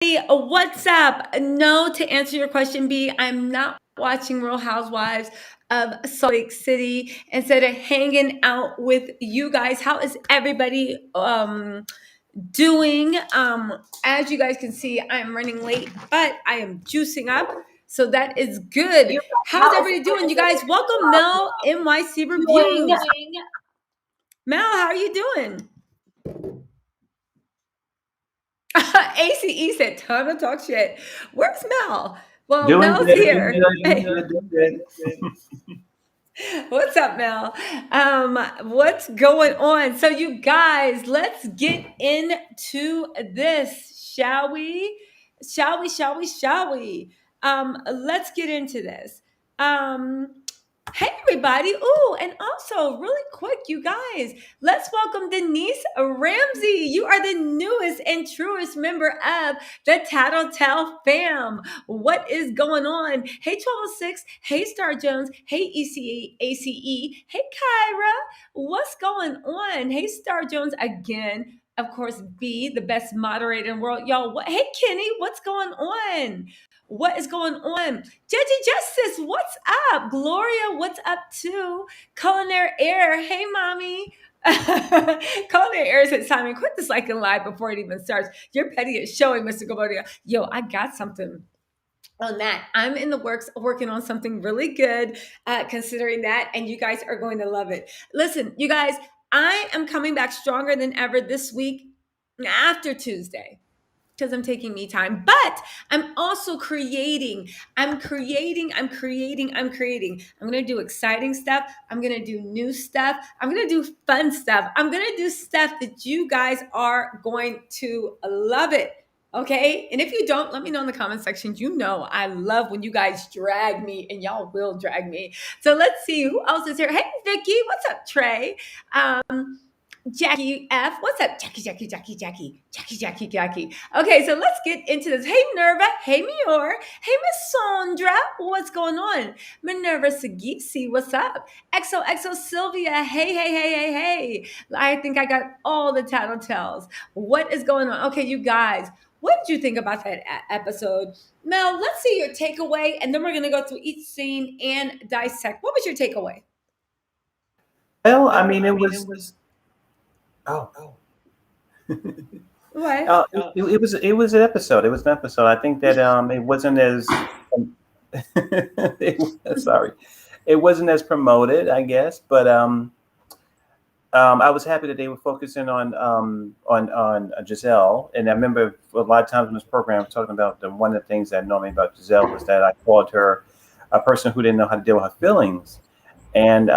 Hey, what's up? No, to answer your question, B, I'm not watching Real Housewives of Salt Lake City instead of hanging out with you guys. How is everybody doing? As you guys can see, I'm running late, but I am juicing up. So that is good. How's everybody doing? You guys, welcome Mel NYC Reviews. Mel, how are you doing? ACE said, time to talk shit. Where's Mel? Well, Doing Mel's good, doing here. good, doing Hey, good, doing good. what's up, Mel? What's going on? So, you guys, let's get into this, shall we? Shall we? Let's get into this. Um, Hey everybody. Ooh, and also really quick, you guys, let's welcome Denise Ramsey. You are the newest and truest member of the Tattle Tell fam. What is going on? Hey 1206, hey Star Jones, hey ACE, hey Kyra. What's going on? Hey Star Jones again. Of course, B, the best moderator in the world. Y'all, hey Kenny, what's going on? What is going on? Judgy Justice, what's up? Gloria, what's up too? Culinary Air, hey mommy. Culinary Air said, Simon, quit this like and live before it even starts. You're petty at showing, Mr. Gabodia. Yo, I got something on that. I'm in the works working on something really good, considering that, and you guys are going to love it. Listen, you guys, I am coming back stronger than ever this week after Tuesday because I'm taking me time, but I'm also creating. I'm creating. I'm going to do exciting stuff. I'm going to do new stuff. I'm going to do fun stuff. I'm going to do stuff that you guys are going to love it. Okay. And if you don't, let me know in the comment section. You know, I love when you guys drag me, and y'all will drag me. So let's see who else is here. Hey, Vicky. What's up, Trey? Jackie F. What's up? Jackie. Okay, so let's get into this. Hey, Nerva. Hey, Mior. Hey, Miss Sandra. What's going on? Minerva Sagisi. What's up? XOXO Sylvia. Hey. I think I got all the Tattle Tells. What is going on? Okay, you guys, what did you think about that episode? Mel, let's see your takeaway, and then we're going to go through each scene and dissect. What was your takeaway? Well, I mean, it was. Oh, What? it was an episode. It was an episode. I think that it wasn't as. Sorry, it wasn't as promoted, I guess, but I was happy that they were focusing on Giselle, and I remember a lot of times in this program talking about one of the things that annoyed me about Giselle was that I called her a person who didn't know how to deal with her feelings, and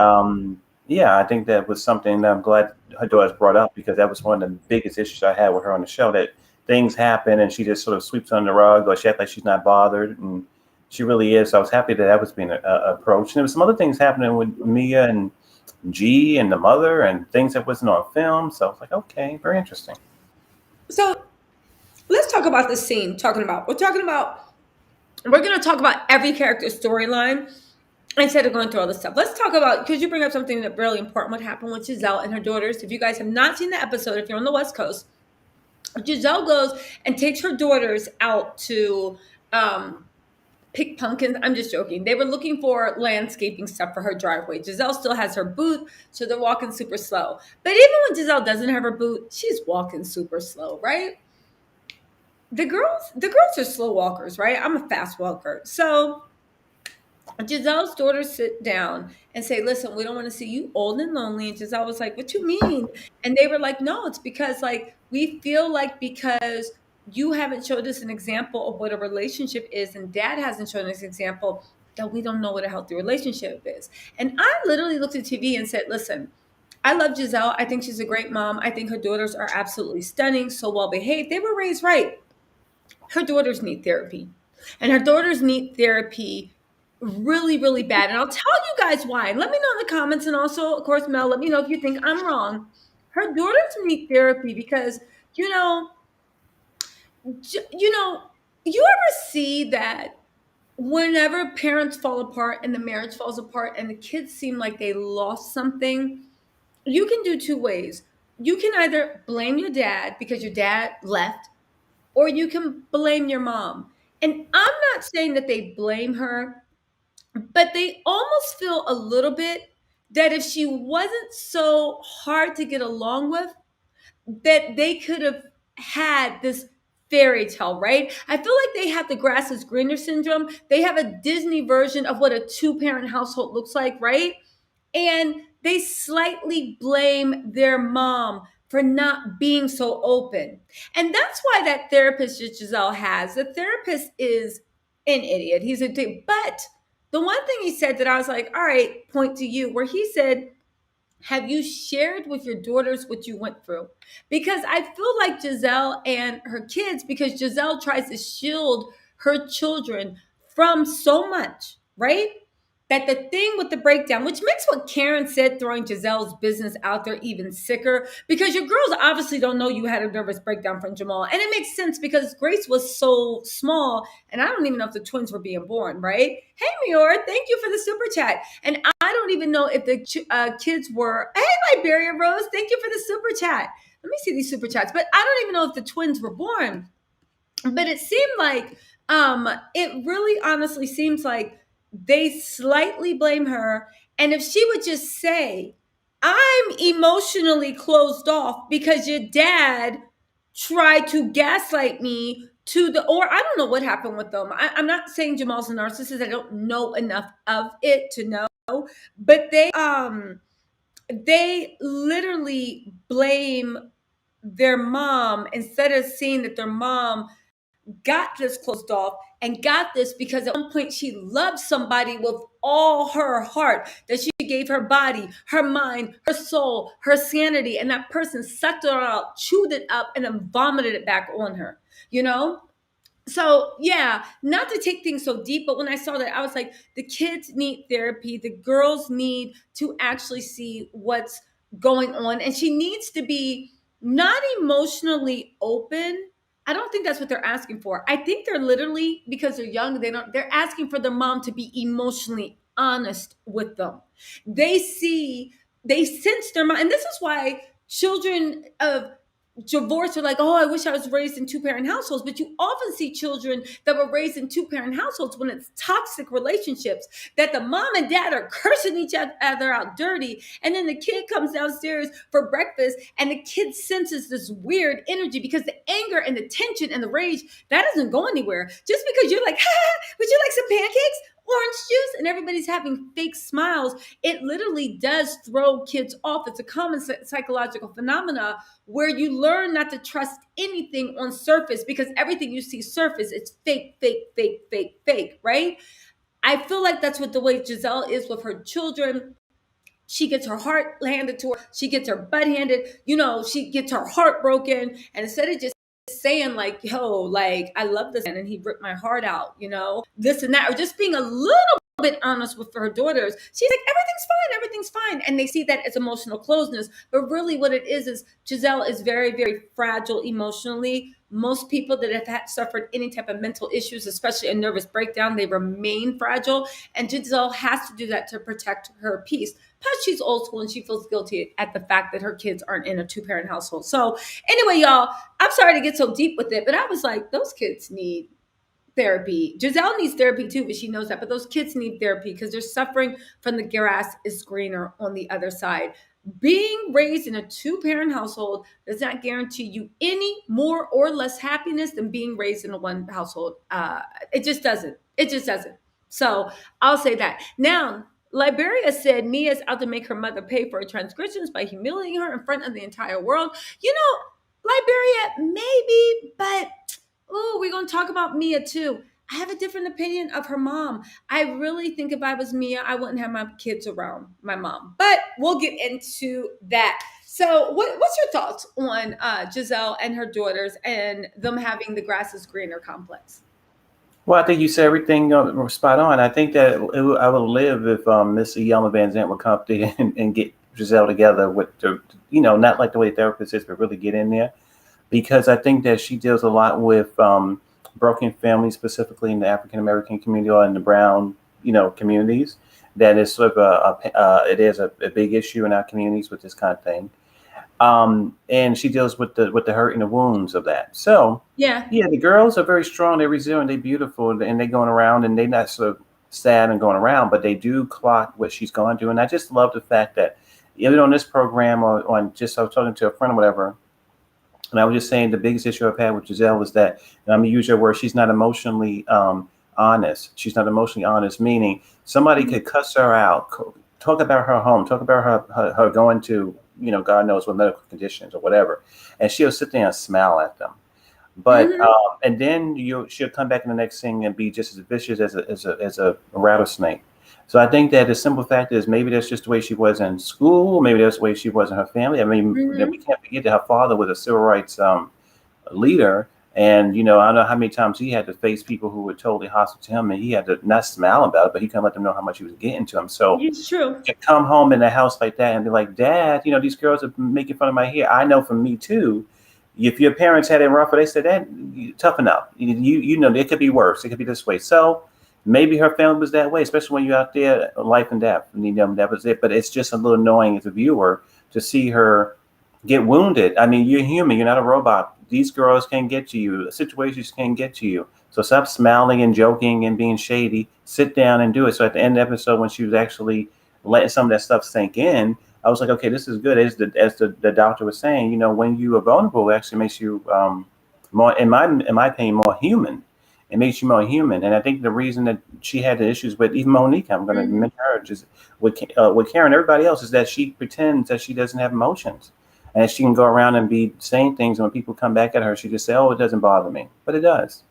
yeah, I think that was something that I'm glad her daughter's brought up, because that was one of the biggest issues I had with her on the show, that things happen and she just sort of sweeps under the rug, or she acts like she's not bothered, and she really is. So I was happy that was being approached. And there was some other things happening with Mia and G and the mother, and things that wasn't on film. So I was like, okay, very interesting. So let's talk about this scene. We're going to talk about every character's storyline instead of going through all this stuff. Let's talk about, because you bring up something that really important, what happened with Giselle and her daughters. If you guys have not seen the episode, if you're on the West Coast, Giselle goes and takes her daughters out to pick pumpkins. I'm just joking. They were looking for landscaping stuff for her driveway. Giselle still has her boot, so they're walking super slow. But even when Giselle doesn't have her boot, she's walking super slow, right? The girls are slow walkers, right? I'm a fast walker. So Giselle's daughters sit down and say, listen, we don't want to see you old and lonely. And Giselle was like, what you mean? And they were like, no, it's because like we feel like because you haven't showed us an example of what a relationship is, and dad hasn't shown us an example, that we don't know what a healthy relationship is. And I literally looked at TV and said, listen, I love Giselle. I think she's a great mom. I think her daughters are absolutely stunning, so well behaved. They were raised right. Her daughters need therapy. And her daughters need therapy really, really bad. And I'll tell you guys why. Let me know in the comments. And also, of course, Mel, let me know if you think I'm wrong. Her daughters need therapy because, you know, you ever see that whenever parents fall apart and the marriage falls apart and the kids seem like they lost something, you can do two ways. You can either blame your dad because your dad left, or you can blame your mom. And I'm not saying that they blame her, but they almost feel a little bit that if she wasn't so hard to get along with, that they could have had this fairy tale, right? I feel like they have the grass is greener syndrome. They have a Disney version of what a two-parent household looks like, right? And they slightly blame their mom for not being so open. And that's why that therapist that Giselle has, the therapist is an idiot. He's a dick. But the one thing he said that I was like, all right, point to you, where he said, have you shared with your daughters what you went through? Because I feel like Giselle and her kids, because Giselle tries to shield her children from so much, right? That the thing with the breakdown, which makes what Karen said, throwing Giselle's business out there, even sicker, because your girls obviously don't know you had a nervous breakdown from Jamal. And it makes sense because Grace was so small, and I don't even know if the twins were being born, right? Hey, Mior, thank you for the super chat. And I don't even know if the kids were, hey, Liberia Rose, thank you for the super chat. Let me see these super chats. But I don't even know if the twins were born. But it seemed like, it really honestly seems like they slightly blame her. And if she would just say, I'm emotionally closed off because your dad tried to gaslight me to the, or I don't know what happened with them. I'm not saying Jamal's a narcissist. I don't know enough of it to know, but they literally blame their mom instead of seeing that their mom got this closed off and got this because at one point she loved somebody with all her heart, that she gave her body, her mind, her soul, her sanity, and that person sucked it out, chewed it up, and then vomited it back on her, you know? So yeah, not to take things so deep, but when I saw that, I was like, the kids need therapy. The girls need to actually see what's going on. And she needs to be not emotionally open. I don't think that's what they're asking for. I think they're literally, because they're young, they're asking for their mom to be emotionally honest with them. They sense their mom. And this is why children of divorce are like, oh, I wish I was raised in two-parent households. But you often see children that were raised in two-parent households when it's toxic relationships, that the mom and dad are cursing each other out dirty. And then the kid comes downstairs for breakfast and the kid senses this weird energy because the anger and the tension and the rage, that doesn't go anywhere. Just because you're like, would you like some pancakes? Orange juice, and everybody's having fake smiles, it literally does throw kids off. It's a common psychological phenomena where you learn not to trust anything on surface because everything you see surface, it's fake, fake, fake, fake, fake, right? I feel like that's what the way Giselle is with her children. She gets her heart handed to her. She gets her butt handed. She gets her heart broken. And instead of just saying like, yo, like, I love this man and he ripped my heart out, this and that, or just being a little bit honest with her daughters, she's like, everything's fine. And they see that as emotional closeness. But really what it is Giselle is very, very fragile emotionally. Most people that have suffered any type of mental issues, especially a nervous breakdown, they remain fragile. And Giselle has to do that to protect her peace. Plus, she's old school and she feels guilty at the fact that her kids aren't in a two-parent household. So anyway, y'all, I'm sorry to get so deep with it, but I was like, those kids need therapy. Giselle needs therapy too, but she knows that. But those kids need therapy because they're suffering from the grass is greener on the other side. Being raised in a two-parent household does not guarantee you any more or less happiness than being raised in a one household. It just doesn't. It just doesn't. So I'll say that. Now, Liberia said Mia is out to make her mother pay for her transgressions by humiliating her in front of the entire world. Liberia, maybe, but we're going to talk about Mia too. I have a different opinion of her mom. I really think if I was Mia, I wouldn't have my kids around my mom. But we'll get into that. So what's your thoughts on Giselle and her daughters and them having the grass is greener complex? Well, I think you said everything spot on. I think that I would live if Miss Yelma Van Zant would come up there and get Giselle together with the, not like the way therapist is, but really get in there. Because I think that she deals a lot with broken families, specifically in the African American community or in the brown, communities. That is sort of it is a big issue in our communities with this kind of thing. And she deals with the hurt and the wounds of that. So Yeah. yeah, the girls are very strong, they're resilient, they're beautiful, and they're going around, and they're not so sad and going around, but they do clock what she's going through. And I just love the fact that even on this program, or on just I was talking to a friend or whatever, and I was just saying the biggest issue I've had with Giselle was that, and I'm gonna use your word, she's not emotionally honest. She's not emotionally honest, meaning somebody Mhm. could cuss her out, talk about her home, talk about her going to, God knows what medical conditions or whatever, and she'll sit there and smile at them. But Mhm. and then she'll come back in the next thing and be just as vicious as a rattlesnake. So I think that the simple fact is maybe that's just the way she was in school. Maybe that's the way she was in her family. I mean, we Mhm. can't forget that her father was a civil rights leader, and I don't know how many times he had to face people who were totally hostile to him, and he had to not smile about it, but he couldn't let them know how much he was getting to him. So It's true. to come home in a house like that and be like, Dad, these girls are making fun of my hair. I know from me too. If your parents had it rougher, they said that toughen up. You know it could be worse. It could be this way. So maybe her family was that way, especially when you're out there, life and death. And, that was it. But it's just a little annoying as a viewer to see her get wounded. I mean, you're human. You're not a robot. These girls can get to you. Situations can get to you. So stop smiling and joking and being shady. Sit down and do it. So at the end of the episode, when she was actually letting some of that stuff sink in, I was like, okay, this is good. As the doctor was saying, when you are vulnerable, it actually makes you more, in my opinion, more human. It makes you more human. And I think the reason that she had the issues with even Monique, I'm going to Mhm. mention her, just with Karen, everybody else, is that she pretends that she doesn't have emotions, and she can go around and be saying things, and when people come back at her, she just say, "Oh, it doesn't bother me," but it does.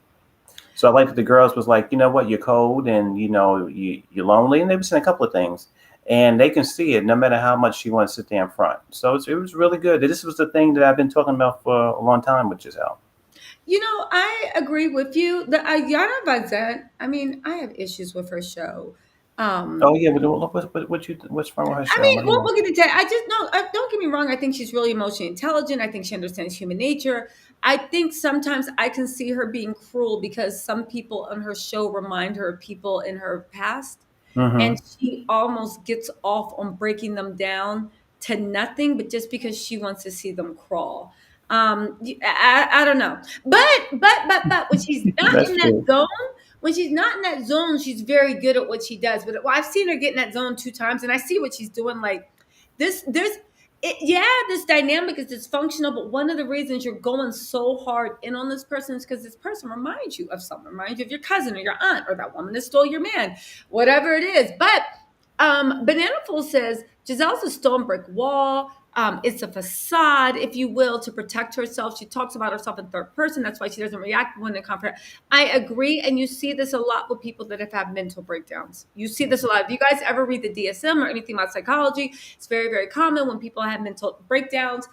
So I like that the girls was like, you know what, you're cold, and you're lonely, and they were saying a couple of things, and they can see it no matter how much she wants to sit there in front. So it was really good. This was the thing that I've been talking about for a long time with Giselle. I agree with you. The Ayana Bazet, I mean, I have issues with her show. Oh Um, yeah, but what's wrong with her I show? mean, What do you we'll, mean? we'll get into it. I just no. Don't get me wrong. I think she's really emotionally intelligent. I think she understands human nature. I think sometimes I can see her being cruel because some people on her show remind her of people in her past, and Mm-hmm. she almost gets off on breaking them down to nothing, but just because she wants to see them crawl. I don't know, but when she's not That's in that true. zone, when she's not in that zone, she's very good at what she does. But I've seen her get in that zone 2 times, and I see what she's doing. Like there's yeah, this dynamic is dysfunctional, but one of the reasons you're going so hard in on this person is because this person reminds you of someone, reminds you of your cousin or your aunt or that woman that stole your man, whatever it is. But Banana Fool says Giselle's a stone brick wall. It's a facade, if you will, to protect herself. She talks about herself in third person. That's why she doesn't react when in conflict. I agree, and you see this a lot with people that have had mental breakdowns. You see this a lot. If you guys ever read the DSM or anything about psychology, it's very, very common when people have mental breakdowns.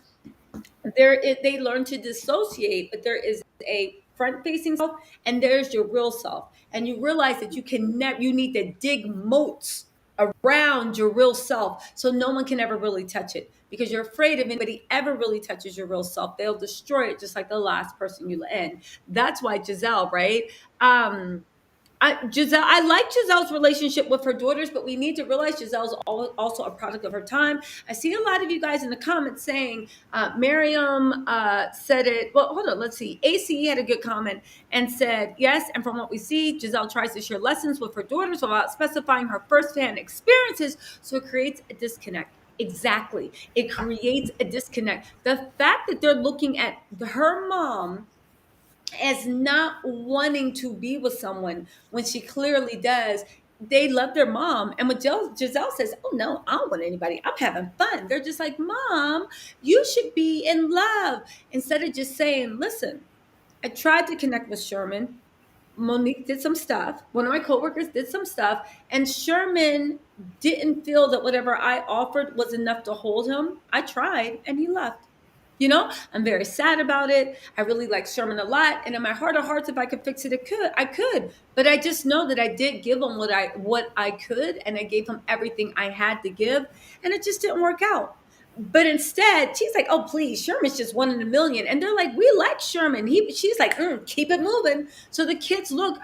They learn to dissociate, but there is a front facing self and there's your real self, and you realize that you need to dig moats around your real self so no one can ever really touch it, because you're afraid if anybody ever really touches your real self, they'll destroy it just like the last person you let in. That's why Giselle, right? I like Giselle's relationship with her daughters, but we need to realize Giselle's also a product of her time. I see a lot of you guys in the comments saying Miriam said it. Well, hold on, let's see. ACE had a good comment and said, yes, and from what we see, Giselle tries to share lessons with her daughters without specifying her firsthand experiences, so it creates a disconnect. Exactly. It creates a disconnect. The fact that they're looking at her mom as not wanting to be with someone when she clearly does. They love their mom. And when Giselle says, "Oh no, I don't want anybody. I'm having fun." They're just like, "Mom, you should be in love." Instead of just saying, "Listen, I tried to connect with Sherman. Monique did some stuff. One of my coworkers did some stuff, and Sherman didn't feel that whatever I offered was enough to hold him. I tried, and he left." I'm very sad about it. I really like Sherman a lot, and in my heart of hearts, if I could fix it, I could. But I just know that I did give him what I could, and I gave him everything I had to give, and it just didn't work out. But instead, she's like, "Oh, please, Sherman's just 1 in a million," and they're like, "We like Sherman." She's like, "Keep it moving." So the kids look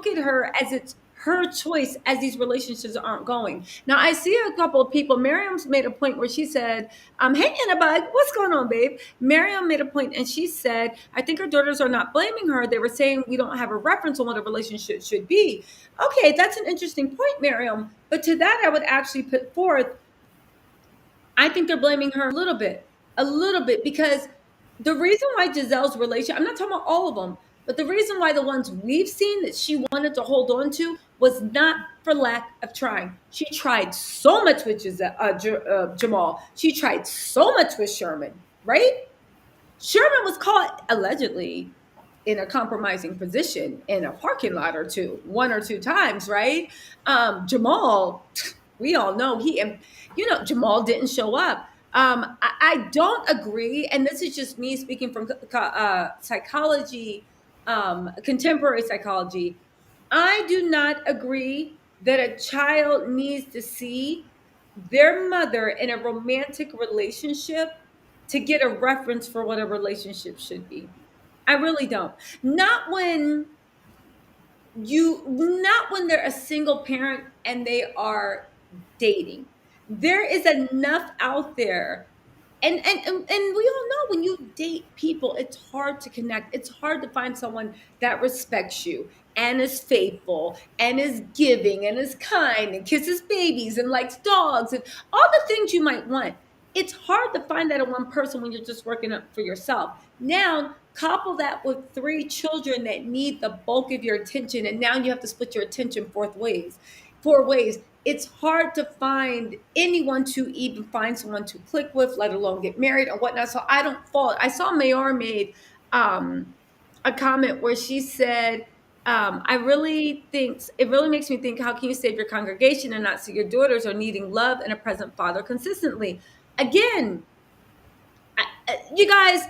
at her as it's her choice as these relationships aren't going. Now, I see a couple of people. Miriam's made a point where she said, hey, Annabelle, what's going on, babe? Miriam made a point and she said, I think her daughters are not blaming her. They were saying we don't have a reference on what a relationship should be. Okay, that's an interesting point, Miriam. But to that, I would actually put forth, I think they're blaming her a little bit, because the reason why Giselle's relationship, I'm not talking about all of them, but the reason why the ones we've seen that she wanted to hold on to was not for lack of trying. She tried so much with Jamal. She tried so much with Sherman, right? Sherman was caught allegedly in a compromising position in a parking lot or two, one or two times, right? Jamal, we all know Jamal didn't show up. I don't agree, and this is just me speaking from psychology, contemporary psychology. I do not agree that a child needs to see their mother in a romantic relationship to get a reference for what a relationship should be. I really don't. Not when not when they're a single parent and they are dating. There is enough out there, and we all know when you date people, it's hard to connect. It's hard to find someone that respects you and is faithful and is giving and is kind and kisses babies and likes dogs and all the things you might want. It's hard to find that in one person when you're just working up for yourself. Now couple that with three children that need the bulk of your attention, and now you have to split your attention four ways. It's hard to find anyone to even find someone to click with, let alone get married or whatnot. So I don't fault. I saw Mayor made a comment where she said, I really think it really makes me think, how can you save your congregation and not see your daughters are needing love and a present father consistently? Again, you guys,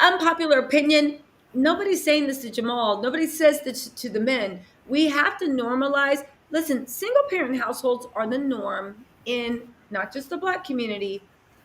unpopular opinion. Nobody's saying this to Jamal. Nobody says this to the men. We have to normalize. Listen, single parent households are the norm in not just the Black community,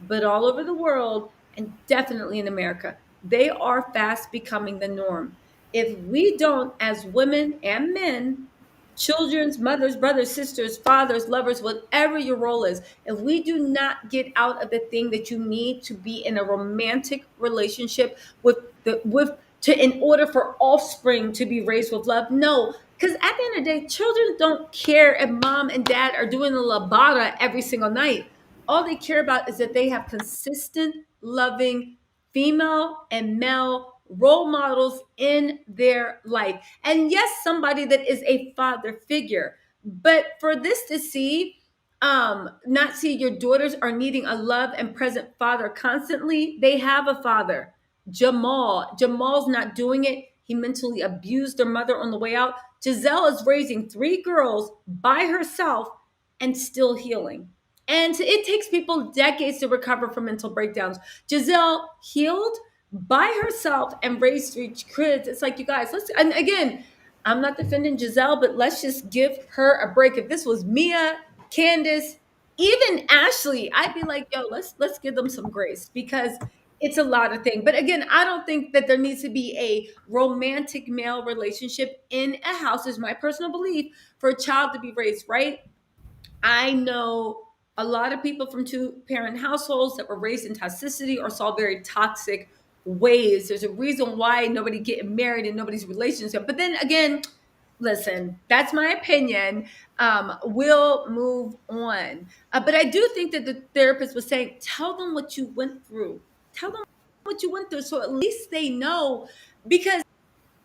but all over the world, and definitely in America. They are fast becoming the norm. If we don't, as women and men, children's mothers, brothers, sisters, fathers, lovers, whatever your role is, if we do not get out of the thing that you need to be in a romantic relationship in order for offspring to be raised with love, no. Because at the end of the day, children don't care if mom and dad are doing the labada every single night. All they care about is that they have consistent, loving female and male role models in their life. And yes, somebody that is a father figure. But for this to see, not see your daughters are needing a love and present father constantly, they have a father. Jamal's not doing it. He mentally abused their mother on the way out. Giselle is raising three girls by herself and still healing. And it takes people decades to recover from mental breakdowns. Giselle healed by herself and raised three kids. It's like, you guys, and again, I'm not defending Giselle, but let's just give her a break. If this was Mia, Candace, even Ashley, I'd be like, yo, let's give them some grace, because it's a lot of things. But again, I don't think that there needs to be a romantic male relationship in a house, is my personal belief, for a child to be raised right. I know a lot of people from two parent households that were raised in toxicity or saw very toxic ways. There's a reason why nobody getting married in nobody's relationship. But then again, listen, that's my opinion. We'll move on. But I do think that the therapist was saying, tell them what you went through. Tell them what you went through, so at least they know. Because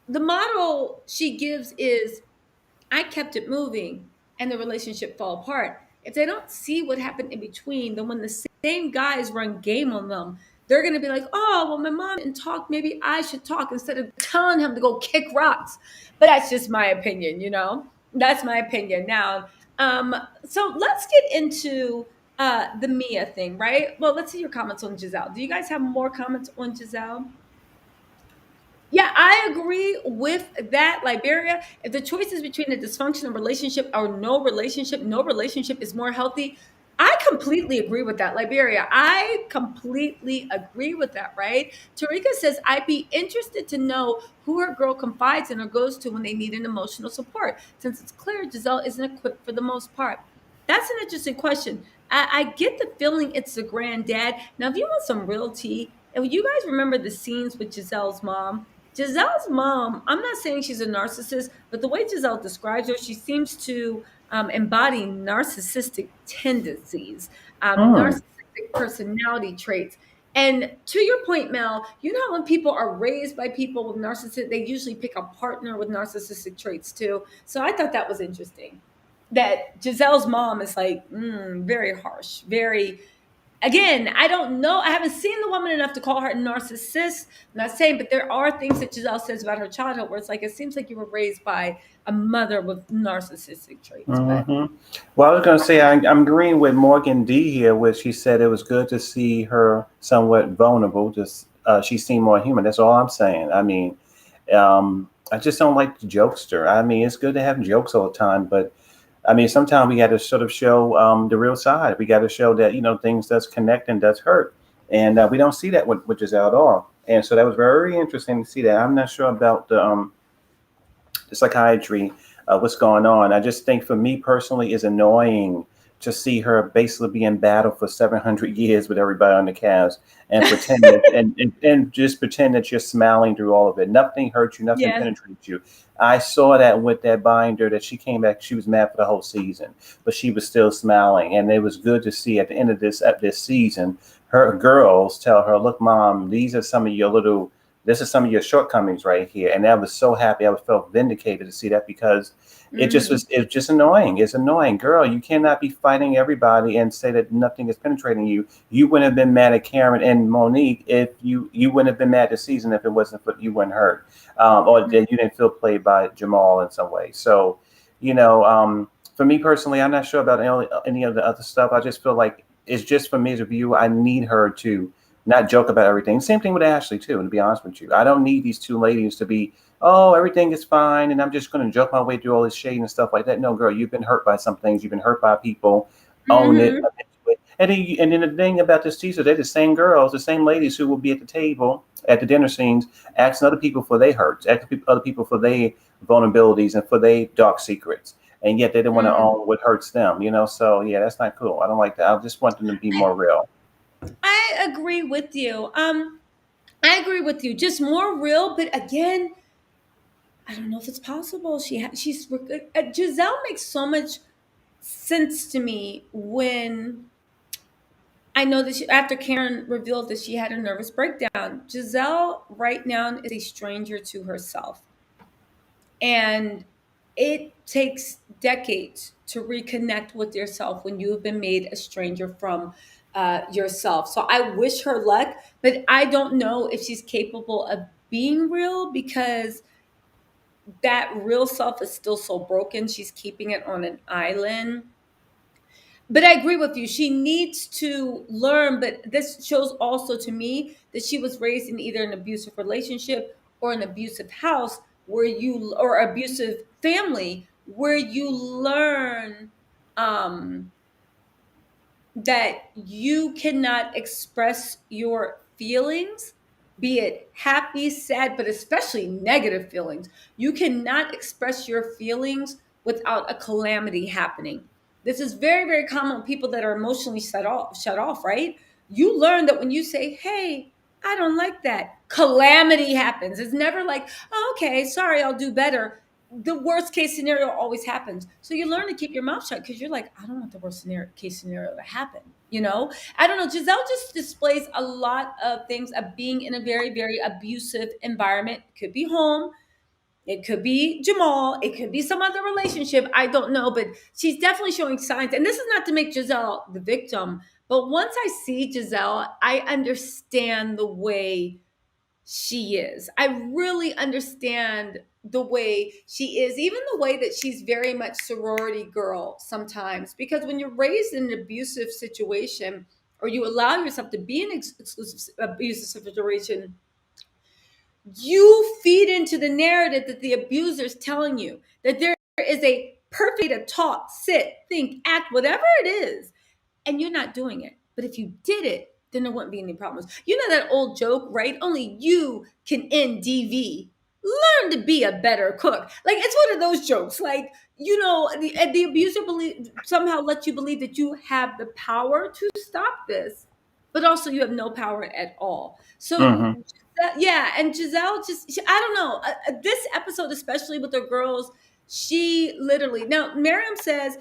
the model she gives is, I kept it moving and the relationship fell apart. If they don't see what happened in between, then when the same guys run game on them, they're going to be like, oh, well, my mom didn't talk. Maybe I should talk, instead of telling him to go kick rocks. But that's just my opinion, That's my opinion. Now, so let's get into the Mia thing, right? Well, let's see your comments on Giselle. Do you guys have more comments on Giselle? Yeah, I agree with that, Liberia. If the choice is between a dysfunctional relationship or no relationship is more healthy. I completely agree with that, Liberia. I completely agree with that, right? Tarika says, I'd be interested to know who her girl confides in or goes to when they need an emotional support, since it's clear Giselle isn't equipped for the most part. That's an interesting question. I get the feeling it's the granddad. Now, if you want some real tea, and you guys remember the scenes with Giselle's mom, I'm not saying she's a narcissist, but the way Giselle describes her, she seems to embody narcissistic tendencies, Hmm. narcissistic personality traits. And to your point, Mel, you know when people are raised by people with narcissistic, they usually pick a partner with narcissistic traits too. So I thought that was interesting. That Giselle's mom is like very harsh, very. Again, I don't know. I haven't seen the woman enough to call her a narcissist. I'm not saying, but there are things that Giselle says about her childhood where it's like it seems like you were raised by a mother with narcissistic traits. But Hmm. Well, I was going to say I'm agreeing with Morgan D here, where she said it was good to see her somewhat vulnerable. Just she seemed more human. That's all I'm saying. I mean, I just don't like the jokester. I mean, it's good to have jokes all the time, but I mean, sometimes we got to sort of show the real side. We got to show that things does connect and does hurt, and we don't see that with Giselle at all. And so that was very interesting to see that. I'm not sure about the psychiatry, what's going on. I just think for me personally, is annoying to see her basically be in battle for 700 years with everybody on the cast and pretend that, and just pretend that you're smiling through all of it. Nothing hurts you, nothing yeah. penetrates you. I saw that with that binder that she came back. She was mad for the whole season, but she was still smiling, and it was good to see at the end of this season, her girls tell her, "Look, mom, these are some of your little this is some of your shortcomings right here." And I was so happy. I felt vindicated to see that because Mm. it's just annoying. It's annoying. Girl, you cannot be fighting everybody and say that nothing is penetrating you. You wouldn't have been mad at Karen and Monique if you wouldn't have been mad this season if it wasn't for you weren't hurt. Or that you didn't feel played by Jamal in some way. So, for me personally, I'm not sure about any of the other stuff. I just feel like it's just for me as a viewer, I need her to not joke about everything. Same thing with Ashley too. To be honest with you, I don't need these two ladies to be, oh, everything is fine, and I'm just going to joke my way through all this shade and stuff like that. No, girl, you've been hurt by some things. You've been hurt by people. Own it. Hmm. And then the thing about this teaser, they're the same girls, the same ladies who will be at the table at the dinner scenes, asking other people for their hurts, asking other people for their vulnerabilities and for their dark secrets. And yet they don't want to Mm. own what hurts them. So yeah, that's not cool. I don't like that. I just want them to be more real. I agree with you. I agree with you. Just more real, but again, I don't know if it's possible. Giselle makes so much sense to me when I know that after Karen revealed that she had a nervous breakdown. Giselle right now is a stranger to herself. And it takes decades to reconnect with yourself when you have been made a stranger from yourself. So I wish her luck, but I don't know if she's capable of being real because that real self is still so broken. She's keeping it on an island. But I agree with you. She needs to learn, but this shows also to me that she was raised in either an abusive relationship or an abusive house or abusive family where you learn um that you cannot express your feelings, be it happy, sad, but especially negative feelings. You cannot express your feelings without a calamity happening. This is very, very common with people that are emotionally shut off, right? You learn that when you say, hey, I don't like that, calamity happens. It's never like, oh, okay, sorry, I'll do better. The worst case scenario always happens. So you learn to keep your mouth shut because you're like, I don't want the case scenario to happen. I don't know. Giselle just displays a lot of things of being in a very, very abusive environment. It could be home, it could be Jamal, it could be some other relationship. I don't know, but she's definitely showing signs. And this is not to make Giselle the victim, but once I see Giselle, I understand the way she is. I really understand the way she is, even the way that she's very much sorority girl sometimes. Because when you're raised in an abusive situation or you allow yourself to be in an exclusive abusive situation, you feed into the narrative that the abuser is telling you that there is a perfect way to talk, sit, think, act, whatever it is. and you're not doing it. But if you did it, then there wouldn't be any problems. You know that old joke, right? Only you can end DV. Learn to be a better cook. Like, it's one of those jokes. Like, the abuser somehow lets you believe that you have the power to stop this, but also you have no power at all. So Mm-hmm. yeah, and Giselle I don't know, this episode, especially with the girls, she literally, now Miriam says,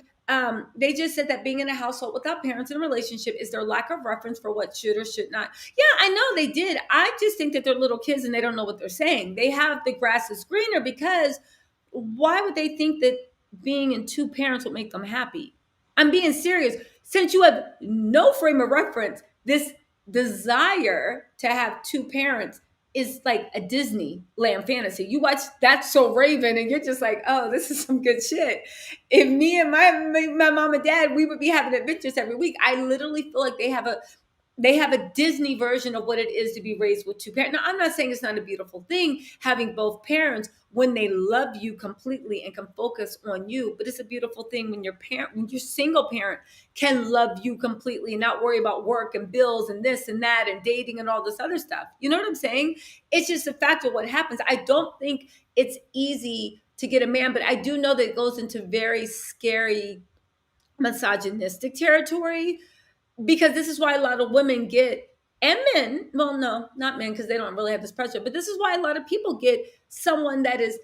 they just said that being in a household without parents in a relationship is their lack of reference for what should or should not. Yeah, I know they did. I just think that they're little kids and they don't know what they're saying. They have the grass is greener, because why would they think that being in two parents would make them happy? I'm being serious. Since you have no frame of reference, this desire to have two parents is like a Disneyland fantasy. You watch That's So Raven and you're just like, oh, this is some good shit. If me and my mom and dad, we would be having adventures every week. I literally feel like they have a Disney version of what it is to be raised with two parents. Now, I'm not saying it's not a beautiful thing having both parents when they love you completely and can focus on you, but it's a beautiful thing when when your single parent can love you completely and not worry about work and bills and this and that and dating and all this other stuff. You know what I'm saying? It's just a fact of what happens. I don't think it's easy to get a man, but I do know that it goes into very scary misogynistic territory, because this is why a lot of women get, and men, well, no, not men, because they don't really have this pressure, but this is why a lot of people get someone that is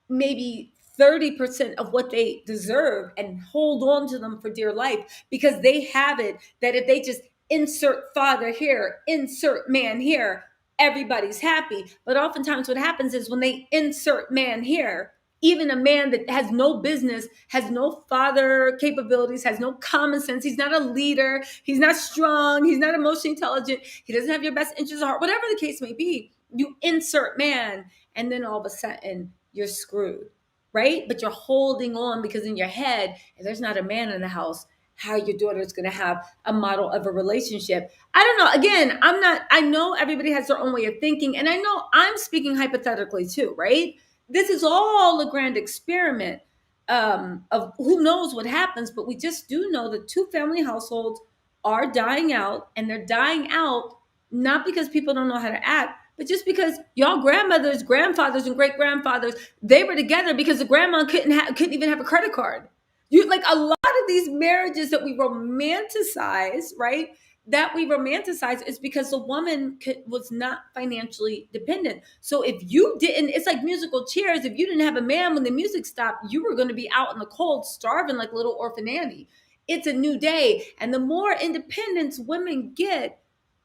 maybe 30% of what they deserve and hold on to them for dear life, because they have it that if they just insert father here, insert man here, everybody's happy. But oftentimes what happens is when they insert man here, even a man that has no business, has no father capabilities, has no common sense, he's not a leader, he's not strong, he's not emotionally intelligent, he doesn't have your best interests at heart, whatever the case may be, you insert man, and then all of a sudden you're screwed, right? But you're holding on because in your head, if there's not a man in the house, how your daughter is going to have a model of a relationship. I don't know. Again, I know everybody has their own way of thinking, and I know I'm speaking hypothetically too, right? This is all a grand experiment of who knows what happens, but we just do know that two family households are dying out, and they're dying out not because people don't know how to act, but just because y'all grandmothers, grandfathers, and great grandfathers, they were together because the grandma couldn't even have a credit card. You like a lot of these marriages that we romanticize, right? That we romanticize is because the woman was not financially dependent. So if you didn't, it's like musical chairs. If you didn't have a man when the music stopped, you were going to be out in the cold, starving like little orphan Annie. It's a new day, and the more independence women get,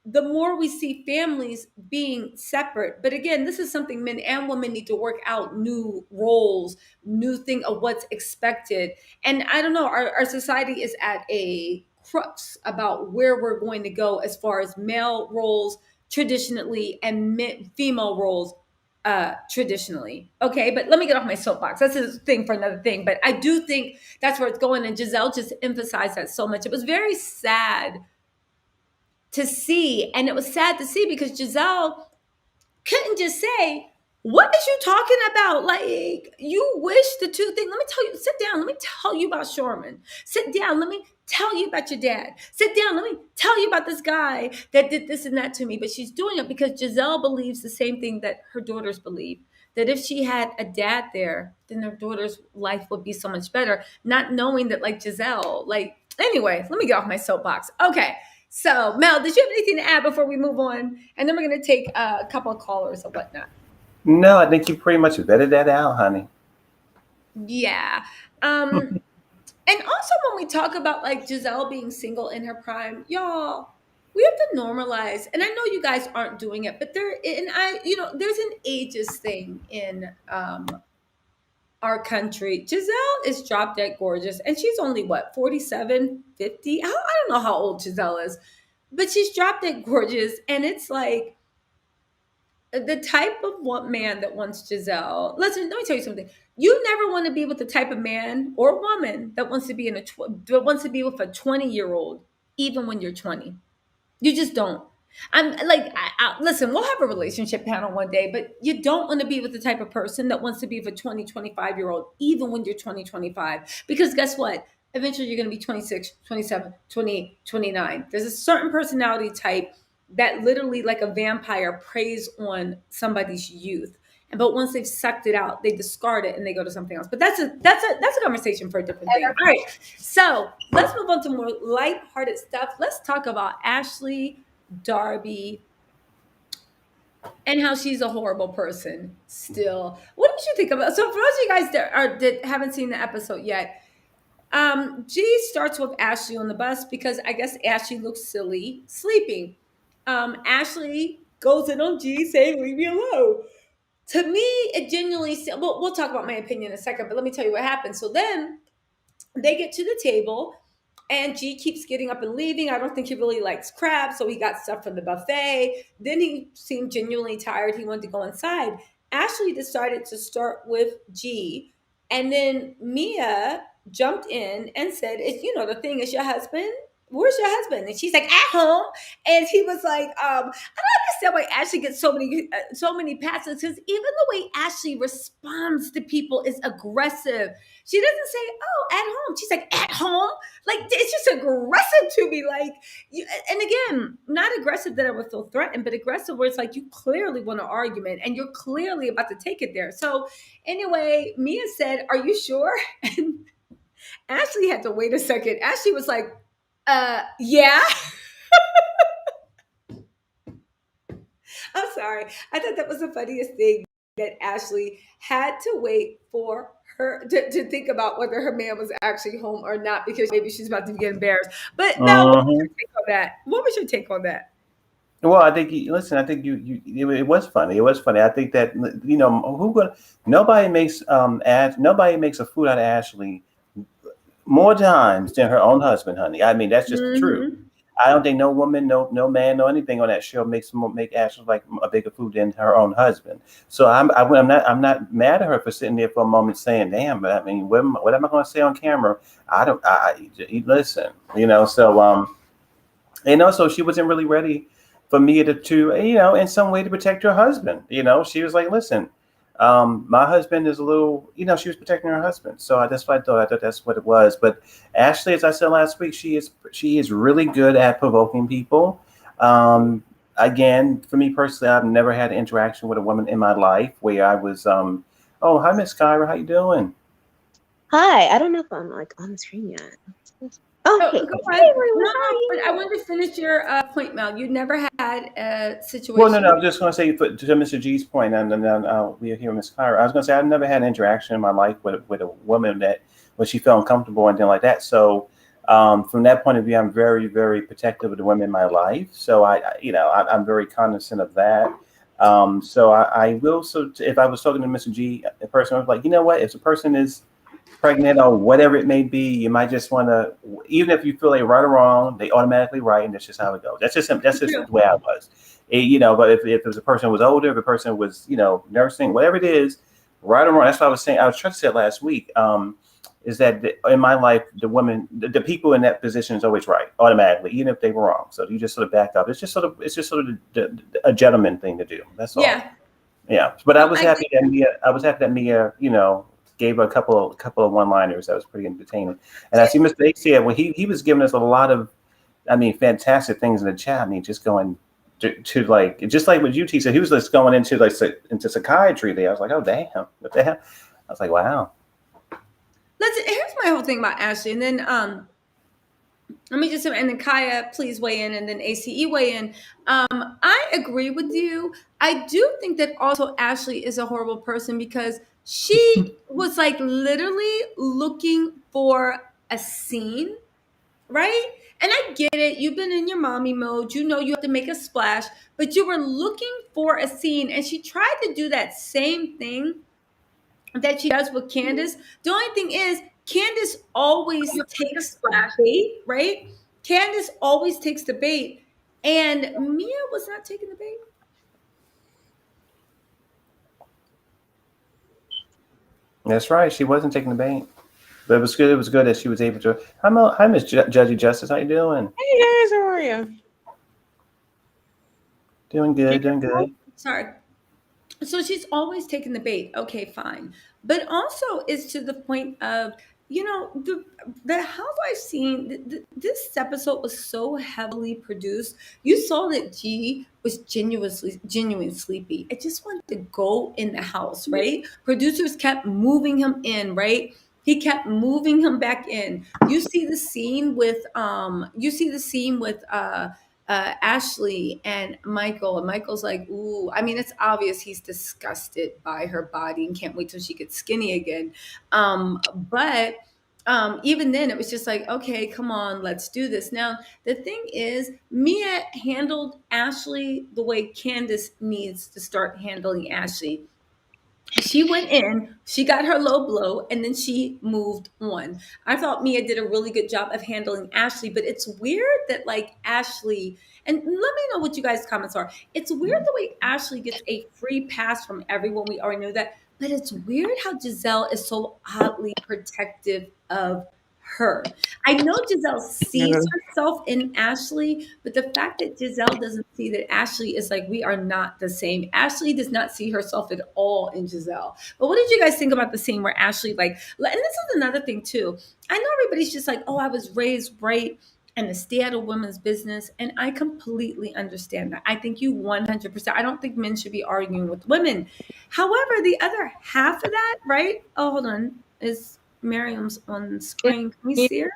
the more we see families being separate. But again, this is something men and women need to work out, new roles, new thing of what's expected. And I don't know, our society is at a crux about where we're going to go as far as male roles traditionally and female roles traditionally. Okay, but let me get off my soapbox. That's a thing for another thing. But I do think that's where it's going. And Giselle just emphasized that so much. It was very sad to see. And it was sad to see because Giselle couldn't just say, what is you talking about? Like, you wish the two things. Let me tell you, sit down. Let me tell you about Sherman. Sit down. Let me tell you about your dad. Sit down. Let me tell you about this guy that did this and that to me. But she's doing it because Giselle believes the same thing that her daughters believe. That if she had a dad there, then her daughter's life would be so much better. Not knowing that, like Giselle, like, anyway, let me get off my soapbox. Okay. So, Mel, did you have anything to add before we move on? And then we're going to take a couple of callers or whatnot. No, I think you pretty much vetted that out, honey. Yeah. And also when we talk about like Giselle being single in her prime, y'all, we have to normalize. And I know you guys aren't doing it, but there's an ages thing in our country. Giselle is drop dead gorgeous, and she's only what, 47, 50? I don't know how old Giselle is, but she's drop dead gorgeous, and it's like the type of man that wants Giselle. Listen, let me tell you something. You never want to be with the type of man or woman that wants to be that wants to be with a 20-year-old, even when you're 20. You just don't. I'm like, listen, we'll have a relationship panel one day, but you don't want to be with the type of person that wants to be with a 20, 25-year-old, even when you're 20, 25. Because guess what? eventually you're going to be 26, 27, 28, 29. There's a certain personality type that literally, like a vampire, preys on somebody's youth. But once they've sucked it out, they discard it and they go to something else. But that's a conversation for a different thing. All right. So let's move on to more lighthearted stuff. Let's talk about Ashley Darby and how she's a horrible person still. What did you think about? So for those of you guys that haven't seen the episode yet, G starts with Ashley on the bus because I guess Ashley looks silly sleeping. Ashley goes in on G saying, "Leave me alone." To me, it genuinely. Well, we'll talk about my opinion in a second, but let me tell you what happened. So then they get to the table and G keeps getting up and leaving. I don't think he really likes crab, so he got stuff from the buffet. Then he seemed genuinely tired. He wanted to go inside. Ashley decided to start with G, and then Mia jumped in and said, "It's the thing is your husband. Where's your husband?" And she's like, "At home." And he was like, I don't understand why Ashley gets so many passes because even the way Ashley responds to people is aggressive. She doesn't say, "Oh, at home." She's like, "At home." Like, it's just aggressive to me. Like, and again, not aggressive that I would feel threatened, but aggressive where it's like you clearly want an argument and you're clearly about to take it there. So anyway, Mia said, "Are you sure?" And Ashley had to wait a second. Ashley was like, yeah. I'm sorry. I thought that was the funniest thing that Ashley had to wait for her to think about whether her man was actually home or not because maybe she's about to get embarrassed. But Mel, what was your take on that? What was your take on that? Well, I think listen. I think it was funny. It was funny. I think that nobody makes nobody makes a fool out of Ashley more times than her own husband, honey. I mean, that's just the truth. Mm-hmm. I don't think no woman, no man, no anything on that show make Ashley like a bigger fool than her own husband. So I'm not mad at her for sitting there for a moment saying, "Damn," but I mean, what am I going to say on camera? I don't. Listen, and also she wasn't really ready for Mia to in some way to protect her husband. She was like, "Listen, my husband is a little," she was protecting her husband. So that's what I thought. I thought that's what it was. But Ashley, as I said last week, she is really good at provoking people. Again, for me personally, I've never had an interaction with a woman in my life where I was, "Oh, hi, Miss Kyra, how you doing?" Hi, I don't know if I'm like on the screen yet. Oh, Okay. go Hey, ahead. everyone, No, how are no, but I you? wanted to finish your point, Mel. You never had a Well, no, situation. no. I was just going to say to Mr. G's point, and then we'll hear Miss Kyra. I was going to say I've never had an interaction in my life with a woman that where she felt uncomfortable and anything like that. So from that point of view, I'm very, very protective of the women in my life. So I'm very cognizant of that. So I will. So if I was talking to Mr. G, a person was like, you know what, if the person is pregnant or whatever it may be, you might just want to, even if you feel they right or wrong, they automatically right, and that's just how it goes. That's just True. the way I was. But if it was a person who was older, if a person was nursing, whatever it is, right or wrong. That's what I was saying. I was trying to say it last week. Is that in my life, the people in that position is always right automatically, even if they were wrong. So you just sort of back up. It's just sort of a gentleman thing to do. That's all. Yeah. Yeah. But I No, was I happy that Mia, gave a couple of one-liners that was pretty entertaining. And I see Mr. H here when he was giving us a lot of, I mean, fantastic things in the chat. I mean, just going to like, just like what UT said, he was just going into into psychiatry there. I was like, oh damn, what the hell? I was like, wow. Here's my whole thing about Ashley, and then let me just, and then Kaya, please weigh in, and then ACE weigh in. I agree with you. I do think that also Ashley is a horrible person because she was like literally looking for a scene, right? And I get it. You've been in your mommy mode. You know you have to make a splash, but you were looking for a scene, and she tried to do that same thing that she does with Candace. The only thing is, Candace always takes the bait, right? Candace always takes the bait, and Mia was not taking the bait. That's right. She wasn't taking the bait. But it was good. It was good that she was able to. Hi, Miss Judgy Justice. How you doing? Hey guys, how are you? Doing good. Doing good. Sorry. So she's always taking the bait. Okay, fine. But also it's to the point of the Housewives scene, this episode was so heavily produced. You saw that G was genuinely sleepy. I just wanted to go in the house, right? Producers kept moving him in, right? He kept moving him back in. You see the scene with Ashley and Michael, and Michael's like, ooh, I mean, it's obvious he's disgusted by her body and can't wait till she gets skinny again. But even then, it was just like, okay, come on, let's do this. Now, the thing is, Mia handled Ashley the way Candace needs to start handling Ashley. She went in, she got her low blow, and then she moved on. I thought Mia did a really good job of handling Ashley, but it's weird that, like, Ashley, and let me know what you guys' comments are. It's weird the way Ashley gets a free pass from everyone. We already know that. But it's weird how Giselle is so oddly protective of her. I know Giselle sees herself in Ashley, but the fact that Giselle doesn't see that Ashley is like, we are not the same. Ashley does not see herself at all in Giselle. But what did you guys think about the scene where Ashley, like, and this is another thing too. I know everybody's just like, oh, I was raised right and to stay out of women's business. And I completely understand that. I think you 100%. I don't think men should be arguing with women. However, the other half of that, right? Oh, hold on. Is Miriam's on screen? Can we see her?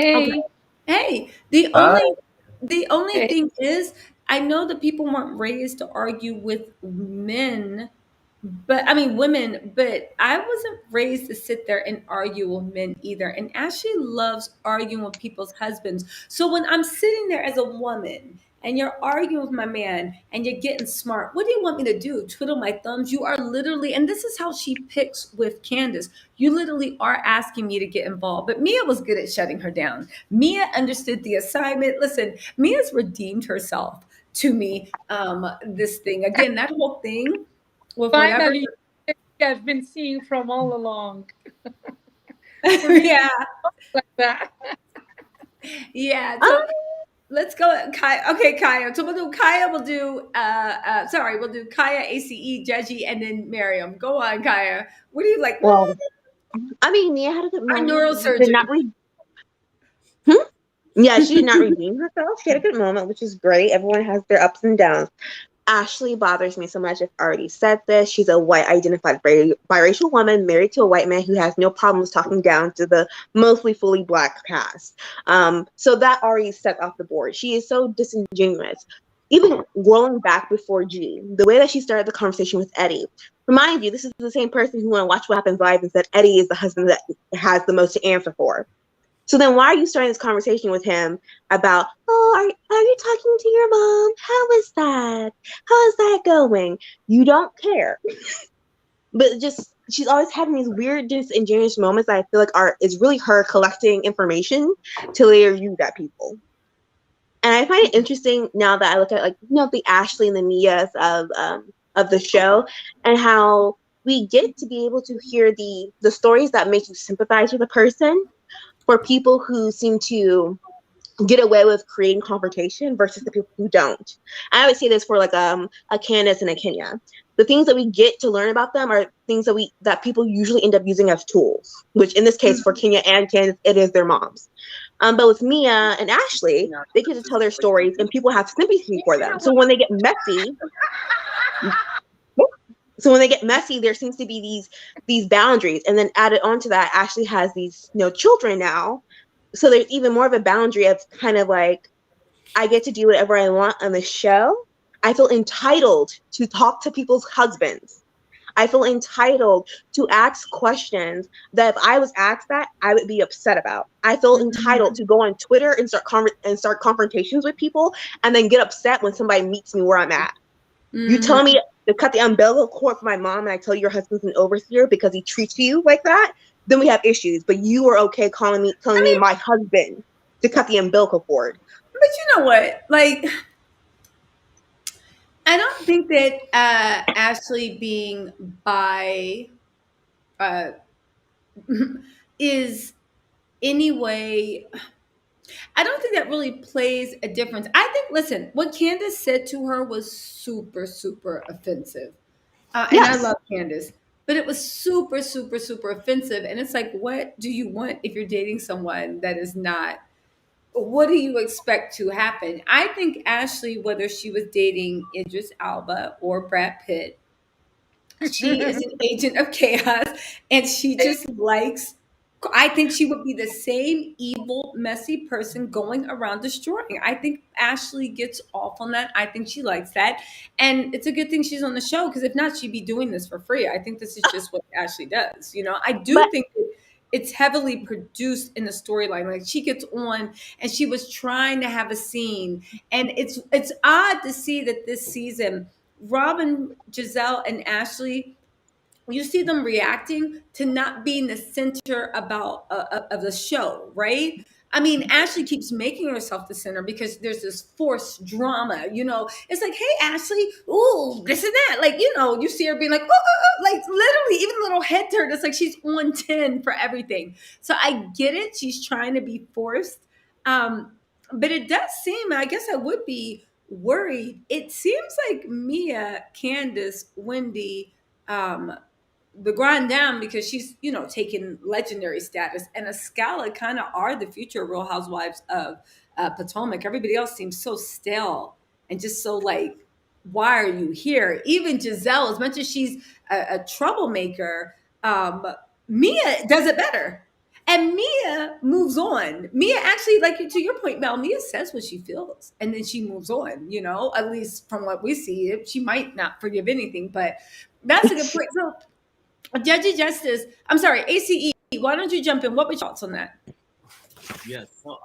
Okay. Hey, Hey, Hi. the only hey. thing is, I know that people weren't raised to argue with men, but I mean women, but I wasn't raised to sit there and argue with men either. And Ashley loves arguing with people's husbands. So when I'm sitting there as a woman and you're arguing with my man and you're getting smart, what do you want me to do? Twiddle my thumbs? You are literally, and this is how she picks with Candace. You literally are asking me to get involved. But Mia was good at shutting her down. Mia understood the assignment. Listen, Mia's redeemed herself to me. This thing again, that whole thing with whatever. Finally, I've been seeing from all along. For me, Yeah, like that. yeah. So Um, let's go, Kaya. Okay, Kaya. So we'll do Kaya. We'll do Kaya, ACE, Jeji, and then Miriam. Go on, Kaya. What do you like? well, I mean, Mia had a good Our moment. She did neurosurgeon. not hmm? Yeah, she did not redeem herself. She had a good moment, which is great. Everyone has their ups and downs. Ashley bothers me so much. I've already said this. She's a white identified biracial woman married to a white man who has no problems talking down to the mostly fully black cast. So that already set off the board. She is so disingenuous. Even rolling back before G, the way that she started the conversation with Eddie. Remind you, this is the same person who, on Watch What Happens Live, and said Eddie is the husband that has the most to answer for. So then why are you starting this conversation with him about, oh, are you talking to your mom? How is that? How is that going? You don't care. But just, she's always having these weird, disingenuous moments that I feel like is really her collecting information to later use at people. And I find it interesting now that I look at, like, the Ashley and the Mias of the show, and how we get to be able to hear the stories that make you sympathize with a person, for people who seem to get away with creating confrontation versus the people who don't. I would say this for like a Candace and a Kenya. The things that we get to learn about them are things that people usually end up using as tools, which in this case for Kenya and Candace, it is their moms. But with Mia and Ashley, they get to tell their stories and people have sympathy for them. So when they get messy, there seems to be these boundaries. And then added on to that, Ashley has these children now. So there's even more of a boundary of kind of like, I get to do whatever I want on the show. I feel entitled to talk to people's husbands. I feel entitled to ask questions that if I was asked that, I would be upset about. I feel entitled to go on Twitter and start confrontations with people and then get upset when somebody meets me where I'm at. You tell me to cut the umbilical cord for my mom, and I tell you your husband's an overseer because he treats you like that, then we have issues. But you are okay telling me my husband to cut the umbilical cord. But you know what? Like, I don't think that Ashley being bi uh, is any way. I don't think that really plays a difference. I think, listen, what Candace said to her was super, super offensive. And I Yes. love Candace. but it was super, super, super offensive. And it's like, what do you want if you're dating someone that is not? What do you expect to happen? I think Ashley, whether she was dating Idris Alba or Brad Pitt, she is an agent of chaos and she just likes. I think she would be the same evil, messy person going around destroying. I think Ashley gets off on that. I think she likes that. And it's a good thing she's on the show because if not, she'd be doing this for free. I think this is just what Ashley does. You know, I do But think that it's heavily produced in the storyline. Like she gets on and she was trying to have a scene. And it's odd to see that this season, Robin, Giselle, and Ashley, you see them reacting to not being the center of the show, right? I mean, Ashley keeps making herself the center because there's this forced drama. You know, it's like, hey, Ashley, ooh, this and that. Like, you know, you see her being like, like literally, even a little head turn. It's like she's on 10 for everything. So I get it. She's trying to be forced. But it does seem, I guess I would be worried. It seems like Mia, Candace, Wendy, the grind down because she's, you know, taking legendary status, and Escala kind of are the future Real Housewives of Potomac. Everybody else seems so stale and just so like, why are you here? Even Giselle, as much as she's a troublemaker, Mia does it better. And Mia moves on. Mia actually, like to your point, Mel, Mia says what she feels and then she moves on, you know, at least from what we see. She might not forgive anything, but that's a good point. So, Judgy Justice, I'm sorry, ACE, why don't you jump in? What were your thoughts on that? Yes. So,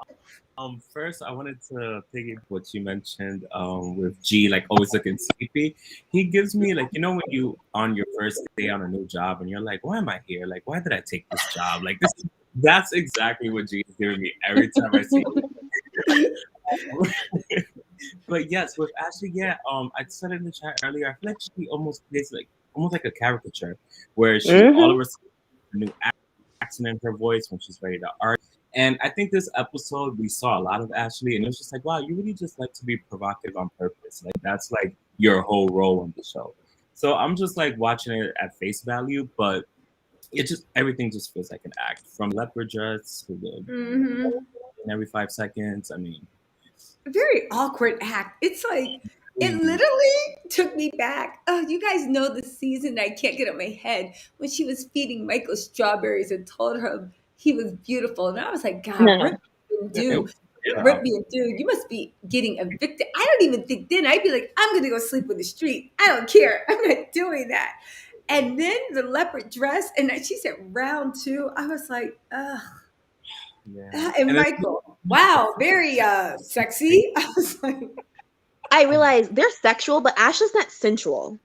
first I wanted to piggyback what you mentioned with G, like always looking sleepy. He gives me like, you know, when you on your first day on a new job and you're like, why am I here? Like, why did I take this job? Like this, that's exactly what G is giving me every time I see him. But yes, with Ashley, yeah, I said it in the chat earlier. I feel like she almost plays like almost like a caricature, where she all of a sudden a new accent in her voice when she's ready to argue. And I think this episode we saw a lot of Ashley, and it was just like, wow, you really just like to be provocative on purpose. Like that's like your whole role on the show. So I'm just like watching it at face value, but it just everything just feels like an act, from leopard dress to the every 5 seconds. I mean, a very awkward act. It's like it literally took me back. Oh, you guys know the season I can't get out of my head when she was feeding Michael strawberries and told him he was beautiful, and I was like, God, rip me and dude, rip me and dude, you must be getting evicted. I don't even think then I'd be like, I'm gonna go sleep on the street. I don't care. I'm not doing that. And then the leopard dress, and then she said round 2. I was like, ugh. yeah. And Michael, wow, very sexy. I was like, I realize they're sexual, but Ashley's not sensual.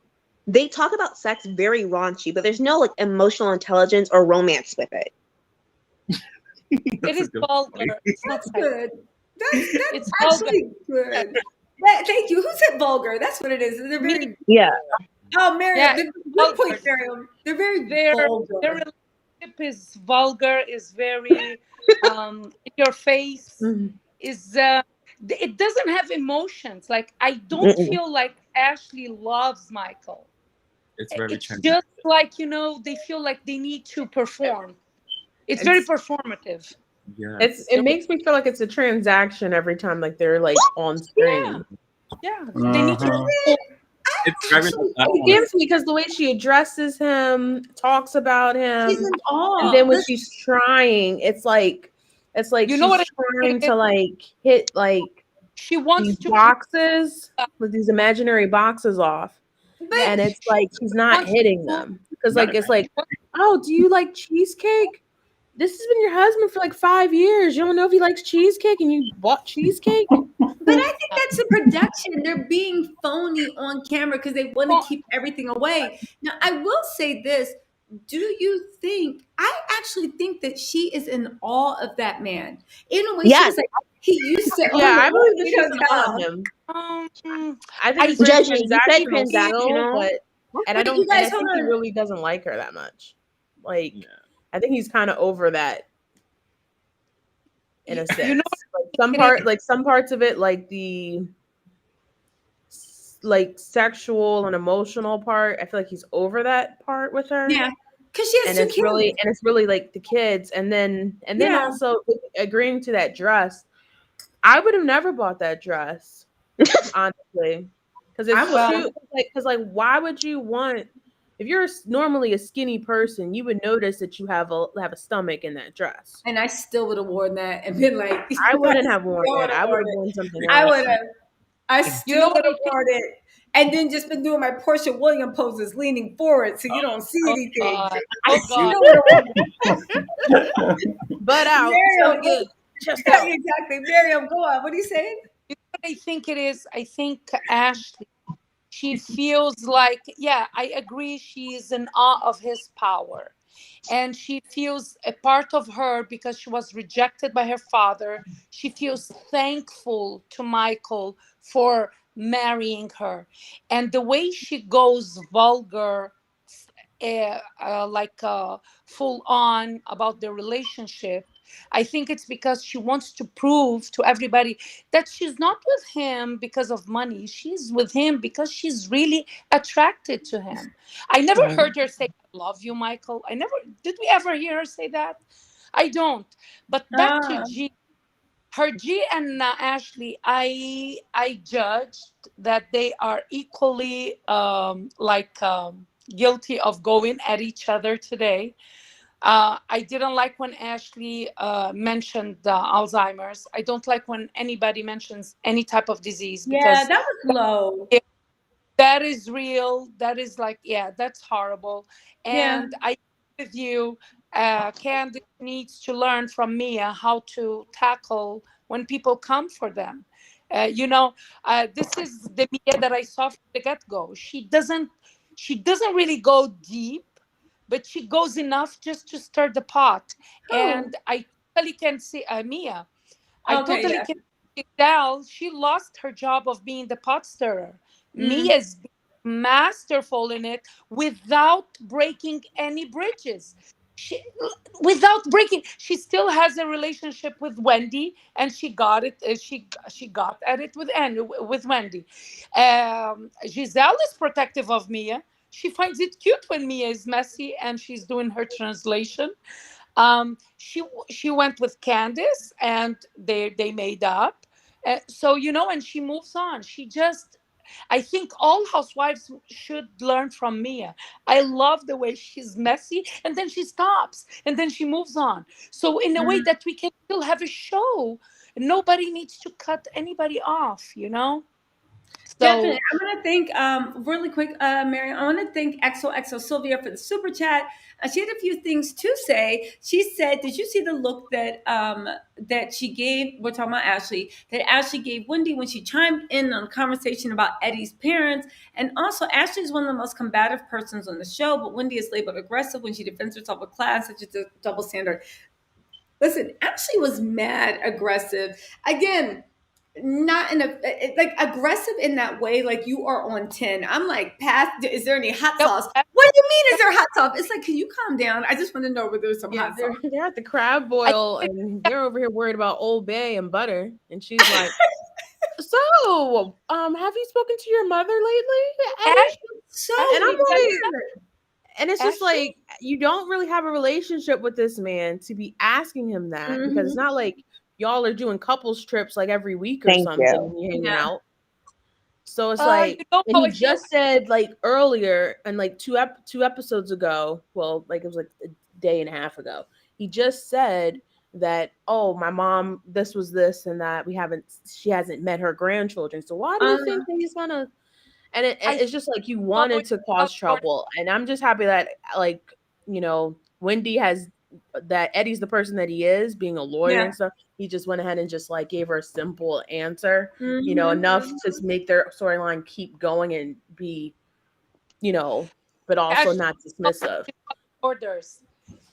They talk about sex very raunchy, but there's no like emotional intelligence or romance with it. It is vulgar. that's good. That's It's actually good. Thank you. Who said vulgar? That's what it is. They're very. Yeah. Oh, Miriam. Yeah, Good point, Miriam. They're very vulgar. Their relationship is vulgar, is very in your face, is it doesn't have emotions. Like I don't feel like Ashley loves Michael. It's very It's just like, you know, they feel like they need to perform. It's very performative. Yes. It makes me feel like it's a transaction every time like they're like on screen. Yeah. They need to It's very It gives me because the way she addresses him, talks about him, She's in awe. and then when she's trying, it's like You know what she's trying to like hit like she wants these to boxes with these imaginary boxes off, and it's like she's not hitting them because like it's like, oh, do you like cheesecake? This has been your husband for like 5 years. You don't know if he likes cheesecake, and you bought cheesecake. But I think that's the production. They're being phony on camera because they want to keep everything away. Now, I will say this. Do you think, I actually think that she is in awe of that man. In a way, she was like, he used to. Yeah, I believe this is on him. I think it's very Judging, you said transactional, but and I don't. And I think he really doesn't like her that much. Like, I think he's kind of over that. In a sense, you know, like some parts of it, like like sexual and emotional part. I feel like he's over that part with her. Yeah, because she has And two it's kids. really like the kids, and then Yeah. also agreeing to that dress. I would have never bought that dress, honestly, because I it's will. too like why would you want, if you're normally a skinny person, you would notice that you have a stomach in that dress. And I still would have worn that and been like, I I still wouldn't have worn would that. have I would worn have it. worn something I else. would have. I You know still what would have I think? worn it. And then just been doing my Portia Williams poses, leaning forward so you don't see Oh anything. God. I Oh still God. would have worn it. Butt out, Miriam, stomach in, chest yeah, out. exactly. Miriam, go on. What are you saying? You know what I think it is? I think Ashley, she feels like, yeah, I agree, she's in awe of his power. And she feels a part of her because she was rejected by her father. She feels thankful to Michael for marrying her. And the way she goes vulgar, full on about the relationship, I think it's because she wants to prove to everybody that she's not with him because of money. She's with him because she's really attracted to him. I never Right. heard her say, "I love you, Michael." I never did. We ever hear her say that? I don't. But back to Ah, G, her G and Ashley, I judged that they are equally guilty of going at each other today. I didn't like when Ashley mentioned Alzheimer's. I don't like when anybody mentions any type of disease, yeah, because that was low. that is real. That is like, yeah, that's horrible. Yeah. And I agree with you. Candice needs to learn from Mia how to tackle when people come for them. This is the Mia that I saw from the get-go. She doesn't really go deep, but she goes enough just to stir the pot. Who? And I totally can see Mia. I Okay, totally yeah. can tell she lost her job of being the pot stirrer. Mm. Mia's masterful in it without breaking any bridges. She, without breaking, she still has a relationship with Wendy, and she got it. She got at it with Wendy. Giselle is protective of Mia. She finds it cute when Mia is messy and she's doing her translation. She went with Candace and they made up. And she moves on. I think all housewives should learn from Mia. I love the way she's messy and then she stops and then she moves on. So in a way Mhm. that we can still have a show. Nobody needs to cut anybody off. Definitely. So I want to thank, really quick, Mary. I want to thank XOXO Sylvia for the super chat. She had a few things to say. She said, "Did you see the look that she gave?" We're talking about Ashley. That Ashley gave Wendy when she chimed in on the conversation about Eddie's parents. And also, Ashley is one of the most combative persons on the show, but Wendy is labeled aggressive when she defends herself with class, such as a double standard. Listen, Ashley was mad aggressive. Again, not in like aggressive in that way, like you are on 10. I'm like, past, is there any hot that, sauce? that, What do you mean, is there hot sauce? It's like, can you calm down? I just want to know whether there's some Yeah, hot they're sauce. they're at the crab I boil think and they're over here worried about Old Bay and butter. And she's like, "So, have you spoken to your mother lately, Eddie?" Ashley, So And I'm Ashley said like, that. weird. and it's just Ashley, like you don't really have a relationship with this man to be asking him that, because it's Mhm. not like y'all are doing couples trips like every week or Thank something you. and you're hanging Yeah. out. So it's you like, know and how he I feel. just said like earlier and like two episodes ago, well, like it was like a day and a half ago, he just said that, oh, my mom, this was this and that, she hasn't met her grandchildren. So why do you think Uh, that he's gonna? And I it's just like you know wanted it's to about cause Jordan. trouble, and I'm just happy that like Wendy has that Eddie's the person that he is, being a lawyer yeah. and stuff. He just went ahead and just like gave her a simple answer, Hmm. enough to make their storyline keep going and be, but also Ashley not followed dismissive. orders.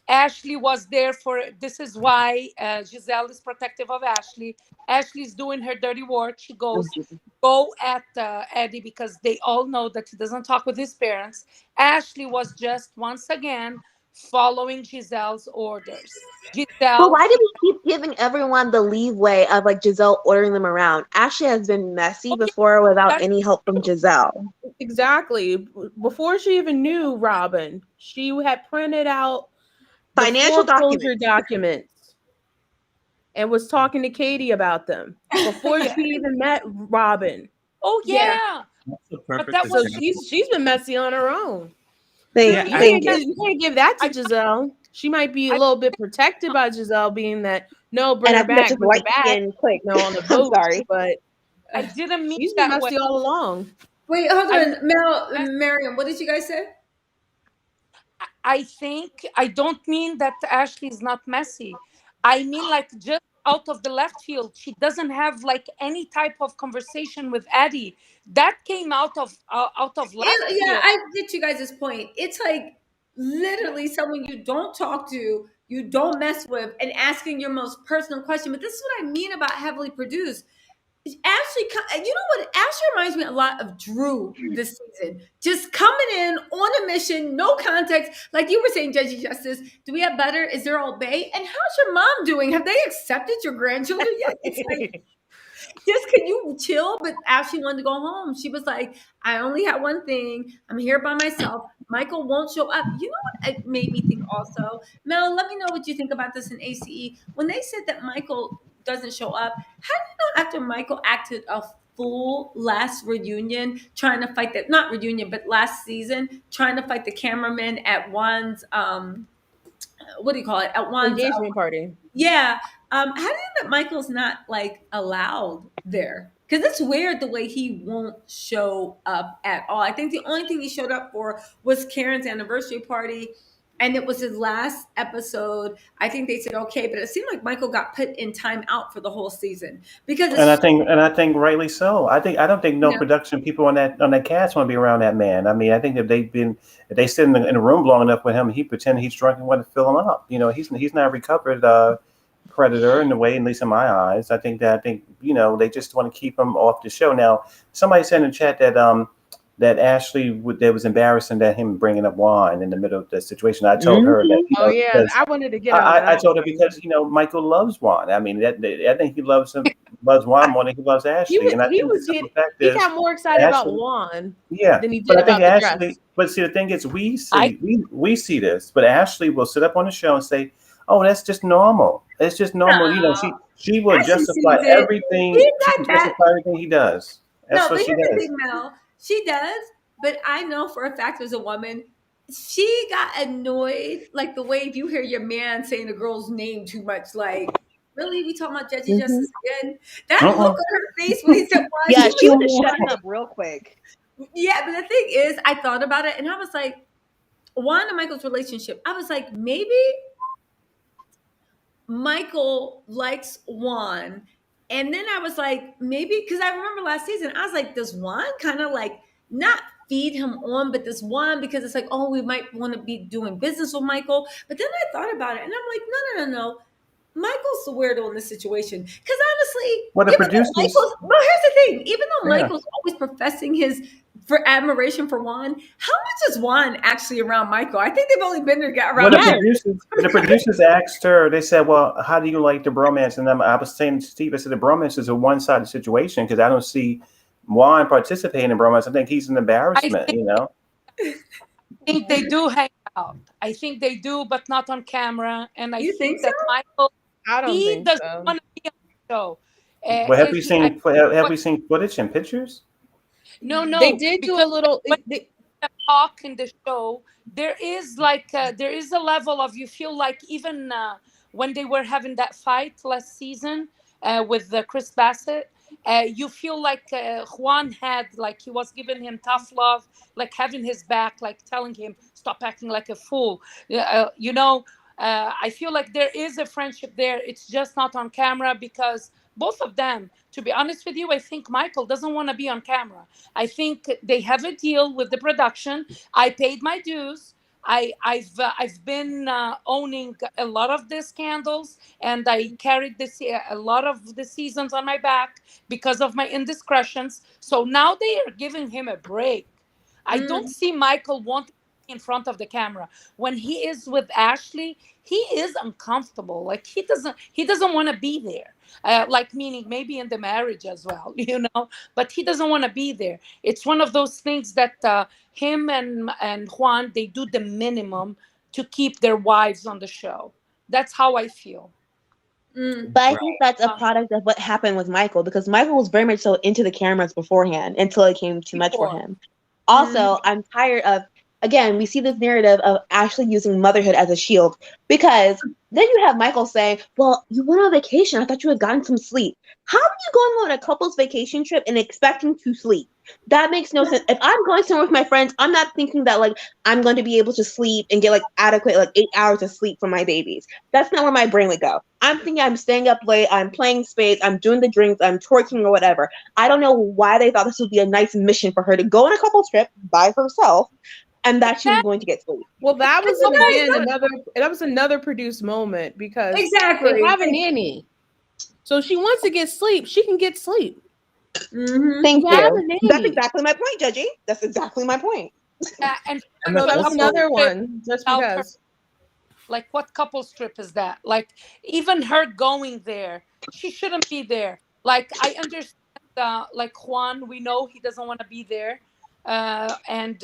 Ashley was there for this is why Giselle is protective of Ashley. Ashley's doing her dirty work. She Oh, goes, Jesus. go at Eddie because they all know that he doesn't talk with his parents. Ashley was just once again following Giselle's orders. But Giselle, why do we keep giving everyone the leeway of like Giselle ordering them around? Ashley has been messy oh, yeah, before without that's any help from true. Giselle. Exactly. Before she even knew Robin, she had printed out the Financial foreclosure documents. documents and was talking to Katie about them before she even met Robin. Oh Yeah. yeah, That's the but perfect that So was example. she's been messy on her own. Thank, Yeah, thank you. You can't give that to I, Giselle. She might be a I, little bit protected by Giselle being that no, And bring I her think that's back, just bring her white back, skin quick. on the I'm boat. sorry. But I didn't mean she's been that way. messy all along. Wait, hold I on. Mel, meant Miriam, what did you guys say? I think I don't mean that Ashley is not messy. I mean like just out of the left field. She doesn't have like any type of conversation with Addie. That came out of left Yeah, field. I get you guys' point. It's like literally someone you don't talk to, you don't mess with, and asking your most personal question. But this is what I mean about heavily produced. Ashley, you know what? Ashley reminds me a lot of Drew this season. Just coming in on a mission, no context. Like you were saying, Judgy Justice, do we have butter? Is there Old Bay? And how's your mom doing? Have they accepted your grandchildren yet? It's like, just can you chill? But Ashley wanted to go home. She was like, I only have one thing. I'm here by myself. Michael won't show up. You know what it made me think also? Mel, let me know what you think about this in ACE. When they said that Michael doesn't show up, how do you know after Michael acted a full last reunion trying to fight that, not reunion, but last season, trying to fight the cameraman at Juan's what do you call it? At Juan's Engagement party. yeah. How do you know that Michael's not like allowed there? Because it's weird the way he won't show up at all. I think the only thing he showed up for was Karen's anniversary party, and it was his last episode. I think they said okay, but it seemed like Michael got put in time out for the whole season because And it's I think rightly so. I don't think no yeah. production people on that cast want to be around that man. I mean, I think if they sit in the room long enough with him, he pretend he's drunk and want to fill him up. You know, he's not a recovered predator in the way, at least in my eyes. I think they just want to keep him off the show. Now, somebody said in the chat that Ashley that was embarrassing that him bringing up wine in the middle of the situation. I told her that. Oh yeah, I wanted to get on I that. told her because Michael loves Juan. I mean, I think he loves Juan more than he loves Ashley. He and I think the simple fact he is, got more excited about Ashley, Juan yeah, than he did but I think about the Ashley. dress. But see, the thing is, we I see this, but Ashley will sit up on the show and say, "Oh, that's just normal. It's just normal." No. She will Ashley justify sees it. everything. He's She not will that. justify everything he does. That's No, what but she here's the does. thing, Mel. She does, but I know for a fact as a woman, she got annoyed like the way if you hear your man saying a girl's name too much, like, really? We talking about Judgy Mhm. Justice again? That look Uh-uh. on her face when he said why Yeah, she she was would have shut him up real quick. yeah, but the thing is, I thought about it and I was like, Juan and Michael's relationship, I was like, maybe Michael likes Juan. And then I was like, maybe because I remember last season, I was like, does Juan kind of like not feed him on, but does Juan because it's like, oh, we might want to be doing business with Michael. But then I thought about it and I'm like, no. Michael's the weirdo in this situation. Because honestly, Well, the even though producers, here's the thing, even though yeah. Michael's always professing his for admiration for Juan, how much is Juan actually around Michael? I think they've only been together Well, around. the producers asked her. They said, "Well, how do you like the bromance?" And I was saying to Steve, I said the bromance is a one-sided situation because I don't see Juan participating in bromance. I think he's an I embarrassment. think they do hang out. I think they do, but not on camera. And I You think think so? that Michael, I don't he think doesn't so. want to be on the show. Well, have we If I, seen have we seen footage and pictures? no, They no, did do a because little. when they talk in the show, there is like there is a level of you feel like even when they were having that fight last season with Chris Bassett, you feel like Juan had like he was giving him tough love, like having his back, like telling him stop acting like a fool. I feel like there is a friendship there. It's just not on camera because both of them, to be honest with you, I think Michael doesn't want to be on camera. I think they have a deal with the production. I paid my dues. I've been owning a lot of the scandals, and I carried a lot of the seasons on my back because of my indiscretions. So now they are giving him a break. I don't see Michael wanting to in front of the camera. When he is with Ashley, he is uncomfortable. Like he doesn't want to be there. Like meaning maybe in the marriage as well, but he doesn't want to be there. It's one of those things that him and Juan, they do the minimum to keep their wives on the show. That's how I feel. But I think that's a product of what happened with Michael, because Michael was very much so into the cameras beforehand until it came too much for him. Also, I'm tired of, again, we see this narrative of Ashley using motherhood as a shield, because then you have Michael saying, well, you went on vacation. I thought you had gotten some sleep. How are you going on a couple's vacation trip and expecting to sleep? That makes no sense. If I'm going somewhere with my friends, I'm not thinking that like I'm going to be able to sleep and get like adequate like 8 hours of sleep for my babies. That's not where my brain would go. I'm thinking I'm staying up late, I'm playing spades, I'm doing the drinks, I'm twerking or whatever. I don't know why they thought this would be a nice mission for her to go on a couple's trip by herself and that she was going to get sleep. Well, that was another produced moment, because Exactly. they have a nanny. So she wants to get sleep, she can get sleep. Thank you. That's exactly my point, Judgy. That's exactly my point. And so that was another one, just because. Like, what couple's trip is that? Like, even her going there, she shouldn't be there. Like, I understand, like Juan, we know he doesn't want to be there, and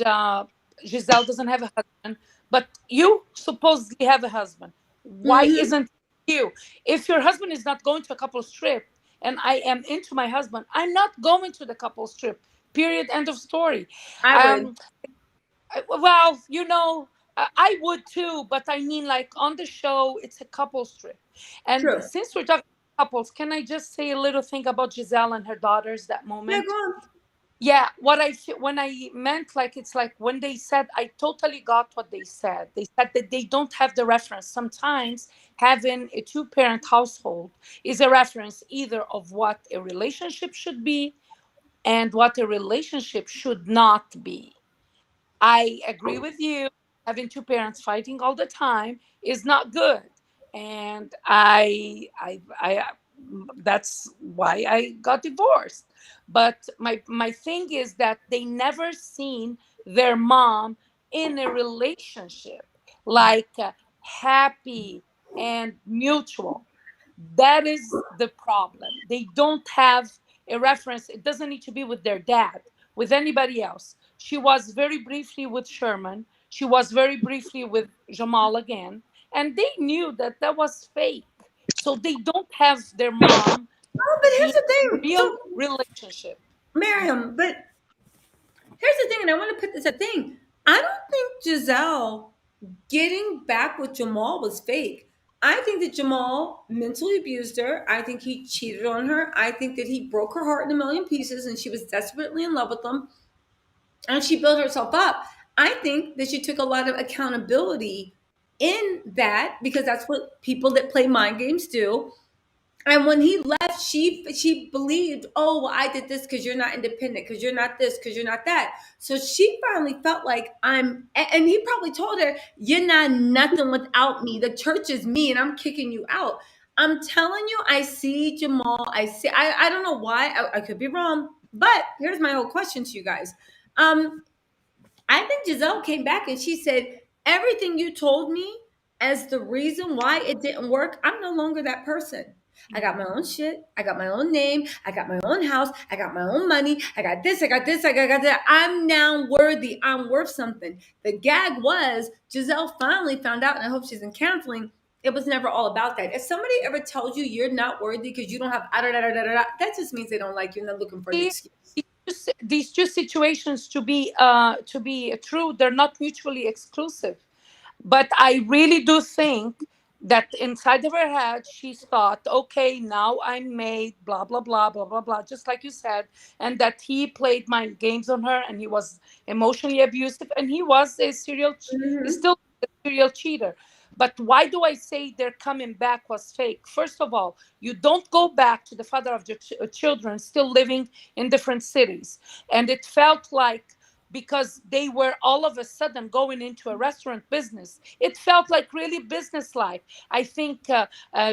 Giselle doesn't have a husband, but you supposedly have a husband. Why isn't you? If your husband is not going to a couple's trip, and I am into my husband, I'm not going to the couple's trip. Period. End of story. I would. Well, I would too, but I mean, like on the show, it's a couple's trip. And True. since we're talking couples, can I just say a little thing about Giselle and her daughters that moment? Yeah, go on. Yeah, when I meant, like, it's like when they said, I totally got what they said. They said that they don't have the reference. Sometimes having a two-parent household is a reference either of what a relationship should be and what a relationship should not be. I agree with you. Having two parents fighting all the time is not good, and I that's why I got divorced. But my thing is that they never seen their mom in a relationship, like happy and mutual. That is the problem. They don't have a reference. It doesn't need to be with their dad, with anybody else. She was very briefly with Sherman. She was very briefly with Jamal again. And they knew that that was fake. So they don't have their mom Oh, but here's in the a thing. real So, relationship. Miriam, but here's the thing, and I want to put this a thing. I don't think Giselle getting back with Jamal was fake. I think that Jamal mentally abused her. I think he cheated on her. I think that he broke her heart in a million pieces and she was desperately in love with him. And she built herself up. I think that she took a lot of accountability in that, because that's what people that play mind games do. And when he left, she believed, oh, well, I did this because you're not independent, because you're not this, because you're not that. So she finally felt like and he probably told her, you're not nothing without me. The church is me, and I'm kicking you out. I'm telling you, I see Jamal. I don't know why. I could be wrong, but here's my whole question to you guys. I think Giselle came back and she said, everything you told me as the reason why it didn't work, I'm no longer that person. I got my own shit. I got my own name. I got my own house. I got my own money. I got this. I got this. I got that. I'm now worthy. I'm worth something. The gag was Giselle finally found out, and I hope she's in counseling. It was never all about that. If somebody ever tells you you're not worthy because you don't have that just means they don't like you and they're looking for an excuse. These two situations to be true, they're not mutually exclusive. But I really do think that inside of her head, she thought, okay, now I'm made, blah, blah, blah, blah, blah, blah, just like you said. And that he played mind games on her and he was emotionally abusive and he was he's still a serial cheater. But why do I say their coming back was fake? First of all, you don't go back to the father of your children still living in different cities. And it felt like, because they were all of a sudden going into a restaurant business, it felt like really business-like. I think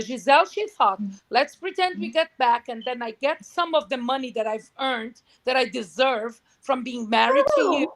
Giselle, she thought, let's pretend we get back and then I get some of the money that I've earned, that I deserve from being married to you.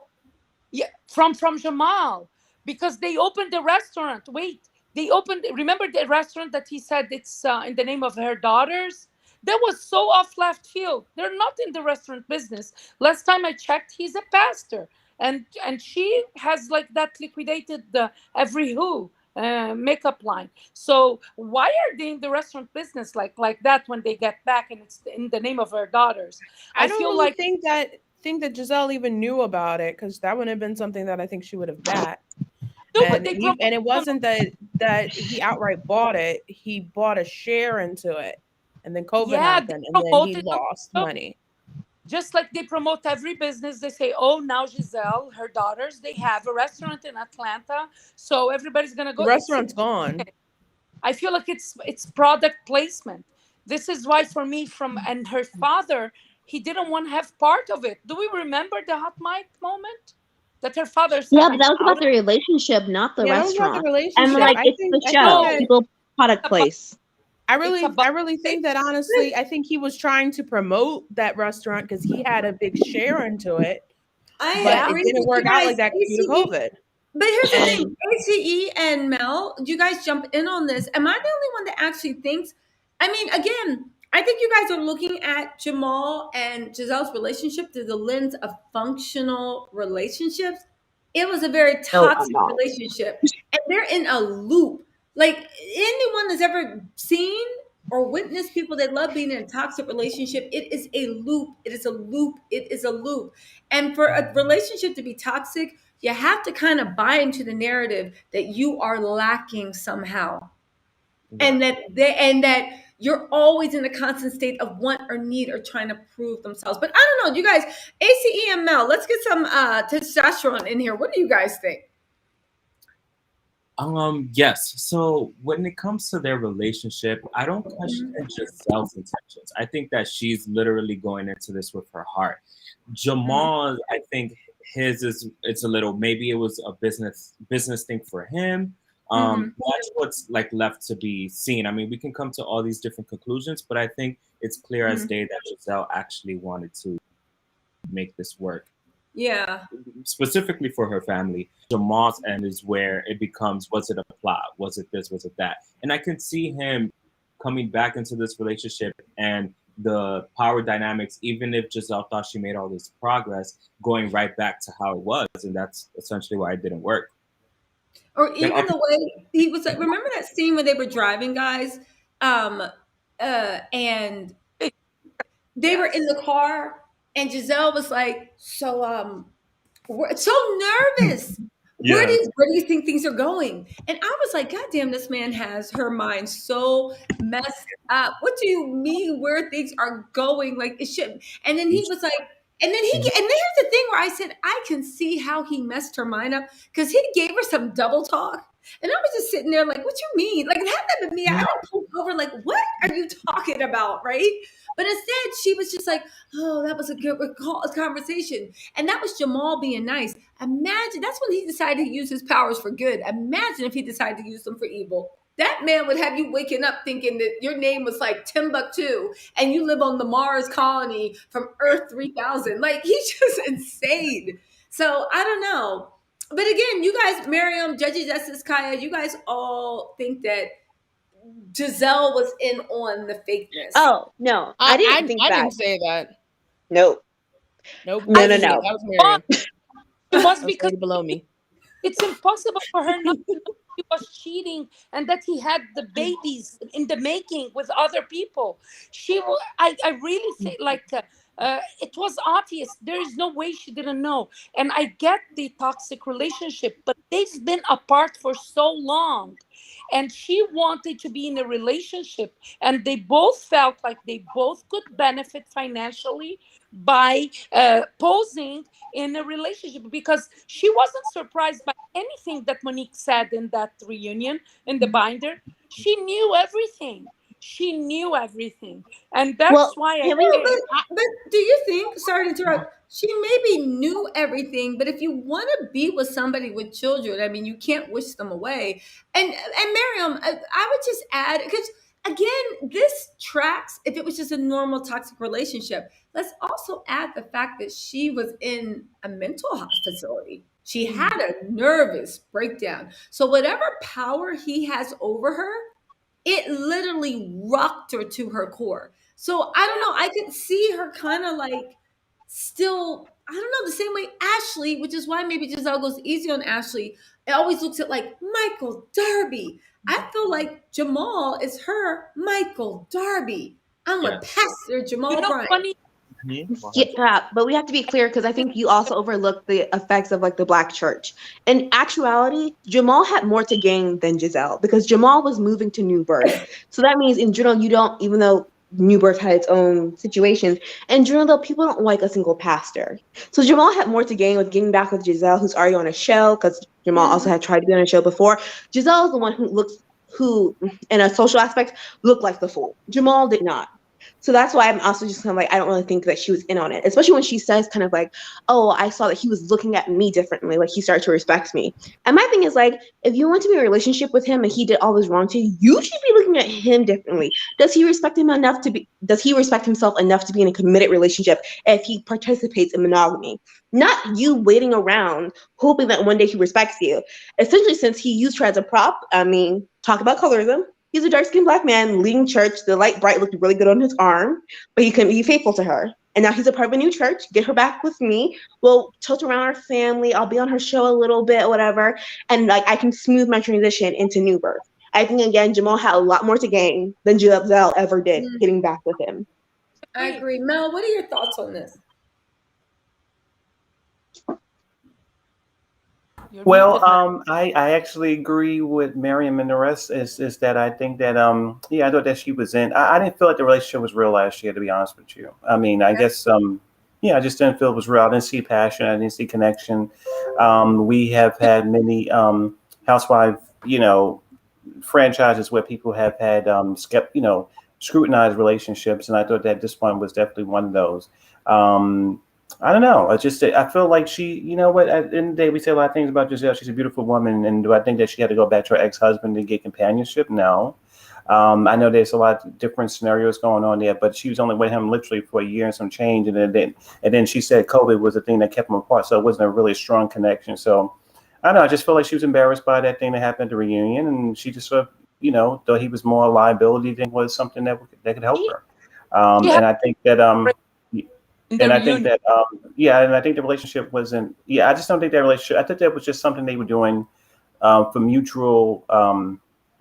Yeah, from Jamal, because they opened the restaurant. Wait, they opened. Remember the restaurant that he said it's in the name of her daughters? That was so off left field. They're not in the restaurant business. Last time I checked, he's a pastor, and she has like that liquidated the every who makeup line. So why are they in the restaurant business like that when they get back and it's in the name of her daughters? I I don't feel really like think that Giselle even knew about it, because that would have been something that I think she would have backed. no, but And they and it wasn't that he outright bought it; he bought a share into it, and then COVID yeah, they happened, and then he promoted on lost the show. money. Just like they promote every business, they say, "Oh, now Giselle, her daughters, they have a restaurant in Atlanta, so everybody's gonna The go." restaurant's gone. I feel like it's product placement. This is why for me, from and her father, he didn't want to have part of it. Do we remember the hot mic moment that her father said, Yeah, but "I'm that was out about of the relationship, not the Yeah, that was about the restaurant. And relationship. like, I it's think the I think show. no, that People product about place. it's about I really think that honestly, I think he was trying to promote that restaurant because he had a big share into it, I but yeah." it agree didn't with you work out guys. like that due to ACE, COVID. but here's the thing, And ACE and Mel, you guys jump in on this. Am I the only one that actually thinks? I mean, again, I think you guys are looking at Jamal and Giselle's relationship through the lens of functional relationships. It was a very No, I'm toxic not. relationship, and they're in a loop. Like anyone that's ever seen or witnessed people that love being in a toxic relationship, it is a loop. It is a loop. It is a loop. And for a relationship to be toxic, you have to kind of buy into the narrative that you are lacking somehow, and that you're always in a constant state of want or need or trying to prove themselves. But I don't know, you guys, ACE and Mel, let's get some testosterone in here. What do you guys think? Yes. So when it comes to their relationship, I don't question Giselle's intentions. I think that she's literally going into this with her heart. Jamal, I think his is it's a little, maybe it was a business thing for him. That's what's like left to be seen. I mean, we can come to all these different conclusions, but I think it's clear as day that Giselle actually wanted to make this work Yeah. specifically for her family. Jamal's end is where it becomes, was it a plot? Was it this? Was it that? And I can see him coming back into this relationship and the power dynamics, even if Giselle thought she made all this progress, going right back to how it was. And that's essentially why it didn't work. Or even the way he was like, remember that scene where they were driving, guys? And they were in the car, and Giselle was like, we're so nervous. Yeah. Where do you think things are going? And I was like, God damn, this man has her mind so messed up. What do you mean where things are going? Like it shouldn't. And then he was like, and then here's the thing where I said, I can see how he messed her mind up because he gave her some double talk. And I was just sitting there like, what you mean? Like, had that been me, I would pull over like, what are you talking about? Right. But instead, she was just like, oh, that was a good conversation. And that was Jamal being nice. Imagine that's when he decided to use his powers for good. Imagine if he decided to use them for evil. That man would have you waking up thinking that your name was like Timbuktu and you live on the Mars colony from Earth 3000. Like he's just insane. So I don't know. But again, you guys, Miriam, Judgy Justice, Kaya, you guys all think that Giselle was in on the fakeness. Oh, no. I didn't think I that. didn't say that. Nope. Nope. No. That was Miriam. It was That was because lady below me. it's impossible for her not to know he was cheating and that he had the babies in the making with other people. I really think like it was obvious. There is no way she didn't know. And I get the toxic relationship, but they've been apart for so long. And she wanted to be in a relationship, and they both felt like they both could benefit financially by posing in a relationship, because she wasn't surprised by anything that Monique said in that reunion in the binder. She knew everything. She knew everything. And that's why I say, But do you think, sorry to interrupt, she maybe knew everything, but if you want to be with somebody with children, I mean, you can't wish them away. And Miriam, I would just add, because again, this tracks if it was just a normal toxic relationship. Let's also add the fact that she was in a mental facility. She had a nervous breakdown. So whatever power he has over her, it literally rocked her to her core. So I don't know. I could see her kind of like still, I don't know, the same way Ashley, which is why maybe Giselle goes easy on Ashley. It always looks at like Michael Darby. I feel like Jamal is her Michael Darby. I'm with Pastor Jamal Bryant. Funny. Yeah, but we have to be clear because I think you also overlook the effects of like the Black church. In actuality, Jamal had more to gain than Giselle because Jamal was moving to New Birth. So that means in general, you don't, even though New Birth had its own situations, in general, though, people don't like a single pastor. So Jamal had more to gain with getting back with Giselle, who's already on a show, because Jamal also had tried to be on a show before. Giselle is the one who, in a social aspect, looked like the fool. Jamal did not. So that's why I'm also just kind of like, I don't really think that she was in on it, especially when she says kind of like, oh, I saw that he was looking at me differently. Like he started to respect me. And my thing is like, if you want to be in a relationship with him and he did all this wrong to you, you should be looking at him differently. Does he respect himself enough to be in a committed relationship if he participates in monogamy? Not you waiting around hoping that one day he respects you. Essentially, since he used her as a prop, I mean, talk about colorism. He's a dark-skinned Black man leading church. The light bright looked really good on his arm, but he couldn't be faithful to her. And now he's a part of a new church. Get her back with me. We'll tilt around our family. I'll be on her show a little bit, whatever. And like I can smooth my transition into New Birth. I think again, Jamal had a lot more to gain than Giselle ever did getting back with him. I agree. Mel, what are your thoughts on this? Well, I actually agree with Miriam and the rest. Is that I think that I thought that she was in. I didn't feel like the relationship was real last year, to be honest with you. I mean, I guess I just didn't feel it was real. I didn't see passion. I didn't see connection. We have had many housewife franchises where people have had scrutinized relationships, and I thought that this one was definitely one of those. I don't know. I feel like she, you know what, at the end of the day, we say a lot of things about Giselle. She's a beautiful woman. And do I think that she had to go back to her ex-husband to get companionship? No. I know there's a lot of different scenarios going on there, but she was only with him literally for a year and some change. And then she said COVID was the thing that kept them apart. So it wasn't a really strong connection. So I don't know. I just feel like she was embarrassed by that thing that happened at the reunion. And she just sort of, thought he was more a liability than was something that could help her. And I think that, and I think that, and I think the relationship wasn't, I just don't think that relationship, I think that was just something they were doing for mutual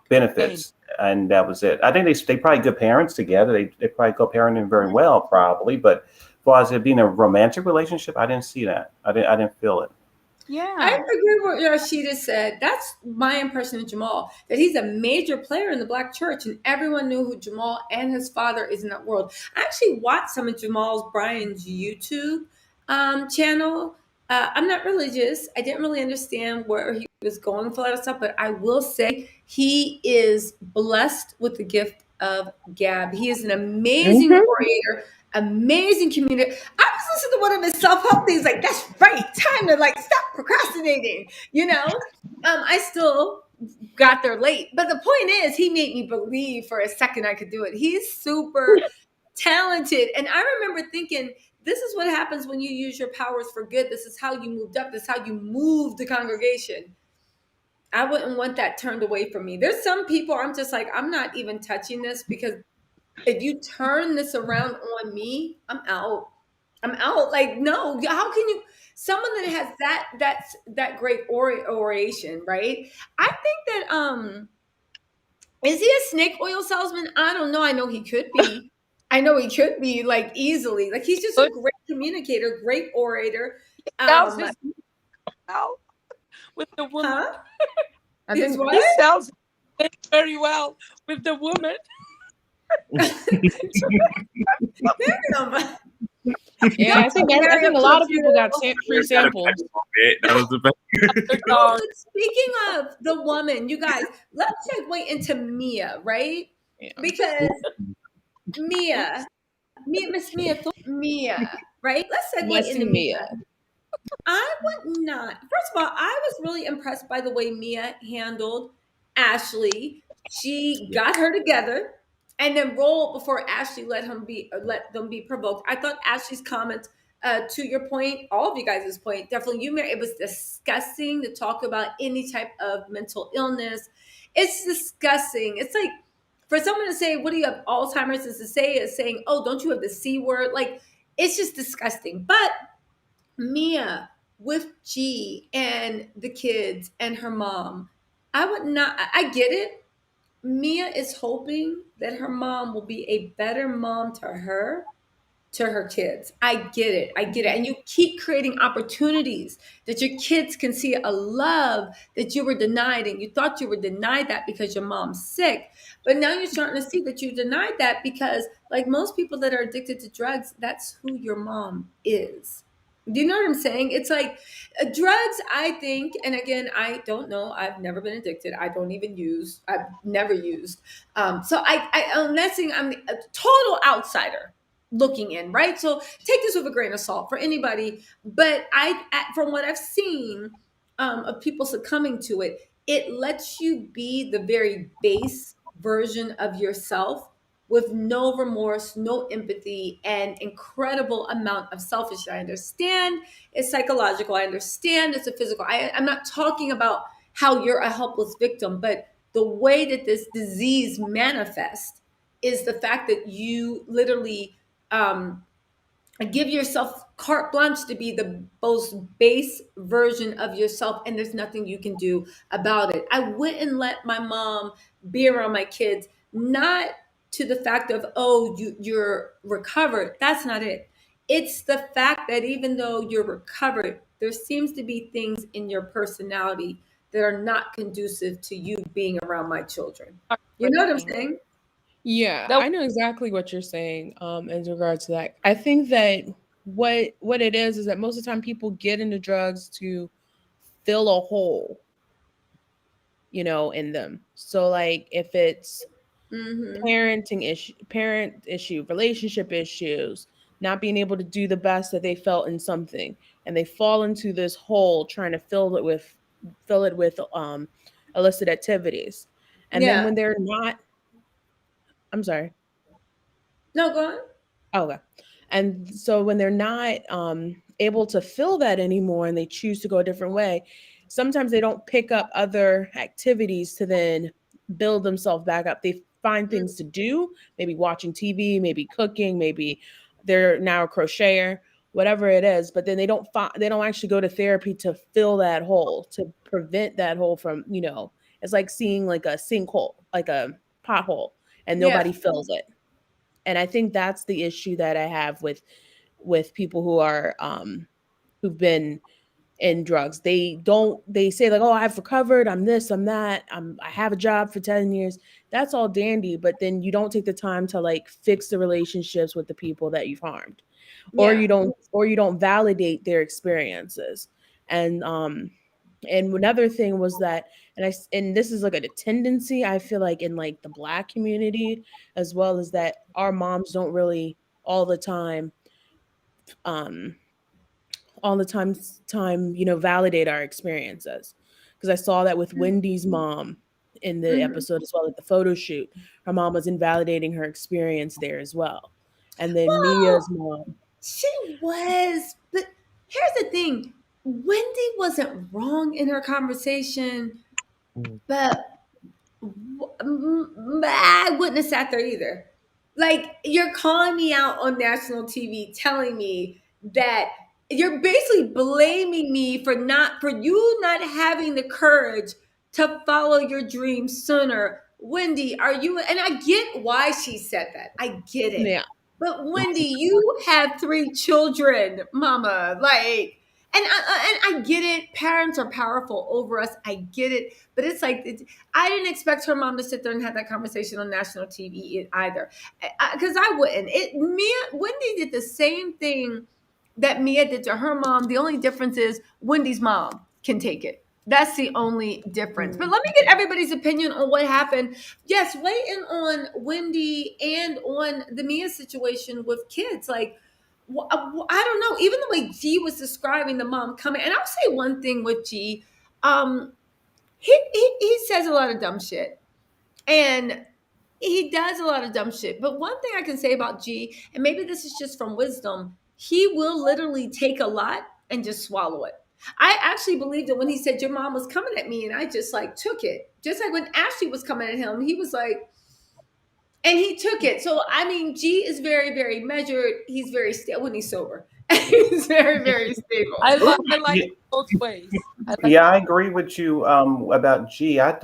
benefits. And that was it. I think they probably good parents together. They probably co-parenting very well, probably. But as far as it being a romantic relationship, I didn't see that. I didn't feel it. Yeah. I agree with what Rashida said. That's my impression of Jamal, that he's a major player in the Black church, and everyone knew who Jamal and his father is in that world. I actually watched some of Brian's YouTube channel. I'm not religious. I didn't really understand where he was going with a lot of stuff, but I will say he is blessed with the gift of gab. He is an amazing orator, amazing communicator. I was listening to one of his self-help things, like, that's right, time to like stop procrastinating. I still got there late, but the point is, he made me believe for a second I could do it. He's super talented, and I remember thinking, this is what happens when you use your powers for good. This is how you moved up. This is how you move the congregation. I wouldn't want that turned away from me. There's some people I'm just like, I'm not even touching this, because if you turn this around on me, I'm out. Like, no, how can you, someone that has that great oration, right? I think that, is he a snake oil salesman? I don't know. I know he could be like easily. Like, he's just a great communicator, great orator. Sells his out with the woman. Huh? I think He sells it very well with the woman. Yeah, I think a lot of people got free samples. That was the best. Speaking of the woman, you guys, let's segue into Mia, right? Yeah. Because Mia, right? Let's segue into Mia. I would not. First of all, I was really impressed by the way Mia handled Ashley. She got her together and then rolled before Ashley let them be provoked. I thought Ashley's comments to your point, all of you guys' point, definitely you, Mary, it was disgusting to talk about any type of mental illness. It's disgusting. It's like for someone to say, what do you have Alzheimer's, is saying, oh, don't you have the C word? Like, it's just disgusting. But Mia with G and the kids and her mom, I would not, I get it. Mia is hoping that her mom will be a better mom to her kids. I get it. I get it. And you keep creating opportunities that your kids can see a love that you were denied. And you thought you were denied that because your mom's sick. But now you're starting to see that you denied that because, like most people that are addicted to drugs, that's who your mom is. Do you know what I'm saying? It's like drugs, I think, and again, I don't know. I've never been addicted. I don't even use, I've never used. Unless I'm a total outsider looking in, right? So take this with a grain of salt for anybody. But from what I've seen of people succumbing to it, it lets you be the very base version of yourself with no remorse, no empathy, and incredible amount of selfishness. I understand it's psychological. I understand it's a physical. I'm not talking about how you're a helpless victim, but the way that this disease manifests is the fact that you literally um, give yourself carte blanche to be the most base version of yourself, and there's nothing you can do about it. I wouldn't let my mom be around my kids, not to the fact of, oh, you're recovered. That's not it. It's the fact that even though you're recovered, there seems to be things in your personality that are not conducive to you being around my children. You know what I'm saying? Yeah, That I know exactly what you're saying in regards to that. I think that what it is that most of the time people get into drugs to fill a hole, in them. So like if it's Mm-hmm. parent issue, relationship issues, not being able to do the best that they felt in something, and they fall into this hole trying to fill it with illicit activities. And then Yeah. when they're not, I'm sorry. No, go on. Oh, okay. And so when they're not able to fill that anymore and they choose to go a different way, sometimes they don't pick up other activities to then build themselves back up. They find things to do, maybe watching TV, maybe cooking, maybe they're now a crocheter, whatever it is, but then they don't actually go to therapy to fill that hole, to prevent that hole from, it's like seeing like a sinkhole, like a pothole, and Yeah. nobody fills it. And I think that's the issue that I have with people who are who've been in drugs. They say like, oh, I've recovered, I'm this, I'm that, I have a job for 10 years. That's all dandy, but then you don't take the time to like fix the relationships with the people that you've harmed, or Yeah. you don't validate their experiences. And another thing was that, and this is like a tendency I feel like in like the Black community, as well as that our moms don't really all the time, um, validate our experiences. Because I saw that with Wendy's mom in the Mhm. episode as well, at the photo shoot. Her mom was invalidating her experience there as well. And then Well, Mia's mom. she was, but here's the thing. Wendy wasn't wrong in her conversation, Mm. but I wouldn't have sat there either. Like, you're calling me out on national TV, telling me that you're basically blaming me for you not having the courage to follow your dreams sooner. Wendy, are you? And I get why she said that. I get it. Yeah. But Wendy, you have 3 children, mama. Like, and I get it. Parents are powerful over us. I get it. But it's like, I didn't expect her mom to sit there and have that conversation on national TV either, because I wouldn't. Wendy did the same thing that Mia did to her mom. The only difference is Wendy's mom can take it. That's the only difference. But let me get everybody's opinion on what happened. Yes, weigh in on Wendy and on the Mia situation with kids. Like, I don't know. Even the way G was describing the mom coming, and I'll say one thing with G. Um, he says a lot of dumb shit, and he does a lot of dumb shit. But one thing I can say about G, and maybe this is just from wisdom, he will literally take a lot and just swallow it. I actually believed it when he said your mom was coming at me, and I just like took it. Just like when Ashley was coming at him, he was like, and he took it. So I mean, G is very, very measured. He's very stable when he's sober. He's very, very stable. I like Yeah. it both ways. Yeah, I agree with you about G. I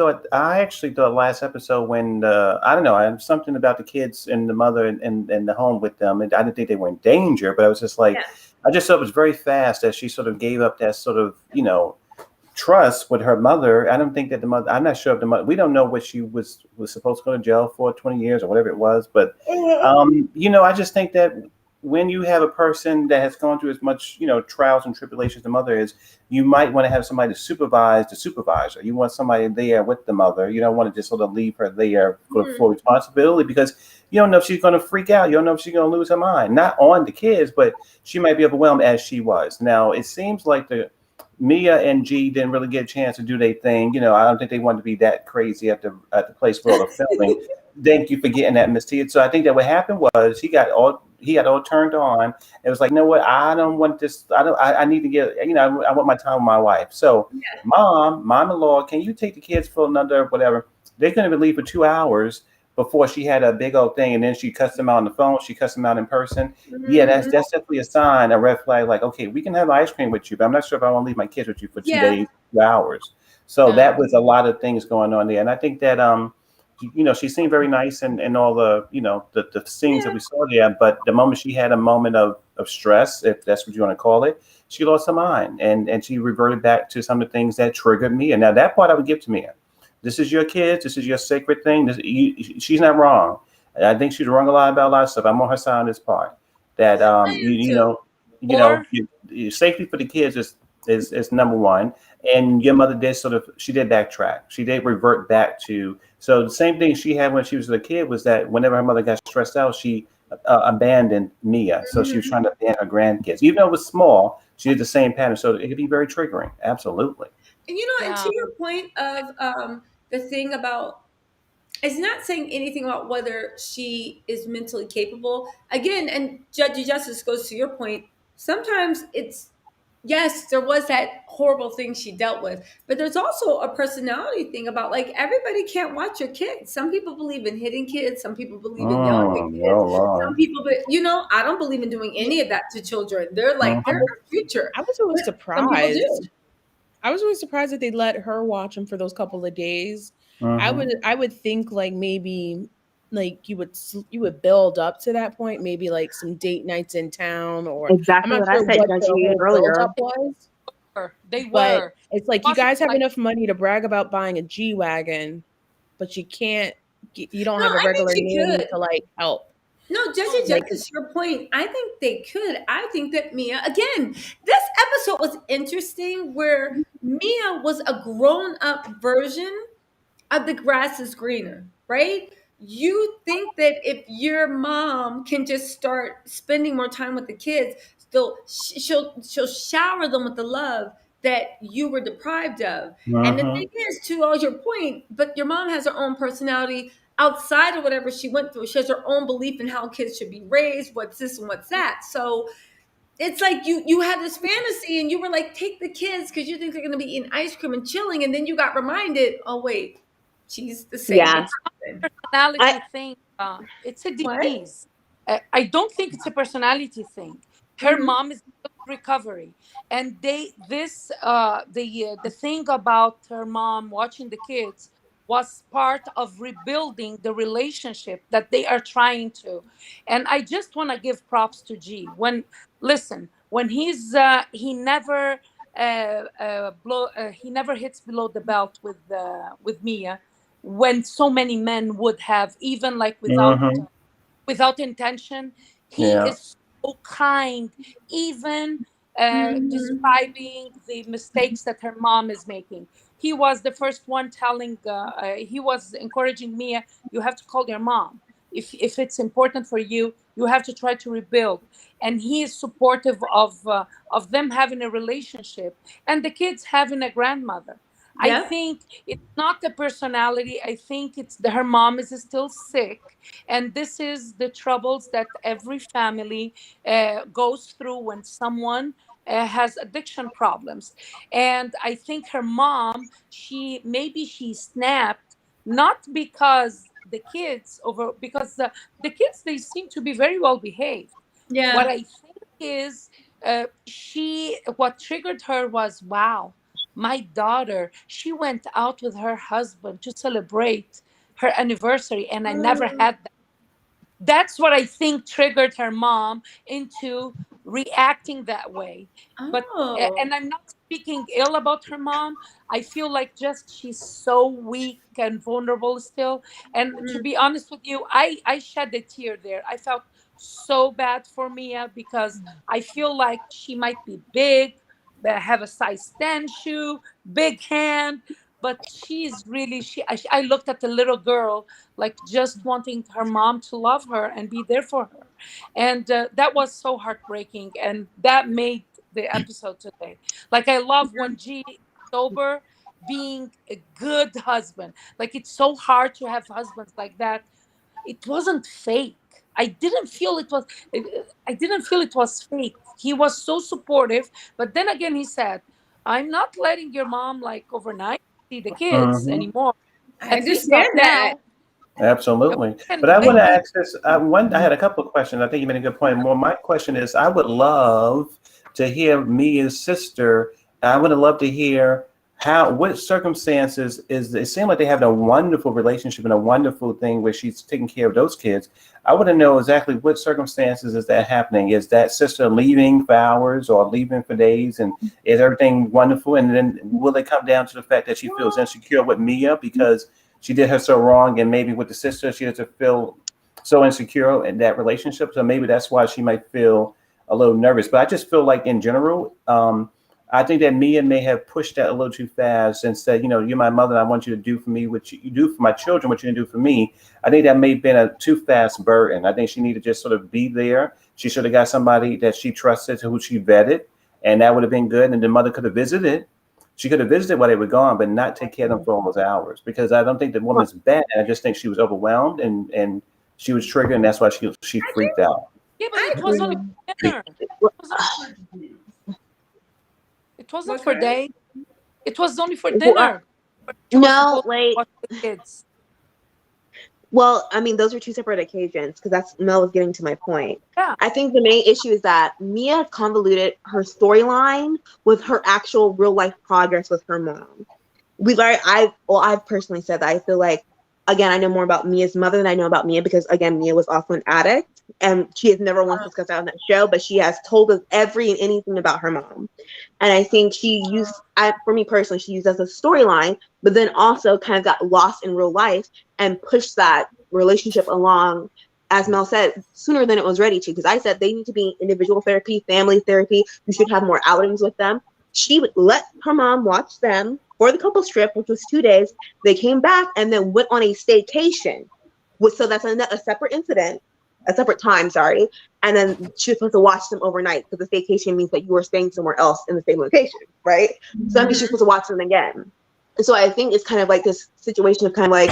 actually thought last episode when I don't know, I something about the kids and the mother and the home with them. And I didn't think they were in danger, but I was just like, Yeah. I just thought it was very fast that she sort of gave up that sort of trust with her mother. I don't think that the mother. I'm not sure if the mother. We don't know what she was supposed to go to jail for, 20 years or whatever it was. But I just think that when you have a person that has gone through as much, trials and tribulations the mother is, you might want to have somebody to supervise the supervisor. You want somebody there with the mother. You don't want to just sort of leave her there for full responsibility, because you don't know if she's going to freak out. You don't know if she's going to lose her mind. Not on the kids, but she might be overwhelmed as she was. Now, it seems like Mia and G didn't really get a chance to do their thing. I don't think they wanted to be that crazy at the place where all the filming. Thank you for getting that, Miss Tia. So I think that what happened was he got all turned on. It was like, you know what? I don't want this. I need to get, I want my time with my wife. So mom-in-law, can you take the kids for another whatever? They couldn't even leave for 2 hours before she had a big old thing, and then she cussed them out on the phone. She cussed them out in person. Yeah, that's definitely a sign, a red flag. Like, okay, we can have ice cream with you, but I'm not sure if I want to leave my kids with you for 2 days, 2 hours. So that was a lot of things going on there, and I think that she seemed very nice and all the the scenes that we saw there. But the moment she had a moment of stress, if that's what you want to call it, she lost her mind and she reverted back to some of the things that triggered me. And now that part I would give to Mia. This is your kids. This is your sacred thing. She's not wrong. I think she's wrong a lot of stuff. I'm on her side on this part. That safety for the kids is number one. And your mother did she did backtrack. She did revert back to. So the same thing she had when she was a kid was that whenever her mother got stressed out, she abandoned Mia. So she was trying to abandon her grandkids. Even though it was small, she did the same pattern. So it could be very triggering. Absolutely. And and to your point of the thing about, it's not saying anything about whether she is mentally capable. Again, and Judge Justice goes to your point. Sometimes it's, yes, there was that horrible thing she dealt with, but there's also a personality thing about, like, everybody can't watch your kids. Some people believe in hitting kids. Some people believe in yelling at kids. Some people, but I don't believe in doing any of that to children. They're like, they're our future. I was always surprised. Some people do. I was really surprised that they let her watch him for those couple of days. I would think like maybe like you would build up to that point, maybe like some date nights in town, or exactly I'm not what sure I said what the earlier. Was. They were. But it's like you guys have enough money to brag about buying a G-Wagon, but you can't. You don't have a regular nanny to like help. No, Judge Justice, your point. I think they could. I think that Mia, again, this episode was interesting where Mia was a grown-up version of the grass is greener, right? You think that if your mom can just start spending more time with the kids, she'll shower them with the love that you were deprived of. And the thing is, to all your point, but your mom has her own personality outside of whatever she went through. She has her own belief in how kids should be raised, what's this and what's that. So it's like you had this fantasy and you were like, take the kids because you think they're going to be eating ice cream and chilling. And then you got reminded, oh, wait, she's the same. Yeah. Personality thing. It's a disease. I don't think it's a personality thing. Her mom is in recovery. And the thing about her mom watching the kids was part of rebuilding the relationship that they are trying to. And I just want to give props to G. When he's he never he never hits below the belt with Mia, when so many men would have, even like without intention. He is so kind, even describing the mistakes that her mom is making. He was the first one he was encouraging Mia, you have to call your mom. If it's important for you, you have to try to rebuild. And he is supportive of them having a relationship and the kids having a grandmother. I Yeah. think it's not the personality. I think it's her mom is still sick, and this is the troubles that every family goes through when someone has addiction problems. And I think her mom, she snapped, not because the kids over, because the kids, they seem to be very well behaved. What Yeah. I think is, what triggered her was, wow, my daughter, she went out with her husband to celebrate her anniversary, and I never Oh. had that. That's what I think triggered her mom into reacting that way. But Oh. and I'm not speaking ill about her mom. I feel like just she's so weak and vulnerable still. And to Mm. be honest with you, I shed a tear there. I felt so bad for Mia because I feel like she might be big, have a size 10 shoe, big hand, but she's really, I looked at the little girl like just wanting her mom to love her and be there for her. And that was so heartbreaking. And that made the episode today. Like, I love when G is sober, being a good husband. Like, it's so hard to have husbands like that. It wasn't fake. I didn't feel it was fake. He was so supportive. But then again, he said, I'm not letting your mom like overnight see the kids Hmm. anymore. I At least not understand that. now. Absolutely. But And I I want to think ask this. I had a couple of questions. I think you made a good point. Well, my question is, I would love to hear Mia's sister. I would love to hear what circumstances is. It seems like they have a wonderful relationship and a wonderful thing where she's taking care of those kids. I want to know exactly what circumstances is that happening. Is that sister leaving for hours or leaving for days, and is everything wonderful? And then will it come down to the fact that she feels insecure with Mia because she did her so wrong, and maybe with the sister she doesn't feel so insecure in that relationship, so maybe that's why she might feel a little nervous. But I just feel like in general, I think that Mia may have pushed that a little too fast and said, you know, you're my mother, and I want you to do for me what you do for my children, what you can do for me. I think that may have been a too fast burden. I think she needed to just sort of be there. She should have got somebody that she trusted, who she vetted, and that would have been good, and the mother could have visited. She could have visited while they were gone, but not take care of them for all those hours, because I don't think the woman's bad. I just think she was overwhelmed and she was triggered, and that's why she freaked out. yeah, but I it was only for dinner. It wasn't what for kind? day. It was only for dinner. She was No, supposed to like, watch the kids. well, I mean, those are two separate occasions because that's Mel was getting to my point. Yeah. I think the main issue is that Mia convoluted her storyline with her actual real life progress with her mom. I've personally said that I feel like, again, I know more about Mia's mother than I know about Mia because, again, Mia was also an addict and she has never once discussed that on that show, but she has told us every and anything about her mom. And I think for me personally, she used as a storyline, but then also kind of got lost in real life and pushed that relationship along, as Mel said, sooner than it was ready to. Because I said they need to be individual therapy, family therapy. You should have more outings with them. She would let her mom watch them for the couples trip, which was 2 days. They came back and then went on a staycation. So that's a separate incident, a separate time, sorry. And then she was supposed to watch them overnight because the staycation means that you were staying somewhere else in the same location, right? So that means she's supposed to watch them again. And so I think it's kind of like this situation of kind of like,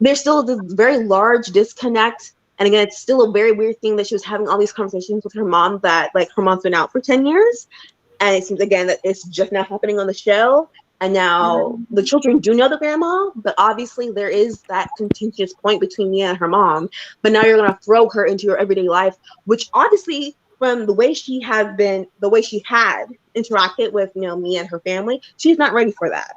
there's still this very large disconnect. And again, it's still a very weird thing that she was having all these conversations with her mom that like her mom's been out for 10 years. And it seems again that it's just now happening on the show. And now the children do know the grandma, but obviously there is that contentious point between Mia and her mom. But now you're going to throw her into your everyday life, which obviously from the way she had interacted with, Mia and her family, she's not ready for that.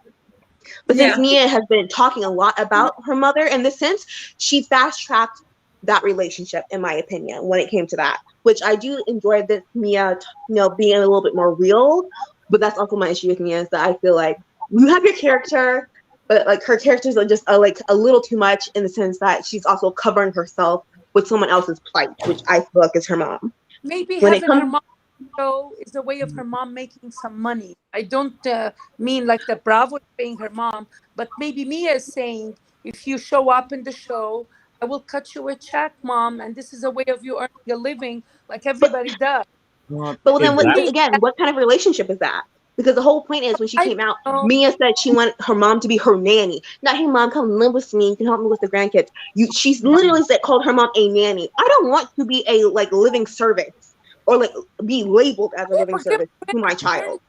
But since Mia has been talking a lot about her mother in this sense, she fast-tracked that relationship, in my opinion, when it came to that, which I do enjoy this Mia, being a little bit more real. But that's also my issue with Mia is that I feel like you have your character, but like her characters are just like a little too much in the sense that she's also covering herself with someone else's plight, which I feel like is her mom. Maybe having her mom show is a way of her mom making some money. I don't mean like the Bravo is paying her mom, but maybe Mia is saying, if you show up in the show, I will cut you a check, mom, and this is a way of you earning a living like everybody does. But then If that again, what kind of relationship is that? Because the whole point is when she I came out, know. Mia said she wanted her mom to be her nanny. Not, hey mom, come live with me. You can help me with the grandkids. She's literally called her mom a nanny. I don't want to be a like living servant or like be labeled as a living servant to my child.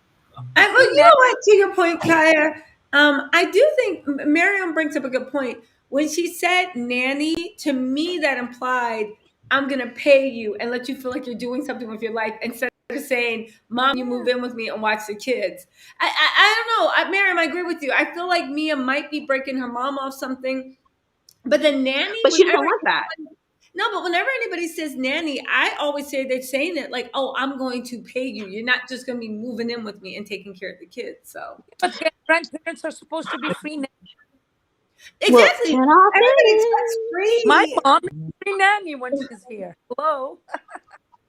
Well, you know what? To your point, Kaya, I do think Miriam brings up a good point. When she said nanny, to me that implied I'm gonna pay you and let you feel like you're doing something with your life instead of saying, "Mom, you move in with me and watch the kids." I don't know, Miriam. I agree with you. I feel like Mia might be breaking her mom off something, but the nanny. But she doesn't want that. No, but whenever anybody says nanny, I always say they're saying it like, "Oh, I'm going to pay you. You're not just going to be moving in with me and taking care of the kids." So, But grandparents are supposed to be free. exactly, Well, everybody expects free. My mom is free nanny when she's here. Hello.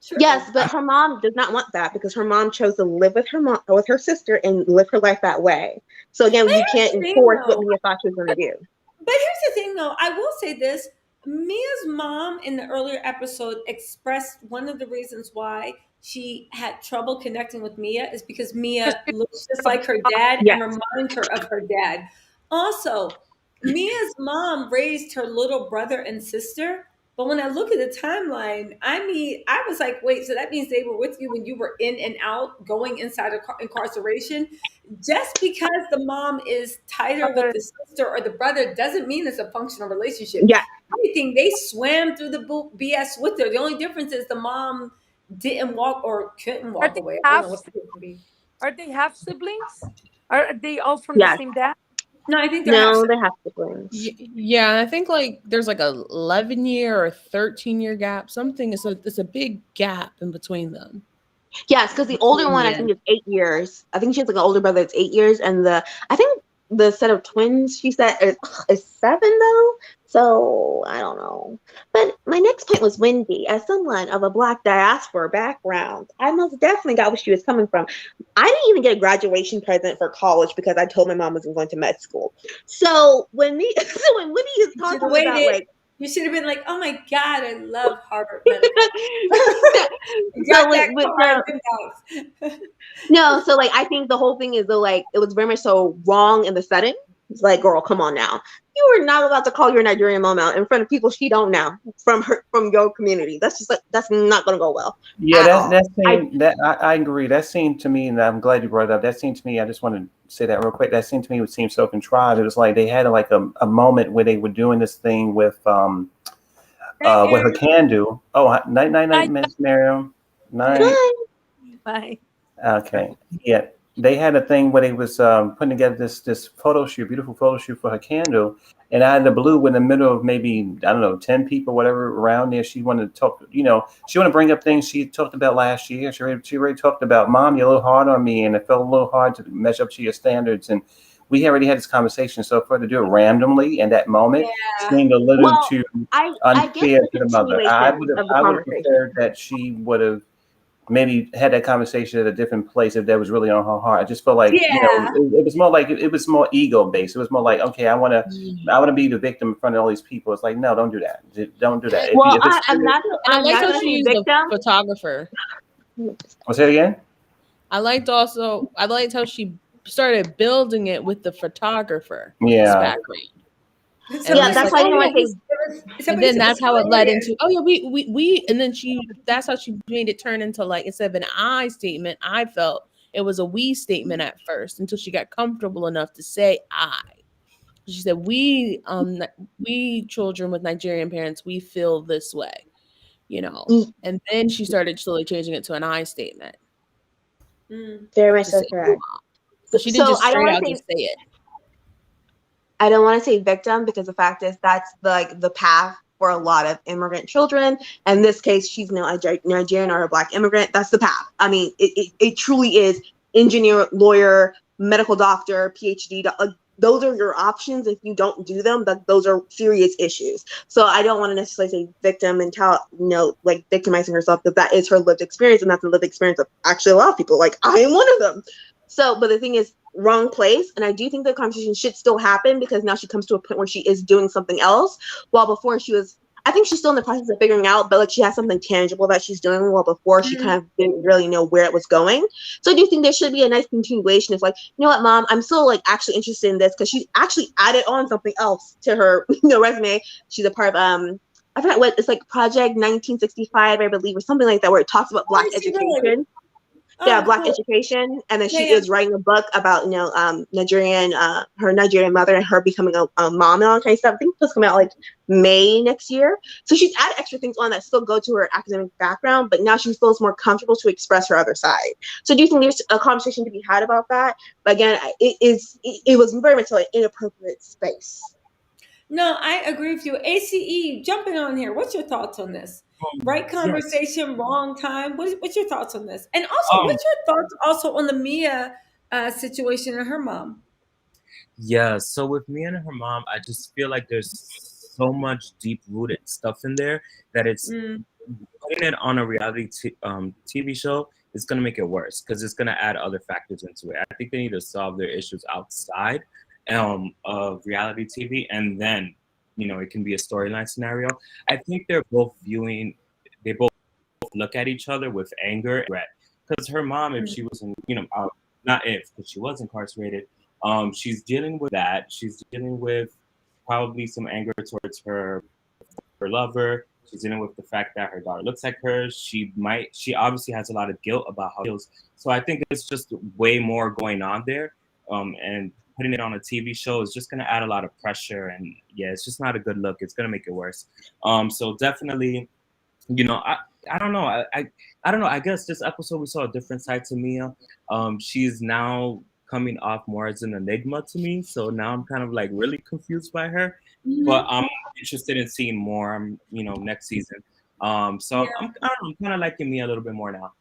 True. Yes, but her mom does not want that because her mom chose to live with her mom, with her sister, and live her life that way. So again, But we here's can't the thing, enforce what though. Mia thought she was going to do. But here's the thing, though. I will say this: Mia's mom in the earlier episode expressed one of the reasons why she had trouble connecting with Mia is because Mia looks just like her dad Yes. and reminds her of her dad. Also, Mia's mom raised her little brother and sister. But when I look at the timeline, I mean, I was like, wait, so that means they were with you when you were in and out, going inside of incarceration? Just because the mom is tighter with the sister or the brother doesn't mean it's a functional relationship. Yeah. Anything, they swam through the BS with her. The only difference is the mom didn't walk or couldn't walk away. I don't know what the case would be. Are they half siblings? Are they all from Yes. the same dad? No, I think they're No, half- they have siblings. Yeah, I think like there's like a 11-year or 13-year gap. Something is it's a big gap in between them. Yes, because the older one I think is 8 years. I think she has like an older brother that's 8 years, and I think the set of twins she said is 7 though. So I don't know. But my next point was Wendy, as someone of a Black diaspora background, I most definitely got where she was coming from. I didn't even get a graduation present for college because I told my mom I wasn't going to med school. So when Wendy is talking about like, you should have been like, "Oh my God, I love Harvard Medical." No, so like I think the whole thing is though like it was very much so wrong in the setting. It's like, girl, come on now. You are not allowed to call your Nigerian mom out in front of people she don't know from your community. That's just like that's not gonna go well. Yeah, I agree. That seemed to me, and I'm glad you brought it up. That seemed to me, I just want to say that real quick. That seemed to me would seem so contrived. It was like they had like a moment where they were doing this thing with her can do. Oh, night, Miss Miriam. Night. Bye. Okay. Yeah. They had a thing where they was putting together this photo shoot, beautiful photo shoot for her candle. And out of the blue, in the middle of maybe, I don't know, 10 people, whatever, around there, she wanted to talk, she wanted to bring up things she talked about last year. She already talked about, Mom, you're a little hard on me, and it felt a little hard to measure up to your standards. And we already had this conversation. So for her to do it randomly in that moment seemed a little too unfair to the mother. I would have preferred that she would have maybe had that conversation at a different place if that was really on her heart. I just felt like it was more like it was more ego based. It was more like, okay, I want to be the victim in front of all these people. It's like, no, don't do that. Don't do that. Well, I'm not going to be a victim. Photographer. What's that again? I liked how she started building it with the photographer. Yeah. So that's why I didn't want to say. And then that's how it led into, we and then that's how she made it turn into like, instead of an I statement, I felt it was a we statement at first until she got comfortable enough to say I. She said, we children with Nigerian parents, we feel this way, and then she started slowly changing it to an I statement. Very much so correct. So she didn't just straight out just say it. I don't want to say victim because the fact is that's the path for a lot of immigrant children. In this case, she's no Nigerian or a Black immigrant. That's the path. I mean, it truly is engineer, lawyer, medical doctor, PhD. Those are your options. If you don't do them, those are serious issues. So I don't want to necessarily say victim and like victimizing herself, because that is her lived experience, and that's the lived experience of actually a lot of people. Like I am one of them. So, but the thing is, wrong place. And I do think the conversation should still happen because now she comes to a point where she is doing something else. While before she was, I think she's still in the process of figuring out, but like she has something tangible that she's doing. Well, before she kind of didn't really know where it was going. So I do think there should be a nice continuation of like, you know what, Mom, I'm still like actually interested in this, because she's actually added on something else to her resume. She's a part of I forgot what it's like, Project 1965, I believe, or something like that, where it talks about Black education. Yeah, Black education, and then she is writing a book about Nigerian, her Nigerian mother and her becoming a mom and all kind of stuff. I think it's coming out like May next year. So she's added extra things on that still go to her academic background, but now she feels more comfortable to express her other side. So do you think there's a conversation to be had about that? But again, it was very much like an inappropriate space. No, I agree with you. ACE, jumping on here. What's your thoughts on this? Right conversation, wrong time. What's your thoughts on this? And also, what's your thoughts also on the Mia situation and her mom? Yeah, so with Mia and her mom, I just feel like there's so much deep-rooted stuff in there that it's putting it on a reality TV show is going to make it worse, because it's going to add other factors into it. I think they need to solve their issues outside of reality TV, and then it can be a storyline scenario. I think they both look at each other with anger and regret, because her mom, if she wasn't not if, because she was incarcerated, she's dealing with that. She's dealing with probably some anger towards her lover. She's dealing with the fact that her daughter looks like her. She obviously has a lot of guilt about how she feels. So I think it's just way more going on there, and putting it on a TV show is just going to add a lot of pressure, and it's just not a good look. It's going to make it worse. So definitely, I don't know. I don't know. I guess this episode we saw a different side to Mia. She's now coming off more as an enigma to me. So now I'm kind of like really confused by her. But I'm interested in seeing more. Next season. So I'm kind of liking Mia a little bit more now.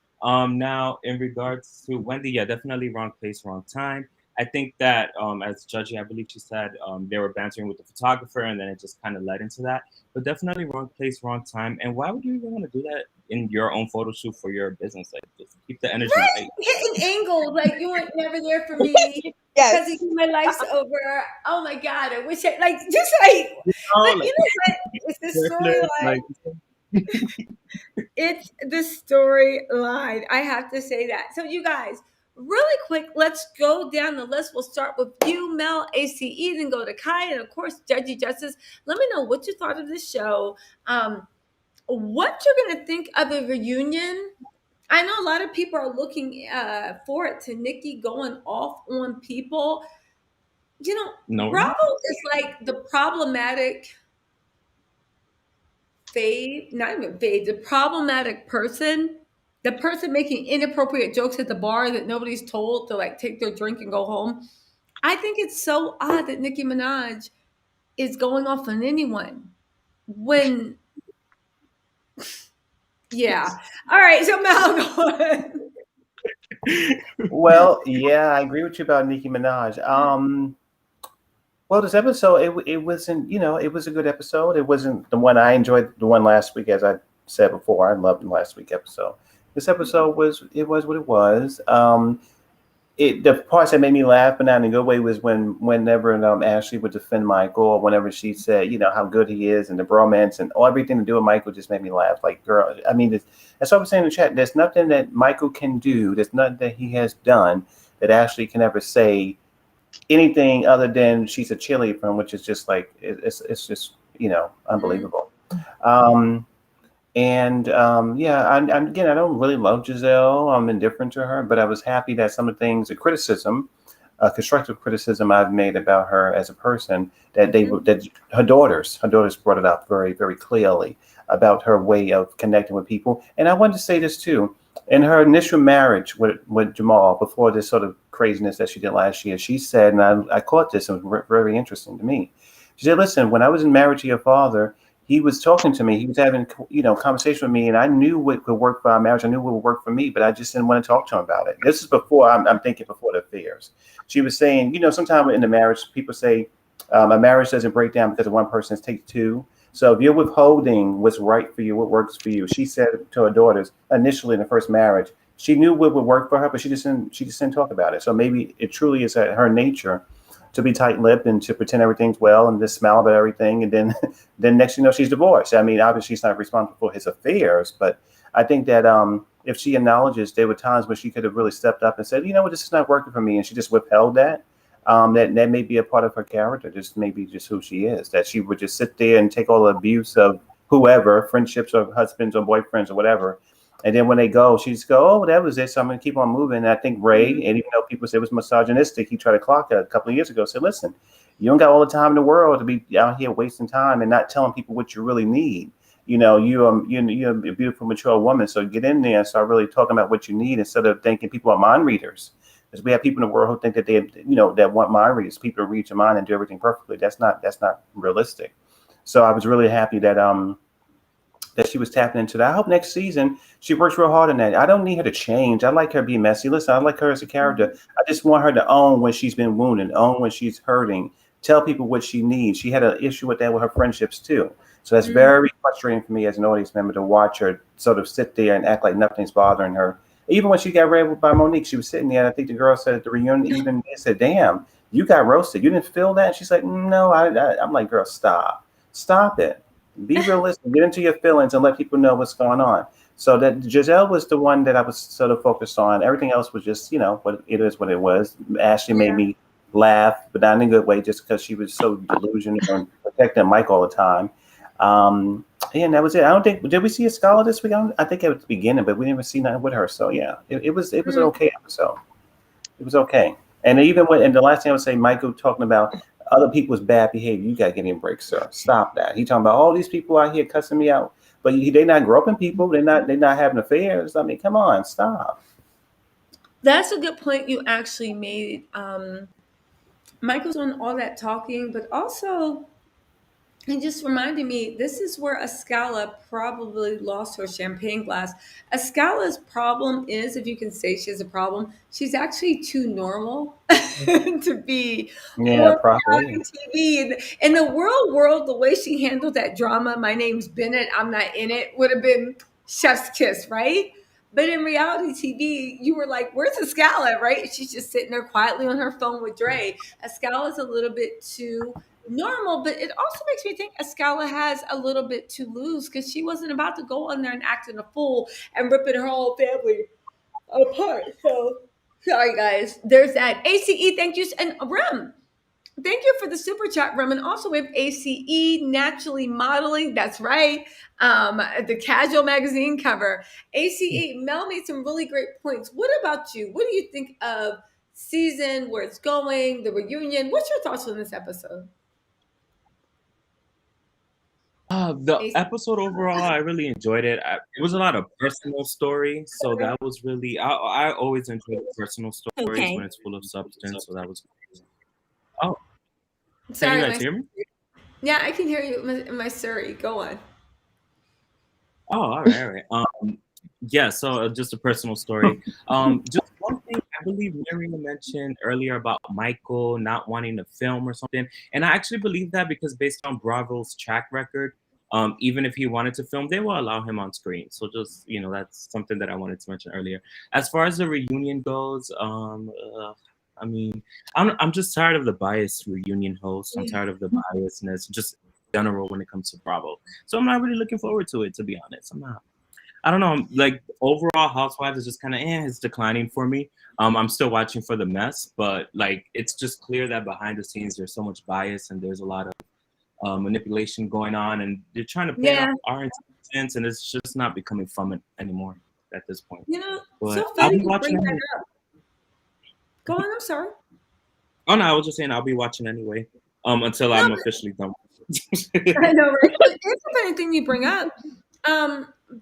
Now in regards to Wendy, definitely wrong place, wrong time. I think that as Judgy, I believe she said, they were bantering with the photographer, and then it just kind of led into that. But definitely wrong place, wrong time. And why would you even want to do that in your own photo shoot for your business? Like, just keep the energy right. Hitting angles, like you weren't never there for me. Because my life's over. Oh my God, I wish I it's the storyline. It's the storyline. I have to say that. So you guys, really quick, let's go down the list. We'll start with you, Mel, ACE, then go to Kai, and of course, Judgy Justice. Let me know what you thought of the show. What you're going to think of a reunion. I know a lot of people are looking forward to Nikki going off on people. Bravo is like the problematic the problematic person, the person making inappropriate jokes at the bar that nobody's told to like take their drink and go home. I think it's so odd that Nicki Minaj is going off on anyone when, All right, so Mal, go on. Well, I agree with you about Nicki Minaj. Well, this episode, it wasn't, it was a good episode. It wasn't the one I enjoyed, the one last week, as I said before. I loved the last week episode. This episode was what it was. The parts that made me laugh, but not in a good way, was whenever Ashley would defend Michael, or whenever she said, how good he is, and the bromance and everything to do with Michael just made me laugh. Like, girl, I mean, that's what I'm saying in the chat. There's nothing that Michael can do. There's nothing that he has done that Ashley can ever say anything other than she's a cheerleader for him, which is just like, it's just, unbelievable. I'm again, I don't really love Giselle. I'm indifferent to her, but I was happy that some of the things, the criticism, constructive criticism I've made about her as a person, that her daughters brought it up very, very clearly about her way of connecting with people. And I wanted to say this too. In her initial marriage with Jamal, before this sort of craziness that she did last year, she said, and I caught this, and it was very interesting to me. She said, listen, when I was in marriage to your father, he was talking to me. He was having, conversation with me, and I knew what could work for our marriage. I knew what would work for me, but I just didn't want to talk to him about it. This is before, I'm thinking before the affairs. She was saying, sometimes in the marriage, people say a marriage doesn't break down because of one person, it takes two. So if you're withholding what's right for you, what works for you, she said to her daughters initially in the first marriage, she knew what would work for her, but she just didn't talk about it. So maybe it truly is her nature to be tight-lipped and to pretend everything's well and just smile about everything. And then, then next you know, she's divorced. I mean, obviously she's not responsible for his affairs, but I think that if she acknowledges there were times when she could have really stepped up and said, you know what, this is not working for me, and she just withheld that. That may be a part of her character, just maybe just who she is. That she would just sit there and take all the abuse of whoever, friendships or husbands or boyfriends or whatever. And then when they go, she just go, oh, that was it. So I'm going to keep on moving. And I think Ray, and even though people say it was misogynistic, he tried to clock it a couple of years ago. Said, listen, you don't got all the time in the world to be out here wasting time and not telling people what you really need. You know, you're a beautiful, mature woman. So get in there and start really talking about what you need instead of thinking people are mind readers. Because we have people in the world who think that they, you know, that want mind readers, people to read your mind and do everything perfectly. That's not realistic. So I was really happy that that she was tapping into that. I hope next season she works real hard on that. I don't need her to change. I like her to be messy. Listen, I like her as a character. I just want her to own when she's been wounded, own when she's hurting, tell people what she needs. She had an issue with that with her friendships too. So that's very frustrating for me as an audience member to watch her sort of sit there and act like nothing's bothering her. Even when she got raped by Monique, she was sitting there, and I think the girl said at the reunion, even they said, damn, you got roasted. You didn't feel that? And she's like, no, I'm like, girl, stop it. Be realistic, get into your feelings and let people know what's going on. So that Giselle was the one that I was sort of focused on. Everything else was just, you know, what it is what it was. Ashley made me laugh, but not in a good way, just because she was so delusional and protecting Mike all the time. And that was it. I don't think, did we see a scholar this week? I think it was the beginning, but we didn't even see nothing with her. So yeah, it was an okay episode. It was okay. And even when, and the last thing I would say, Michael talking about other people's bad behavior, you got to give me a break, sir. Stop that. He talking about all these people out here cussing me out, but they not groping people. They're not having affairs. I mean, come on, stop. That's a good point you actually made. Michael's doing all that talking, but also it just reminded me, this is where Ascala probably lost her champagne glass. Ascala's problem is, if you can say she has a problem, she's actually too normal to be on reality TV. In the real world, the way she handled that drama, my name's Bennett, I'm not in it, would have been chef's kiss, right? But in reality TV, you were like, where's Ascala, right? She's just sitting there quietly on her phone with Dre. Ascala's a little bit too normal, but it also makes me think Ascala has a little bit to lose because she wasn't about to go on there and acting a fool and ripping her whole family apart. So sorry, guys. There's that. ACE, thank you. And Rem, thank you for the super chat, Rem. And also we have ACE, Naturally Modeling. That's right. The Casual magazine cover. ACE, Mel made some really great points. What about you? What do you think of season, where it's going, the reunion? What's your thoughts on this episode? The episode overall, I really enjoyed it. It was a lot of personal stories, so that was really. I always enjoy personal stories when it's full of substance. So that was. Oh, sorry, can you guys hear me? Yeah, I can hear you, my Siri. Go on. Oh, all right. Yeah. So just a personal story. Just one thing I believe Miriam mentioned earlier about Michael not wanting to film or something, and I actually believe that because based on Bravo's track record, even if he wanted to film, they will allow him on screen. So just that's something that I wanted to mention earlier. As far as the reunion goes, I mean, I'm just tired of the biased reunion host. I'm tired of the biasness, just in general when it comes to Bravo. So I'm not really looking forward to it, to be honest. I'm not. I don't know. Like overall, Housewives is just kind of it's declining for me. I'm still watching for the mess, but like it's just clear that behind the scenes there's so much bias and there's a lot of manipulation going on, and they're trying to play off our intelligence, and it's just not becoming fun anymore at this point. But so I'll funny be watching. That up. Go on. I'm sorry. Oh no, I was just saying I'll be watching anyway. Until I'm officially done. I know, right? It's a funny thing you bring up.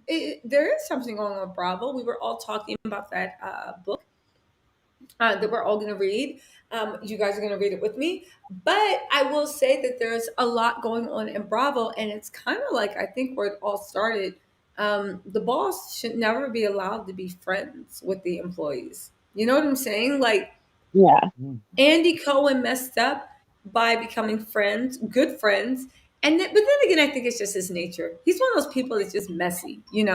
There is something going on with Bravo. We were all talking about that book that we're all going to read. You guys are going to read it with me. But I will say that there's a lot going on in Bravo, and it's kind of like, I think where it all started, the boss should never be allowed to be friends with the employees. You know what I'm saying? Like, yeah, Andy Cohen messed up by becoming friends, good friends. But then again, I think it's just his nature. He's one of those people that's just messy, He's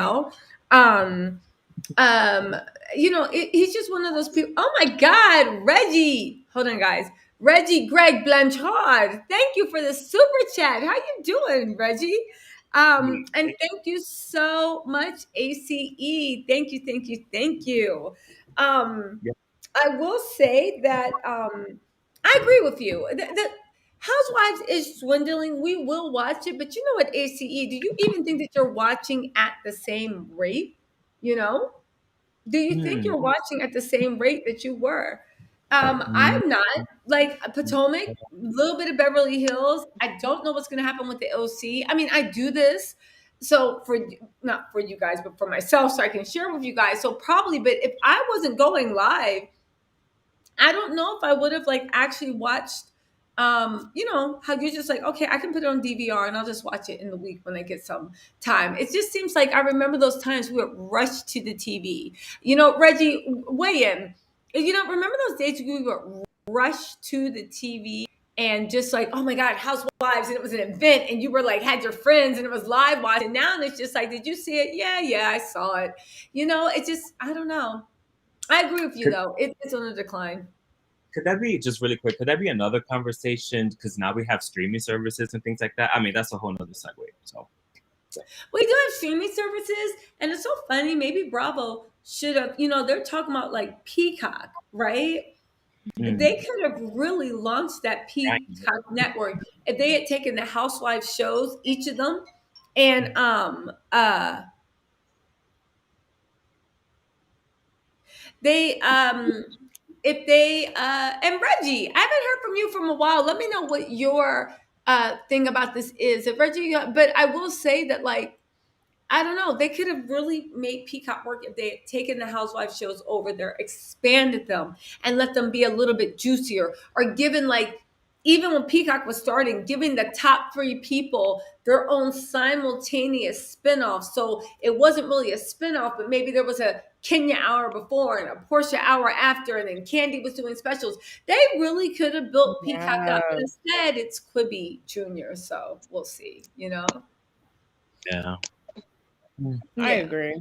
just one of those people. Oh my God, Reggie. Hold on, guys. Reggie Greg Blanchard, thank you for the super chat. How you doing, Reggie? And thank you so much, ACE. Thank you, thank you, thank you. Yeah. I will say that I agree with you. The Housewives is dwindling. We will watch it, but you know what, ACE? Do you even think that you're watching at the same rate? You know? Do you think you're watching at the same rate that you were? I'm not. Like Potomac, a little bit of Beverly Hills. I don't know what's going to happen with the OC. I mean, I do this so for not for you guys, but for myself, so I can share with you guys. So probably, but if I wasn't going live, I don't know if I would have like actually watched. You know how you're just like, okay, I can put it on DVR and I'll just watch it in the week when I get some time. It just seems like I remember those times we would rush to the TV. You know, Reggie, weigh in. You know, remember those days we would rush to the TV and just like, oh my God, Housewives, and it was an event, and you were like, had your friends, and it was live watching. And now it's just like, did you see it? Yeah, I saw it. You know, it just, I don't know. I agree with you though. It's on a decline. Could that be, just really quick, could that be another conversation? Because now we have streaming services and things like that. I mean, that's a whole nother segue. So we do have streaming services, and it's so funny. Maybe Bravo should have, you know, they're talking about like Peacock, right? They could have really launched that Peacock network if they had taken the Housewives shows, each of them, and they if they and Reggie, I haven't heard from you from a while. Let me know what your thing about this is. If Reggie, but I will say that like I don't know, they could have really made Peacock work if they had taken the Housewives shows over there, expanded them, and let them be a little bit juicier, or given like even when Peacock was starting, giving the top 3 people their own simultaneous spinoff. So it wasn't really a spinoff, but maybe there was a Kenya hour before and a Portia hour after, and then Candy was doing specials. They really could have built Peacock up. But instead, it's Quibi Jr. So we'll see, you know? Yeah. I agree.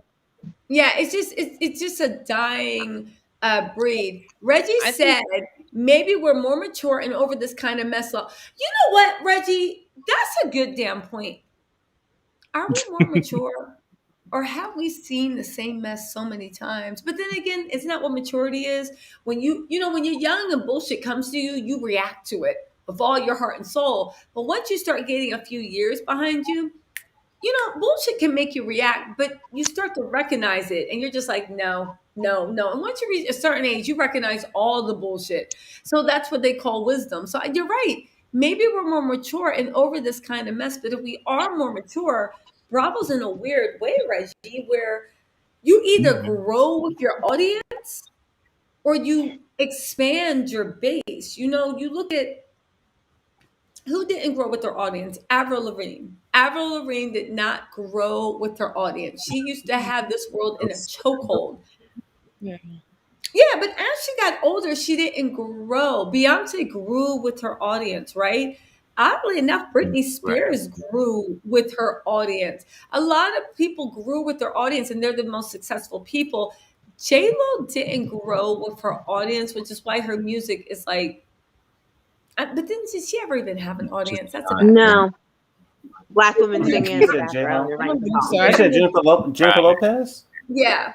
Yeah, it's just a dying breed. Reggie said maybe we're more mature and over this kind of mess up. You know what, Reggie? That's a good damn point. Are we more mature, or have we seen the same mess so many times? But then again, isn't that what maturity is? When you know, when you're young and bullshit comes to you, you react to it with all your heart and soul. But once you start getting a few years behind you, you know, bullshit can make you react, but you start to recognize it and you're just like, no. And once you reach a certain age, you recognize all the bullshit. So that's what they call wisdom. So you're right. Maybe we're more mature and over this kind of mess, but if we are more mature, Bravo's in a weird way, Reggie, where you either grow with your audience or you expand your base. You know, you look at who didn't grow with their audience? Avril Lavigne. Avril Lavigne did not grow with her audience. She used to have this world in a chokehold. Yeah, but as she got older, she didn't grow. Beyonce grew with her audience, right? Oddly enough, Britney Spears grew with her audience. A lot of people grew with their audience, and they're the most successful people. J-Lo didn't grow with her audience, which is why her music is like, but did she ever even have an audience? That's about no. Black women singing. You said Jennifer Lopez? Yeah.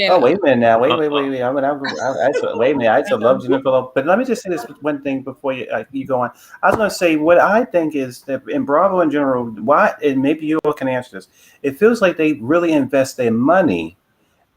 Oh, wait a minute now. Wait. Wait a minute. I used to love Jennifer Lopez. But let me just say this one thing before you go on. I was going to say what I think is that in Bravo in general, why, and maybe you all can answer this, it feels like they really invest their money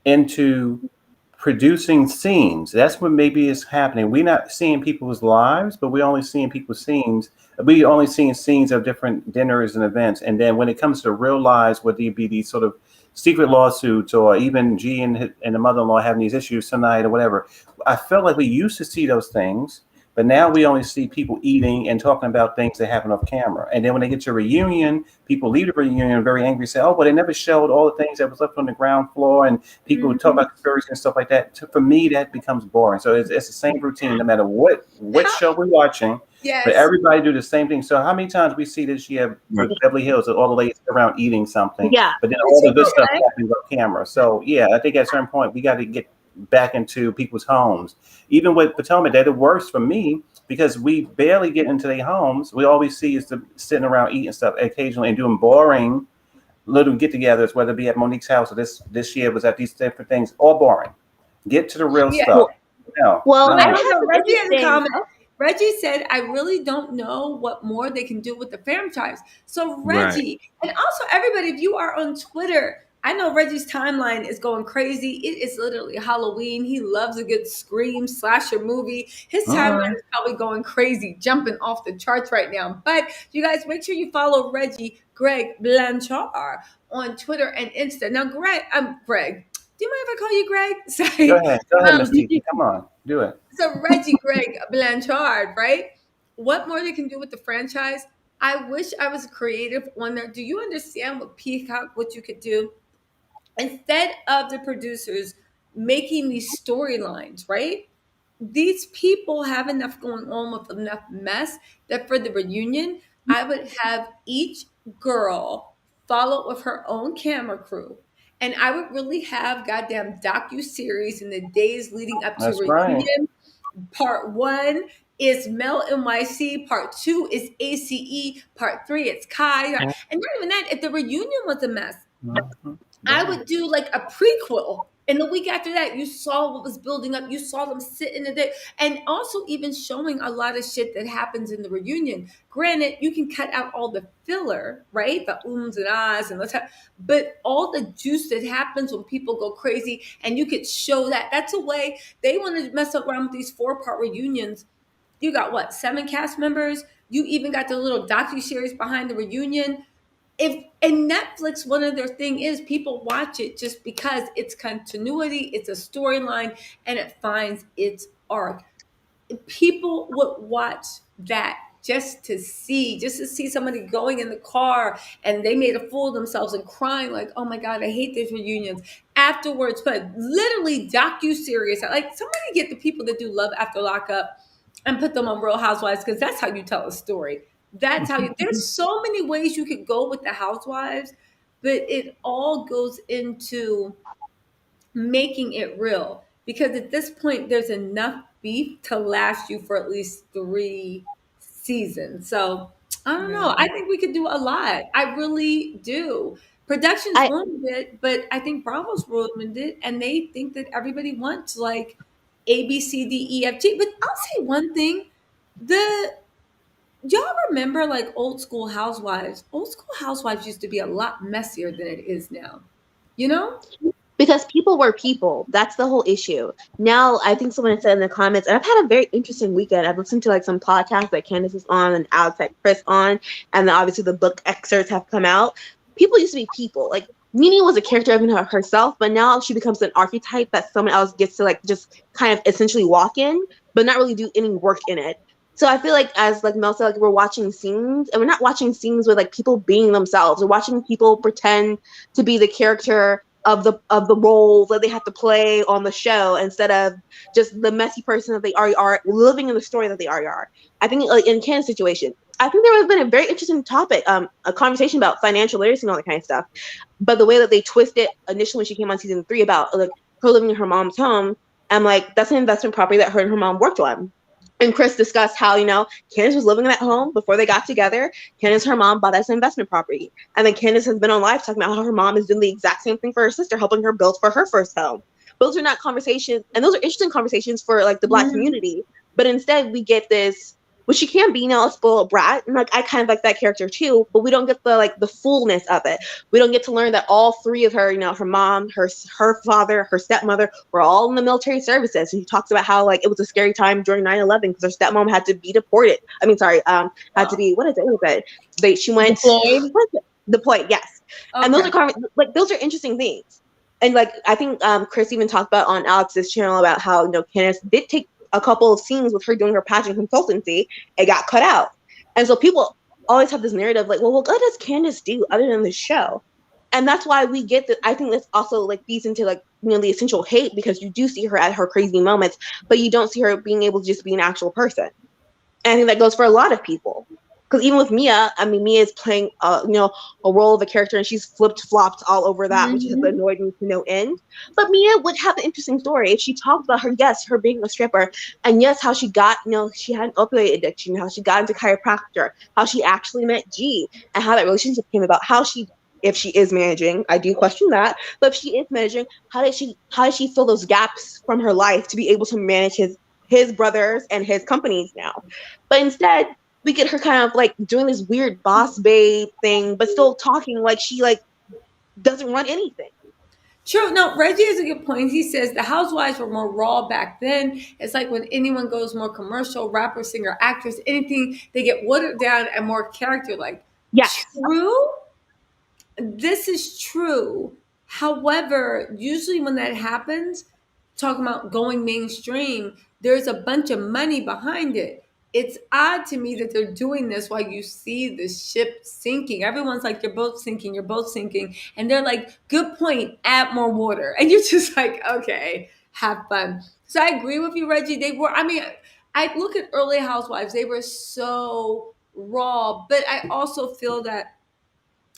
into producing scenes. That's what maybe is happening. We're not seeing people's lives, but we're only seeing people's scenes. We're only seeing scenes of different dinners and events. And then when it comes to real lives, would there be these sort of secret lawsuits, or even G and the mother-in-law having these issues tonight or whatever? I felt like we used to see those things, but now we only see people eating and talking about things that happen off camera. And then when they get to a reunion, people leave the reunion very angry, say, oh, well, they never showed all the things that was left on the ground floor, and people talk about conspiracy and stuff like that. For me, that becomes boring. So it's the same routine no matter what show we're watching. Yes. But everybody do the same thing. So how many times we see this year with Beverly Hills that all the ladies around eating something, but then all the good stuff happens on camera. So yeah, I think at a certain point we got to get back into people's homes. Even with Potomac, they're the worst for me because we barely get into their homes. We always see is them sitting around eating stuff occasionally and doing boring little get-togethers, whether it be at Monique's house or this year was at these different things. All boring. Get to the real Yeah. stuff. No, Well, no. I I don't have know. some Reggie has a interesting. comment. Reggie said, I really don't know what more they can do with the franchise. So, Reggie, and also everybody, if you are on Twitter, I know Reggie's timeline is going crazy. It is literally Halloween. He loves a good scream slasher movie. His timeline is probably going crazy, jumping off the charts right now. But you guys, make sure you follow Reggie Greg Blanchard on Twitter and Insta. Now, Greg. Do you mind if I call you Greg? Sorry. Go ahead, Miss Tiki. Come on, do it. So Reggie Greg Blanchard, right? What more they can do with the franchise? I wish I was creative on there. Do you understand what Peacock, what you could do? Instead of the producers making these storylines, right? These people have enough going on with enough mess that for the reunion, I would have each girl follow with her own camera crew. And I would really have goddamn docu-series in the days leading up to That's right. reunion. Part 1 is Mel NYC. Part 2 is ACE. Part 3 it's Kai. And not even that, if the reunion was a mess, I would do like a prequel. And the week after that, you saw what was building up. You saw them sitting there. And also even showing a lot of shit that happens in the reunion. Granted, you can cut out all the filler, right? The ums and ahs and but all the juice that happens when people go crazy, and you could show that. That's a way they want to mess around with these 4-part reunions. You got what, 7 cast members? You even got the little docu-series behind the reunion. If and Netflix, one of their thing is people watch it just because it's continuity, it's a storyline, and it finds its arc. People would watch that just to see somebody going in the car and they made a fool of themselves and crying like, oh my God, I hate these reunions. Afterwards, but literally docu-series. Like somebody get the people that do Love After Lockup and put them on Real Housewives, because that's how you tell a story. That's how there's so many ways you could go with the Housewives, but it all goes into making it real. Because at this point, there's enough beef to last you for at least 3 seasons. So I don't know. I think we could do a lot. I really do. Production's ruined it, but I think Bravo's ruined it, and they think that everybody wants like A, B, C, D, E, F, G. But I'll say one thing: y'all remember like old school housewives? Old school housewives used to be a lot messier than it is now. You know? Because people were people. That's the whole issue. Now, I think someone said in the comments, and I've had a very interesting weekend. I've listened to like some podcasts that Candace is on and Alex had Chris on, and then obviously the book excerpts have come out. People used to be people. Like Nene was a character of herself, but now she becomes an archetype that someone else gets to like just kind of essentially walk in, but not really do any work in it. So I feel like, as like Mel said, like we're watching scenes, and we're not watching scenes with like people being themselves. We're watching people pretend to be the character of the role that they have to play on the show, instead of just the messy person that they already are, living in the story that they already are. I think like in Ken's situation, I think there has been a very interesting topic, a conversation about financial literacy and all that kind of stuff. But the way that they twist it initially when she came on season 3 about like her living in her mom's home, I'm like, that's an investment property that her and her mom worked on. And Chris discussed how, Candace was living in that home before they got together. Candace, her mom, bought that as an investment property. And then Candace has been on live talking about how her mom is doing the exact same thing for her sister, helping her build for her first home. Those are not conversations, and those are interesting conversations for like the Black community. But instead we get this, which she can be, a spoiled brat. And like, I kind of like that character too, but we don't get the fullness of it. We don't get to learn that all 3 of her, her mom, her father, her stepmother were all in the military services. And she talks about how like it was a scary time during 9/11 because her stepmom had to be deported. Had to be, what is it? She went deployed. Yes. Okay. And those are those are interesting things. And like, I think Chris even talked about on Alex's channel about how, Candace did take a couple of scenes with her doing her pageant consultancy. It got cut out. And so people always have this narrative like, well, what does Candace do other than the show? And that's why we get that. I think this also like feeds into like, the essential hate, because you do see her at her crazy moments, but you don't see her being able to just be an actual person. And I think that goes for a lot of people. Because even with Mia, I mean, Mia is playing, a role of a character, and she's flipped-flopped all over that, which has annoyed me to no end. But Mia would have an interesting story if she talked about her being a stripper, and yes, how she got, she had an opioid addiction, how she got into chiropractor, how she actually met G, and how that relationship came about, how she, if she is managing, I do question that, but if she is managing, how did she fill those gaps from her life to be able to manage his brothers and his companies now? But instead, we get her kind of like doing this weird boss babe thing, but still talking like she like doesn't run anything. True. No, Reggie has a good point. He says the housewives were more raw back then. It's like when anyone goes more commercial, rapper, singer, actress, anything, they get watered down and more character like. Yes. True. This is true. However, usually when that happens, talking about going mainstream, there's a bunch of money behind it. It's odd to me that they're doing this while you see the ship sinking. Everyone's like, you're both sinking, you're both sinking. And they're like, good point, add more water. And you're just like, okay, have fun. So I agree with you, Reggie. They were, I mean, I look at early housewives, they were so raw, but I also feel that,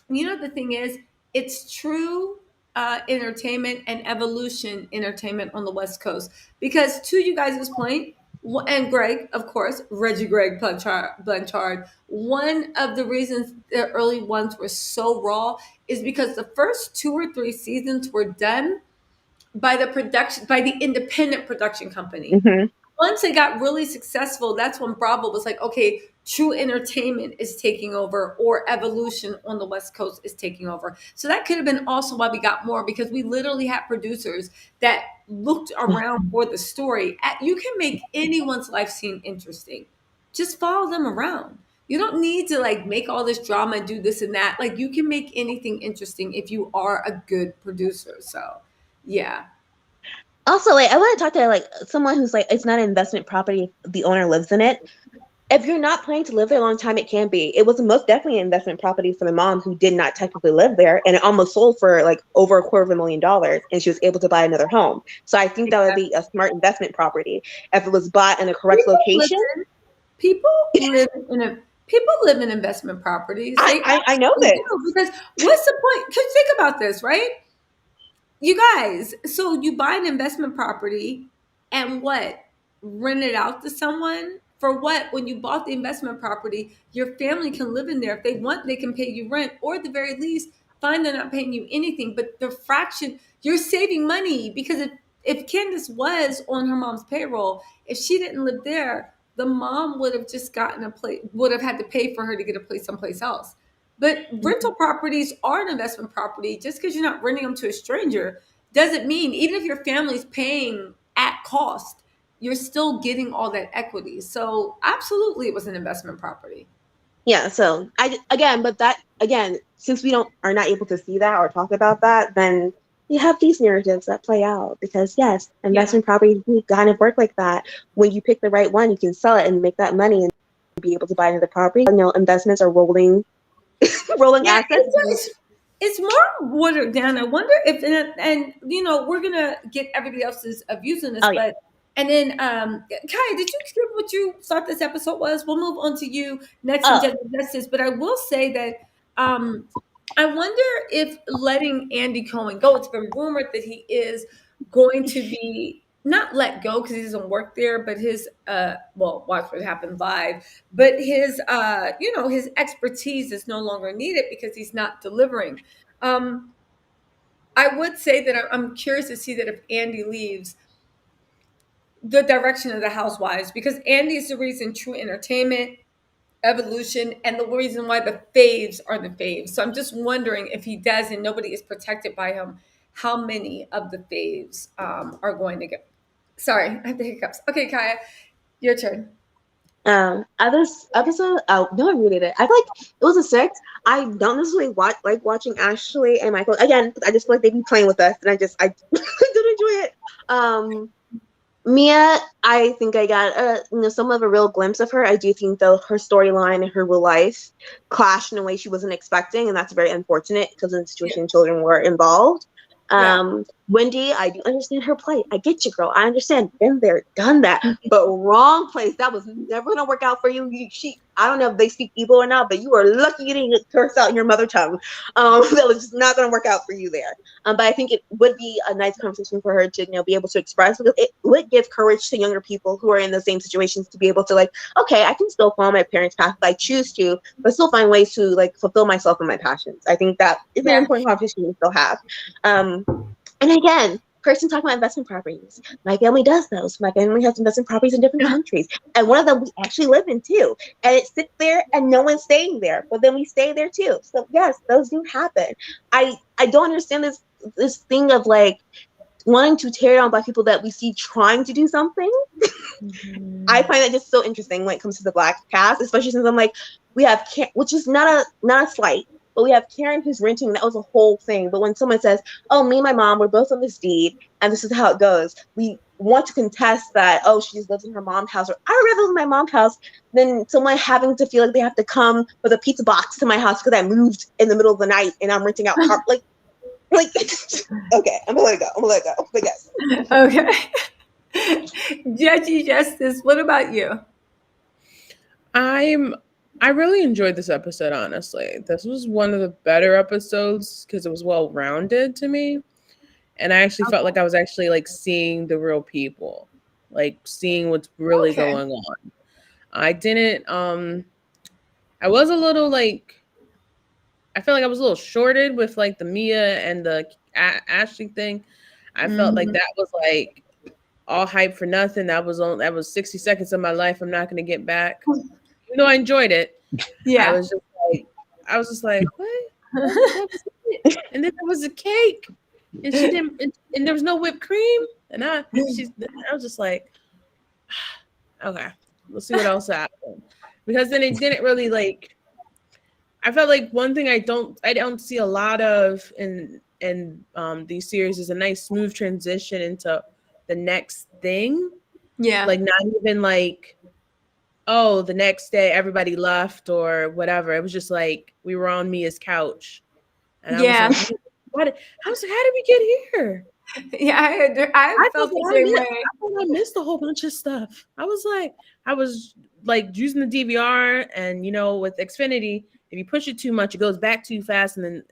the thing is, it's true entertainment and evolution entertainment on the West Coast. Because to you guys' point, and Greg, of course, Reggie Greg Blanchard, one of the reasons the early ones were so raw is because the first 2 or 3 seasons were done by the independent production company. Mm-hmm. Once it got really successful, that's when Bravo was like, okay, true entertainment is taking over, or evolution on the West Coast is taking over. So that could have been also why we got more, because we literally had producers that looked around for the story. You can make anyone's life seem interesting. Just follow them around. You don't need to like make all this drama and do this and that. Like, you can make anything interesting if you are a good producer. So yeah. Also, like, I want to talk to like someone who's like, it's not an investment property, the owner lives in it. If you're not planning to live there a long time, it can be. It was most definitely an investment property for the mom who did not technically live there, and it almost sold for like over $250,000, and she was able to buy another home. So I think that would be a smart investment property if it was bought in the correct location. People live in investment properties. I know this. Because what's the point? Because think about this, right? You guys, so you buy an investment property and what? Rent it out to someone? For what? When you bought the investment property, your family can live in there. If they want, they can pay you rent, or at the very least, fine, they're not paying you anything. But the fraction, you're saving money, because if Candace was on her mom's payroll, if she didn't live there, the mom would have just gotten a place, would have had to pay for her to get a place someplace else. But rental properties are an investment property. Just because you're not renting them to a stranger doesn't mean, even if your family's paying at cost, you're still getting all that equity. So absolutely, it was an investment property. Yeah. So since we are not able to see that or talk about that, then you have these narratives that play out, because yes, investment properties kind of work like that. When you pick the right one, you can sell it and make that money and be able to buy another property. Investments are rolling assets. It's more watered down. I wonder if, and we're gonna get everybody else's views on this, but and then Kai, did you skip what you thought this episode was? We'll move on to you next in General Justice, but I will say that I wonder if letting Andy Cohen go. It's been rumored that he is going to be not let go because he doesn't work there, but his watch what happened live. But his his expertise is no longer needed because he's not delivering. I would say that I'm curious to see that if Andy leaves, the direction of the Housewives, because Andy is the reason true entertainment, evolution, and the reason why the faves are the faves. So I'm just wondering, if he does and nobody is protected by him, how many of the faves are going to get. Sorry, I have the hiccups. Okay, Kaya, your turn. This episode, no one really did. I feel like it was a 6. I don't necessarily like watching Ashley and Michael. Again, I just feel like they be playing with us, and I don't enjoy it. Mia, I think I got some of a real glimpse of her. I do think, though, her storyline and her real life clashed in a way she wasn't expecting, and that's very unfortunate because of the situation children were involved. Wendy, I do understand her plight. I get you, girl. I understand. Been there, done that, but wrong place. That was never gonna work out for you. I don't know if they speak evil or not, but you are lucky you didn't get cursed out in your mother tongue. That was just not going to work out for you there. But I think it would be a nice conversation for her to, be able to express, because it would give courage to younger people who are in the same situations to be able to, like, okay, I can still follow my parents' path if I choose to, but still find ways to, like, fulfill myself and my passions. I think that is an important conversation to still have. And again, person talking about investment properties. My family does those. My family has investment properties in different countries. And one of them we actually live in too. And it sits there and no one's staying there. But then we stay there too. So yes, those do happen. I don't understand this thing of like wanting to tear down Black people that we see trying to do something. I find that just so interesting when it comes to the Black cast, especially since I'm like, we have which is not a slight, but we have Karen who's renting. That was a whole thing. But when someone says, "Oh, me and my mom, we're both on this deed, and this is how it goes," we want to contest that. Oh, she just lives in her mom's house, or I would rather live in my mom's house than someone having to feel like they have to come with a pizza box to my house because I moved in the middle of the night and I'm renting out like. Okay, I'm gonna let it go. But yes. Okay. Judgy Justice, what about you? I really enjoyed this episode, honestly. This was one of the better episodes because it was well-rounded to me. And I actually felt like I was actually like seeing the real people, like seeing what's really going on. I didn't I was a little like, I felt like I was a little shorted with like the Mia and the Ashley thing. I felt like that was like all hype for nothing. That was 60 seconds of my life I'm not going to get back. Even though I enjoyed it. Yeah. I was just like, what? That was it. And then there was a cake. And she didn't and there was no whipped cream. And I was just like, okay, we'll see what else happens. Because then it didn't really like, I felt like one thing I don't see a lot of in these series is a nice smooth transition into the next thing. Yeah. Like not even like, oh, the next day everybody left or whatever. It was just like we were on Mia's couch. And I was like, how did we get here? Yeah, I felt the same way. I thought I missed a whole bunch of stuff. I was like using the DVR, and with Xfinity, if you push it too much, it goes back too fast, and then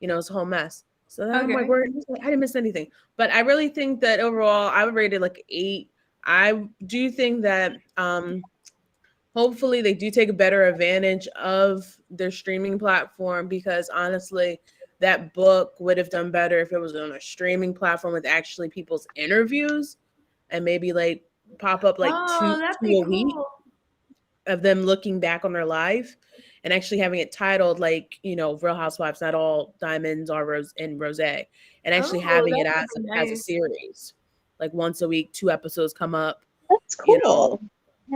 it's a whole mess. So I'm like, I didn't miss anything. But I really think that overall, I would rate it like 8. I do think that hopefully they do take a better advantage of their streaming platform, because honestly, that book would have done better if it was on a streaming platform with actually people's interviews, and maybe like pop up like two a week of them looking back on their life, and actually having it titled like, Real Housewives, Not All Diamonds Are Rose, and actually having it as a series, like once a week, 2 episodes come up. That's cool.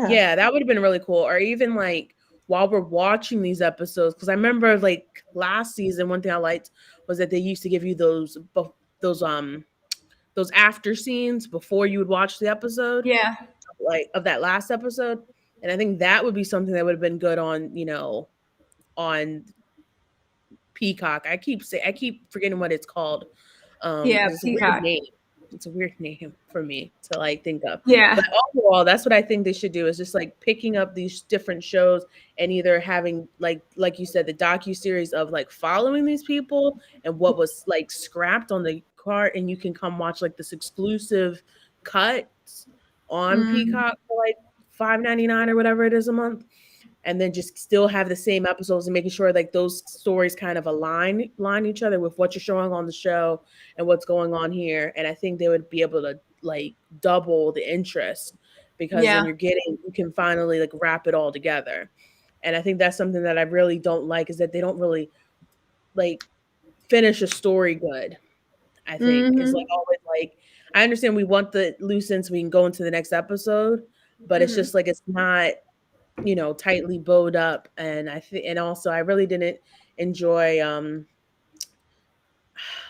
Yeah, that would have been really cool. Or even like while we're watching these episodes, because I remember like last season, one thing I liked was that they used to give you those after scenes before you would watch the episode. Yeah. Like of that last episode. And I think that would be something that would have been good on, on Peacock. I keep forgetting what it's called. It's Peacock. A weird name. It's a weird name for me to like think of. Yeah. But overall, that's what I think they should do, is just like picking up these different shows and either having like you said, the docuseries of like following these people and what was like scrapped on the cart, and you can come watch like this exclusive cuts on Peacock for like $5.99 or whatever it is a month. And then just still have the same episodes and making sure like those stories kind of line each other with what you're showing on the show and what's going on here. And I think they would be able to like double the interest, because then you can finally like wrap it all together. And I think that's something that I really don't like, is that they don't really like finish a story good. I think it's like always like, I understand we want the loose ends so we can go into the next episode, but it's just like, it's not, tightly bowed up. And and also I really didn't enjoy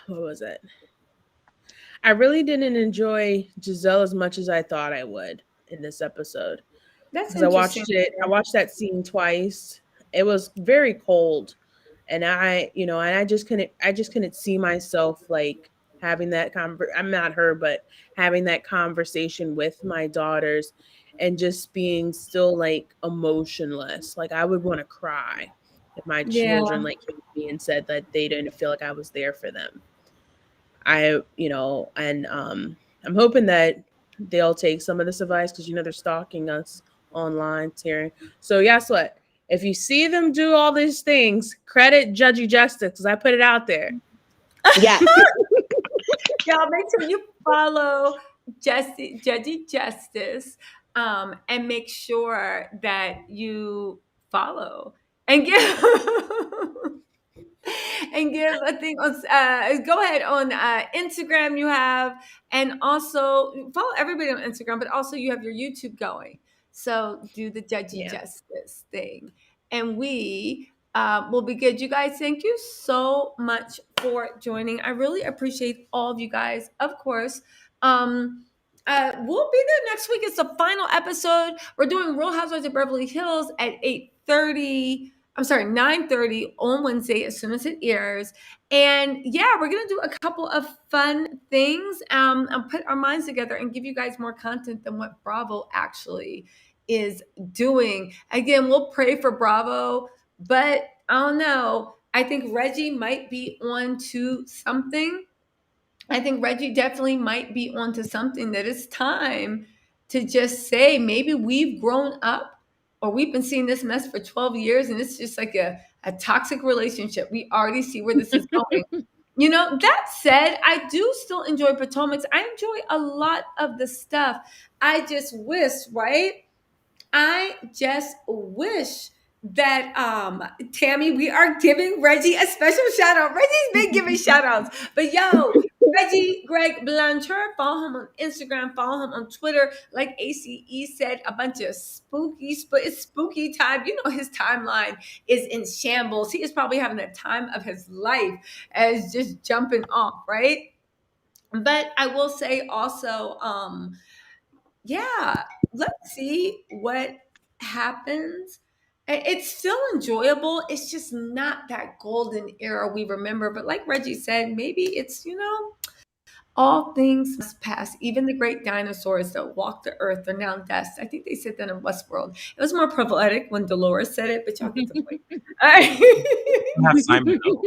what was it? I really didn't enjoy Giselle as much as I thought I would in this episode. That's interesting. I watched that scene twice. It was very cold, and I just couldn't see myself like having that I'm not her, but having that conversation with my daughters and just being still like emotionless. Like I would want to cry if my Yeah. children like came to me and said that they didn't feel like I was there for them. And I'm hoping that they'll take some of this advice because they're stalking us online, Terry. So guess what? If you see them do all these things, credit Judgy Justice because I put it out there. Yes. Y'all make sure you follow Judgy Justice, and make sure that you follow and give and give a thing on. Go ahead on Instagram. You have, and also follow everybody on Instagram, but also you have your YouTube going. So do the Judgy Justice thing, and we will be good. You guys, thank you so much for joining. I really appreciate all of you guys. Of course. We'll be there next week. It's the final episode. We're doing Real Housewives of Beverly Hills at 8:30. I'm sorry, 9:30 on Wednesday as soon as it airs. And yeah, we're gonna do a couple of fun things and put our minds together and give you guys more content than what Bravo actually is doing. Again, we'll pray for Bravo, but I don't know. I think Reggie might be on to something. I think Reggie definitely might be onto something that it's time to just say maybe we've grown up or we've been seeing this mess for 12 years and it's just like a toxic relationship. We already see where this is going. That said, I do still enjoy Potomac's. I enjoy a lot of the stuff. I just wish, right? I just wish that Tammy, we are giving Reggie a special shout out. Reggie's been giving shout outs. But yo, Reggie Greg Blanchard, follow him on Instagram, follow him on Twitter. Like ACE said, a bunch of it's spooky time. His timeline is in shambles. He is probably having the time of his life as just jumping off, right? But I will say also, yeah, let's see what happens. It's still enjoyable. It's just not that golden era we remember. But like Reggie said, maybe it's, all things must pass. Even the great dinosaurs that walked the earth are now dust. I think they said that in Westworld. It was more prophetic when Dolores said it, but y'all get the point. All right. Have Simon though.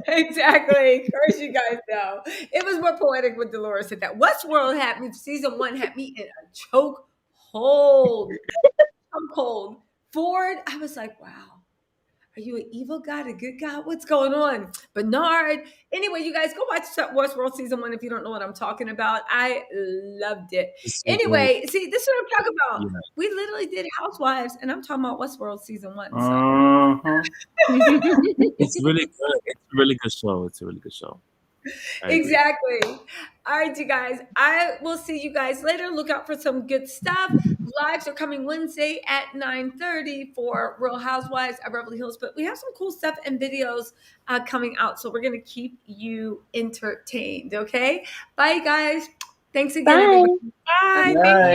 Exactly. Curse you guys know. It was more poetic when Dolores said that. Westworld had me, season 1 had me in a choke hold. Ford, I was like, wow. Are you an evil God, a good God? What's going on? Bernard. Anyway, you guys go watch Westworld season 1 if you don't know what I'm talking about. I loved it. Anyway, see, this is what I'm talking about. Yeah. We literally did Housewives, and I'm talking about Westworld season 1. So. It's really good. It's a really good show. It's a really good show. Exactly. All right, you guys. I will see you guys later. Look out for some good stuff. Lives are coming Wednesday at 9:30 for Real Housewives of Beverly Hills. But we have some cool stuff and videos coming out. So we're going to keep you entertained. Okay. Bye, guys. Thanks again. Bye. Everybody. Bye. Bye.